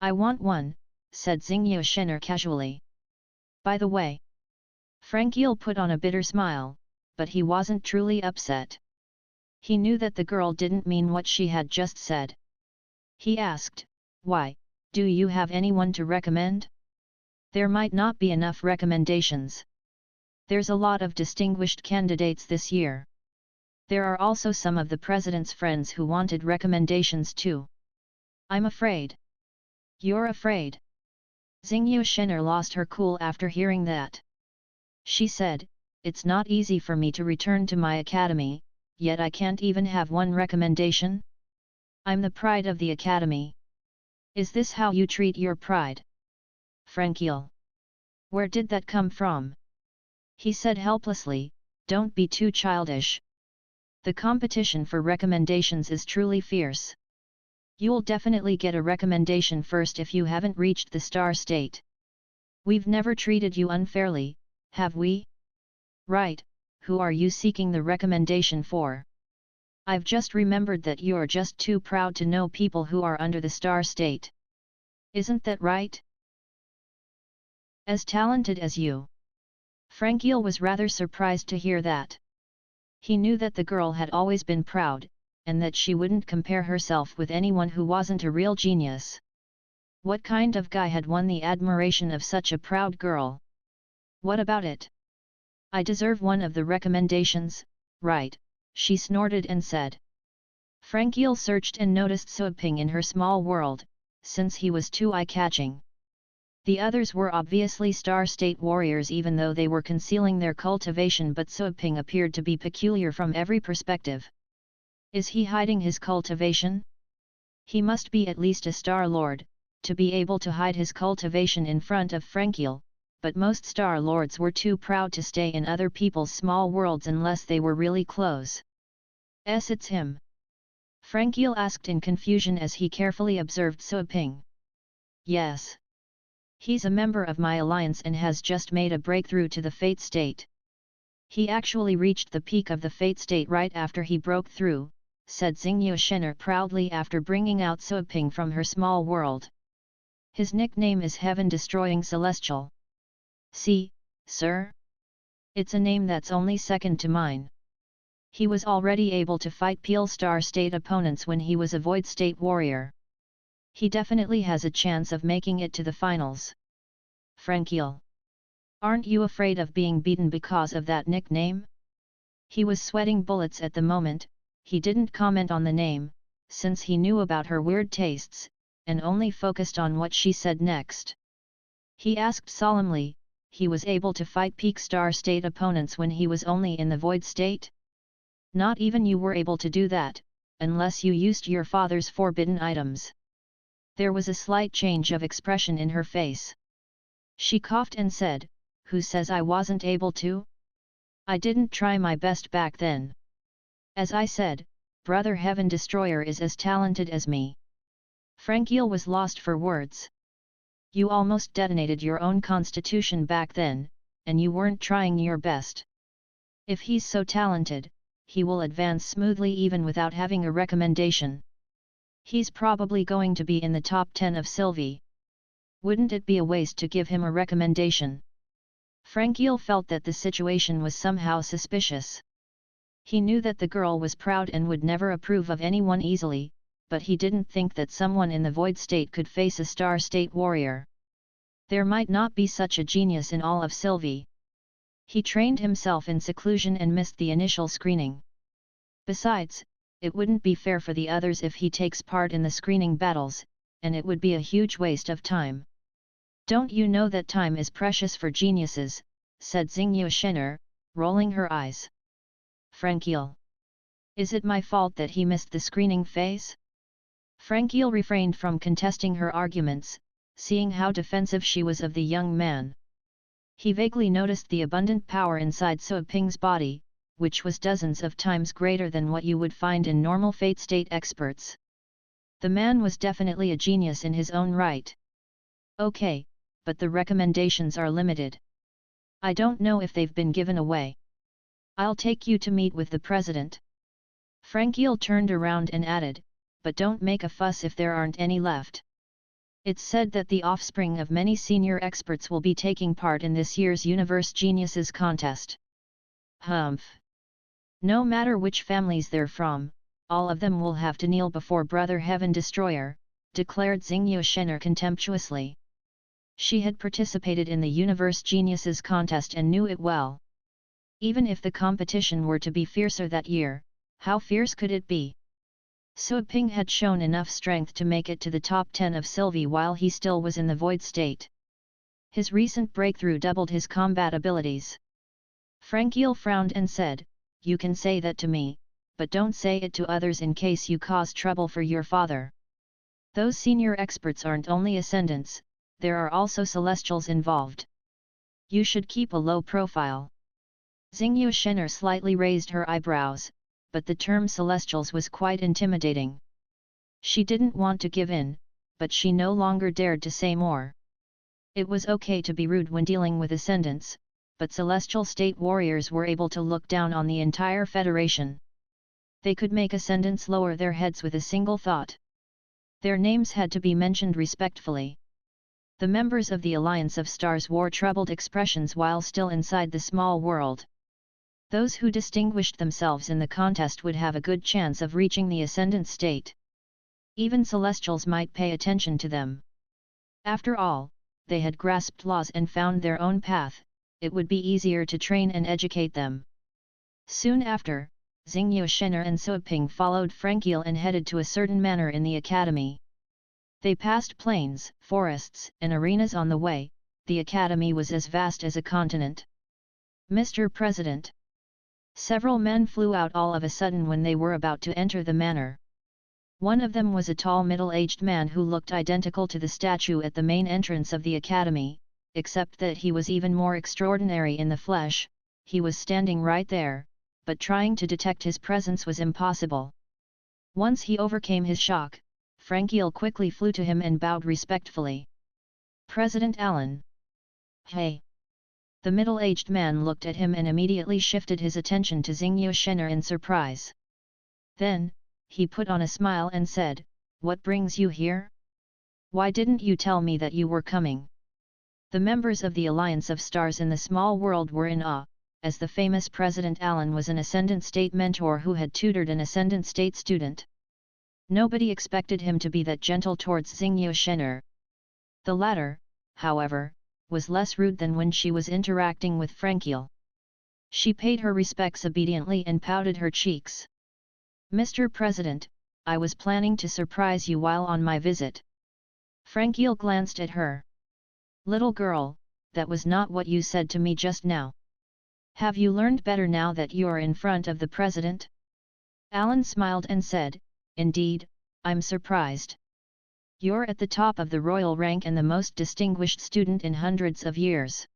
[SPEAKER 1] I want one, said Xingyu Shen'er casually. By the way. Frankiel put on a bitter smile, but he wasn't truly upset. He knew that the girl didn't mean what she had just said. He asked, why, do you have anyone to recommend? There might not be enough recommendations. There's a lot of distinguished candidates this year. There are also some of the president's friends who wanted recommendations too. I'm afraid. You're afraid? Xingyu Shen'er lost her cool after hearing that. She said, it's not easy for me to return to my academy, yet I can't even have one recommendation? I'm the pride of the academy. Is this how you treat your pride? Frankiel. Where did that come from? He said helplessly, don't be too childish. The competition for recommendations is truly fierce. You'll definitely get a recommendation first if you haven't reached the star state. We've never treated you unfairly, have we? Right, who are you seeking the recommendation for? I've just remembered that you're just too proud to know people who are under the star state. Isn't that right? As talented as you. Frankiel was rather surprised to hear that. He knew that the girl had always been proud, and that she wouldn't compare herself with anyone who wasn't a real genius. What kind of guy had won the admiration of such a proud girl? What about it? I deserve one of the recommendations, right? She snorted and said. Frankiel searched and noticed Suoping in her small world, since he was too eye-catching. The others were obviously Star State warriors even though they were concealing their cultivation, but Suoping appeared to be peculiar from every perspective. Is he hiding his cultivation? He must be at least a Star Lord, to be able to hide his cultivation in front of Frankiel, but most Star Lords were too proud to stay in other people's small worlds unless they were really close. It's him? Frankiel asked in confusion as he carefully observed Suaping. Yes. He's a member of my alliance and has just made a breakthrough to the Fate State. He actually reached the peak of the Fate State right after he broke through, said Xingyue Shen'er proudly after bringing out Suaping from her small world. His nickname is Heaven-Destroying Celestial. See, sir? It's a name that's only second to mine. He was already able to fight Peel Star State opponents when he was a Void State warrior. He definitely has a chance of making it to the finals. Frankiel. Aren't you afraid of being beaten because of that nickname? He was sweating bullets at the moment. He didn't comment on the name, since he knew about her weird tastes, and only focused on what she said next. He asked solemnly, he was able to fight Peak Star State opponents when he was only in the Void State? Not even you were able to do that, unless you used your father's forbidden items. There was a slight change of expression in her face. She coughed and said, "Who says I wasn't able to? I didn't try my best back then. As I said, Brother Heaven Destroyer is as talented as me." Frankiel was lost for words. You almost detonated your own constitution back then, and you weren't trying your best. If he's so talented, he will advance smoothly even without having a recommendation. He's probably going to be in the top 10 of Sylvie. Wouldn't it be a waste to give him a recommendation? Frankiel felt that the situation was somehow suspicious. He knew that the girl was proud and would never approve of anyone easily, but he didn't think that someone in the Void State could face a Star State warrior. There might not be such a genius in all of Sylvie. He trained himself in seclusion and missed the initial screening. Besides, it wouldn't be fair for the others if he takes part in the screening battles, and it would be a huge waste of time. Don't you know that time is precious for geniuses, said Xingyue Shen'er, rolling her eyes. Frankiel. Is it my fault that he missed the screening phase? Frankiel refrained from contesting her arguments, seeing how defensive she was of the young man. He vaguely noticed the abundant power inside Suaping's body, which was dozens of times greater than what you would find in normal Fate State experts. The man was definitely a genius in his own right. Okay, but the recommendations are limited. I don't know if they've been given away. I'll take you to meet with the president. Frankiel turned around and added, but don't make a fuss if there aren't any left. It's said that the offspring of many senior experts will be taking part in this year's Universe Geniuses contest. Humph. No matter which families they're from, all of them will have to kneel before Brother Heaven Destroyer, declared Xingyue Shen'er contemptuously. She had participated in the Universe Geniuses contest and knew it well. Even if the competition were to be fiercer that year, how fierce could it be? Suaping had shown enough strength to make it to the top 10 of Sylvie while he still was in the Void State. His recent breakthrough doubled his combat abilities. Frankiel frowned and said, "You can say that to me, but don't say it to others in case you cause trouble for your father. Those senior experts aren't only ascendants, there are also celestials involved. You should keep a low profile." Xingyue Shen'er slightly raised her eyebrows, but the term celestials was quite intimidating. She didn't want to give in, but she no longer dared to say more. It was okay to be rude when dealing with ascendants, but celestial state warriors were able to look down on the entire Federation. They could make ascendants lower their heads with a single thought. Their names had to be mentioned respectfully. The members of the Alliance of Stars wore troubled expressions while still inside the small world. Those who distinguished themselves in the contest would have a good chance of reaching the ascendant state. Even celestials might pay attention to them. After all, they had grasped laws and found their own path, it would be easier to train and educate them. Soon after, Xingyue Shen'er and Suaping followed Frankiel and headed to a certain manor in the academy. They passed plains, forests, and arenas on the way. The academy was as vast as a continent. Mr. President. Several men flew out all of a sudden when they were about to enter the manor. One of them was a tall middle-aged man who looked identical to the statue at the main entrance of the academy, except that he was even more extraordinary in the flesh. He was standing right there, but trying to detect his presence was impossible. Once he overcame his shock, Frankiel quickly flew to him and bowed respectfully. "President Allen." "Hey." The middle-aged man looked at him and immediately shifted his attention to Xingyu Shen'er in surprise. Then, he put on a smile and said, "What brings you here? Why didn't you tell me that you were coming?" The members of the Alliance of Stars in the small world were in awe, as the famous President Allen was an Ascendant State mentor who had tutored an Ascendant State student. Nobody expected him to be that gentle towards Xingyu Shen'er. The latter, however, was less rude than when she was interacting with Frankiel. She paid her respects obediently and pouted her cheeks. "Mr. President, I was planning to surprise you while on my visit." Frankiel glanced at her. "Little girl, that was not what you said to me just now. Have you learned better now that you're in front of the president?" Allen smiled and said, "Indeed, I'm surprised. You're at the top of the royal rank and the most distinguished student in hundreds of years.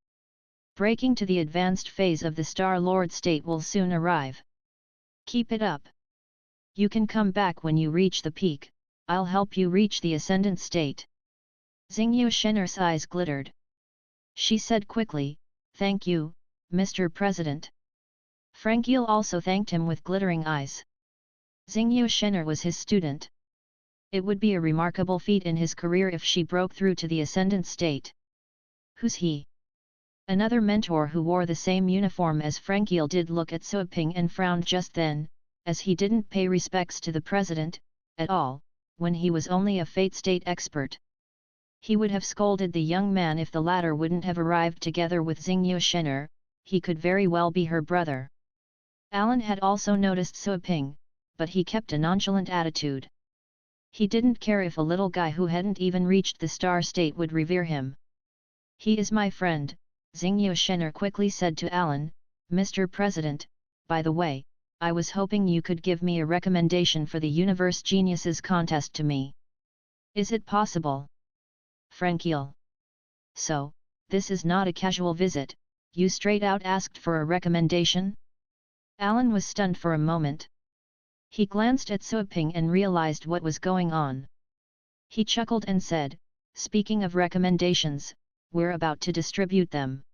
[SPEAKER 1] Breaking to the advanced phase of the Star Lord state will soon arrive. Keep it up. You can come back when you reach the peak. I'll help you reach the ascendant state." Xingyu Shen'er's eyes glittered. She said quickly, "Thank you, Mr. President." Frankiel also thanked him with glittering eyes. Xingyu Shen'er was his student. It would be a remarkable feat in his career if she broke through to the ascendant state. "Who's he?" Another mentor who wore the same uniform as Frankiel did look at Suoping and frowned just then, as he didn't pay respects to the president, at all, when he was only a fate state expert. He would have scolded the young man if the latter wouldn't have arrived together with Xingyu Shen'er. He could very well be her brother. Allen had also noticed Suoping, but he kept a nonchalant attitude. He didn't care if a little guy who hadn't even reached the star state would revere him. "He is my friend," Xingyu Shen'er quickly said to Allen. "Mr. President, by the way, I was hoping you could give me a recommendation for the Universe Geniuses contest to me. Is it possible?" Frankiel. "So, this is not a casual visit, you straight out asked for a recommendation?" Allen was stunned for a moment. He glanced at Suoping and realized what was going on. He chuckled and said, "Speaking of recommendations, we're about to distribute them.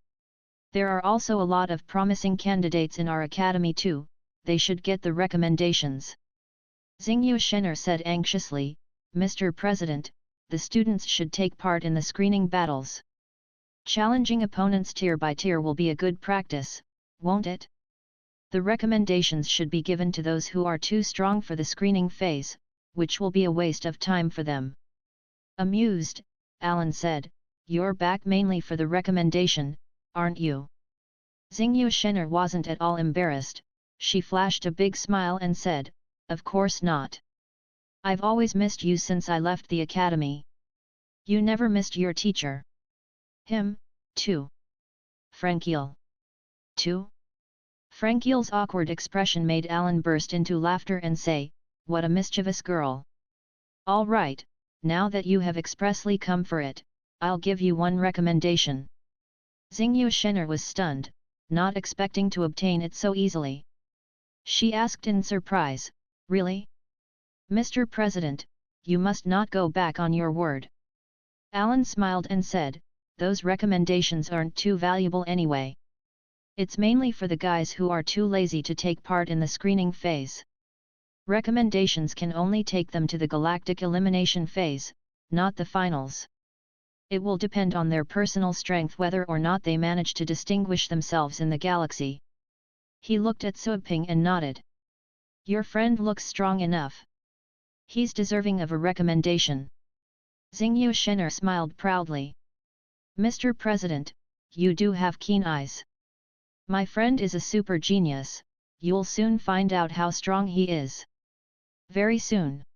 [SPEAKER 1] There are also a lot of promising candidates in our academy too. They should get the recommendations." Xingyu Shen'er said anxiously, "Mr. President, the students should take part in the screening battles. Challenging opponents tier by tier will be a good practice, won't it? The recommendations should be given to those who are too strong for the screening phase, which will be a waste of time for them." Amused, Allen said, "You're back mainly for the recommendation, aren't you?" Xingyu Shen'er wasn't at all embarrassed. She flashed a big smile and said, "Of course not. I've always missed you since I left the academy." "You never missed your teacher." "Him, too." "Frankiel." "Too?" Frankiel's awkward expression made Allen burst into laughter and say, "What a mischievous girl. All right, now that you have expressly come for it, I'll give you one recommendation." Xingyu Shen'er was stunned, not expecting to obtain it so easily. She asked in surprise, "Really? Mr. President, you must not go back on your word." Allen smiled and said, "Those recommendations aren't too valuable anyway. It's mainly for the guys who are too lazy to take part in the screening phase. Recommendations can only take them to the galactic elimination phase, not the finals. It will depend on their personal strength whether or not they manage to distinguish themselves in the galaxy." He looked at Suoping and nodded. "Your friend looks strong enough. He's deserving of a recommendation." Xingyu Shen'er smiled proudly. "Mr. President, you do have keen eyes. My friend is a super genius, you'll soon find out how strong he is." "Very soon."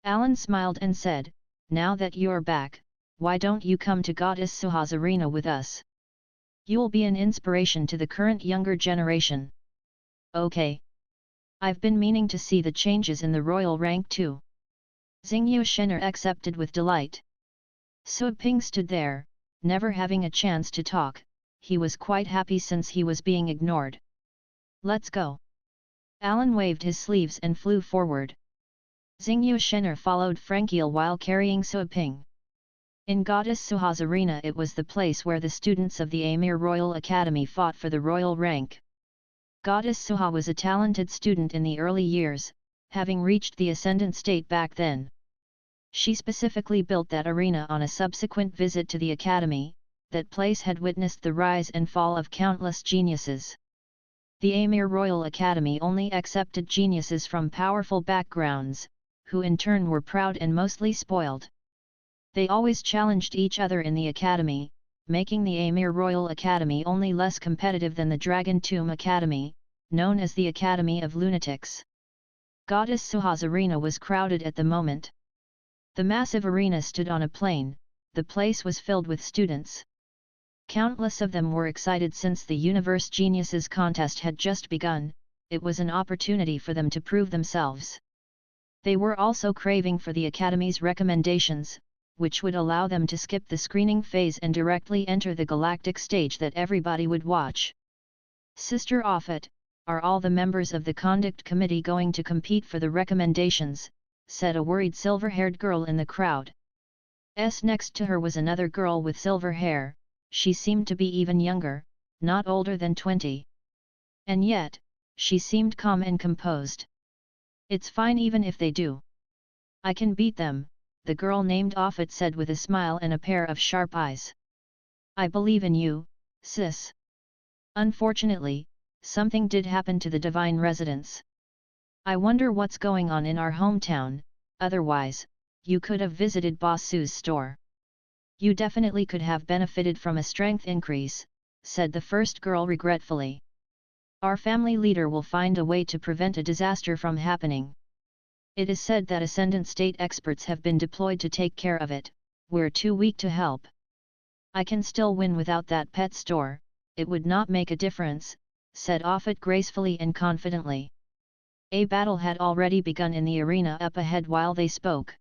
[SPEAKER 1] Allen smiled and said, "Now that you're back, why don't you come to Goddess Suha's arena with us? You'll be an inspiration to the current younger generation." "Okay. I've been meaning to see the changes in the royal rank too. Xingyu Shen'er accepted with delight. Sui Ping stood there, never having a chance to talk. He was quite happy since he was being ignored. Let's go. Alan waved his sleeves and flew forward. Xingyu Shen'er followed Frankiel while carrying Sui Ping. In Goddess Suha's arena, it was the place where the students of the Amir Royal Academy fought for the royal rank. Goddess Suha was a talented student in the early years, having reached the ascendant state back then. She specifically built that arena on a subsequent visit to the academy. That place had witnessed the rise and fall of countless geniuses. The Amir Royal Academy only accepted geniuses from powerful backgrounds, who in turn were proud and mostly spoiled. They always challenged each other in the academy, making the Amir Royal Academy only less competitive than the Dragon Tomb Academy, known as the Academy of Lunatics. Goddess Suha's arena was crowded at the moment. The massive arena stood on a plain. The place was filled with students. Countless of them were excited since the Universe Geniuses contest had just begun. It was an opportunity for them to prove themselves. They were also craving for the Academy's recommendations, which would allow them to skip the screening phase and directly enter the galactic stage that everybody would watch. Sister Offit, are all the members of the conduct committee going to compete for the recommendations? Said a worried silver-haired girl in the crowd. Next to her was another girl with silver hair. She seemed to be even younger, not older than 20. And yet, she seemed calm and composed. It's fine even if they do. I can beat them, the girl named Offit said with a smile and a pair of sharp eyes. I believe in you, sis. Unfortunately, something did happen to the divine residents. I wonder what's going on in our hometown. Otherwise, you could have visited Boss Su's store. You definitely could have benefited from a strength increase, said the first girl regretfully. Our family leader will find a way to prevent a disaster from happening. It is said that Ascendant State experts have been deployed to take care of it. We're too weak to help. I can still win without that pet store. It would not make a difference, said Offit gracefully and confidently. A battle had already begun in the arena up ahead while they spoke.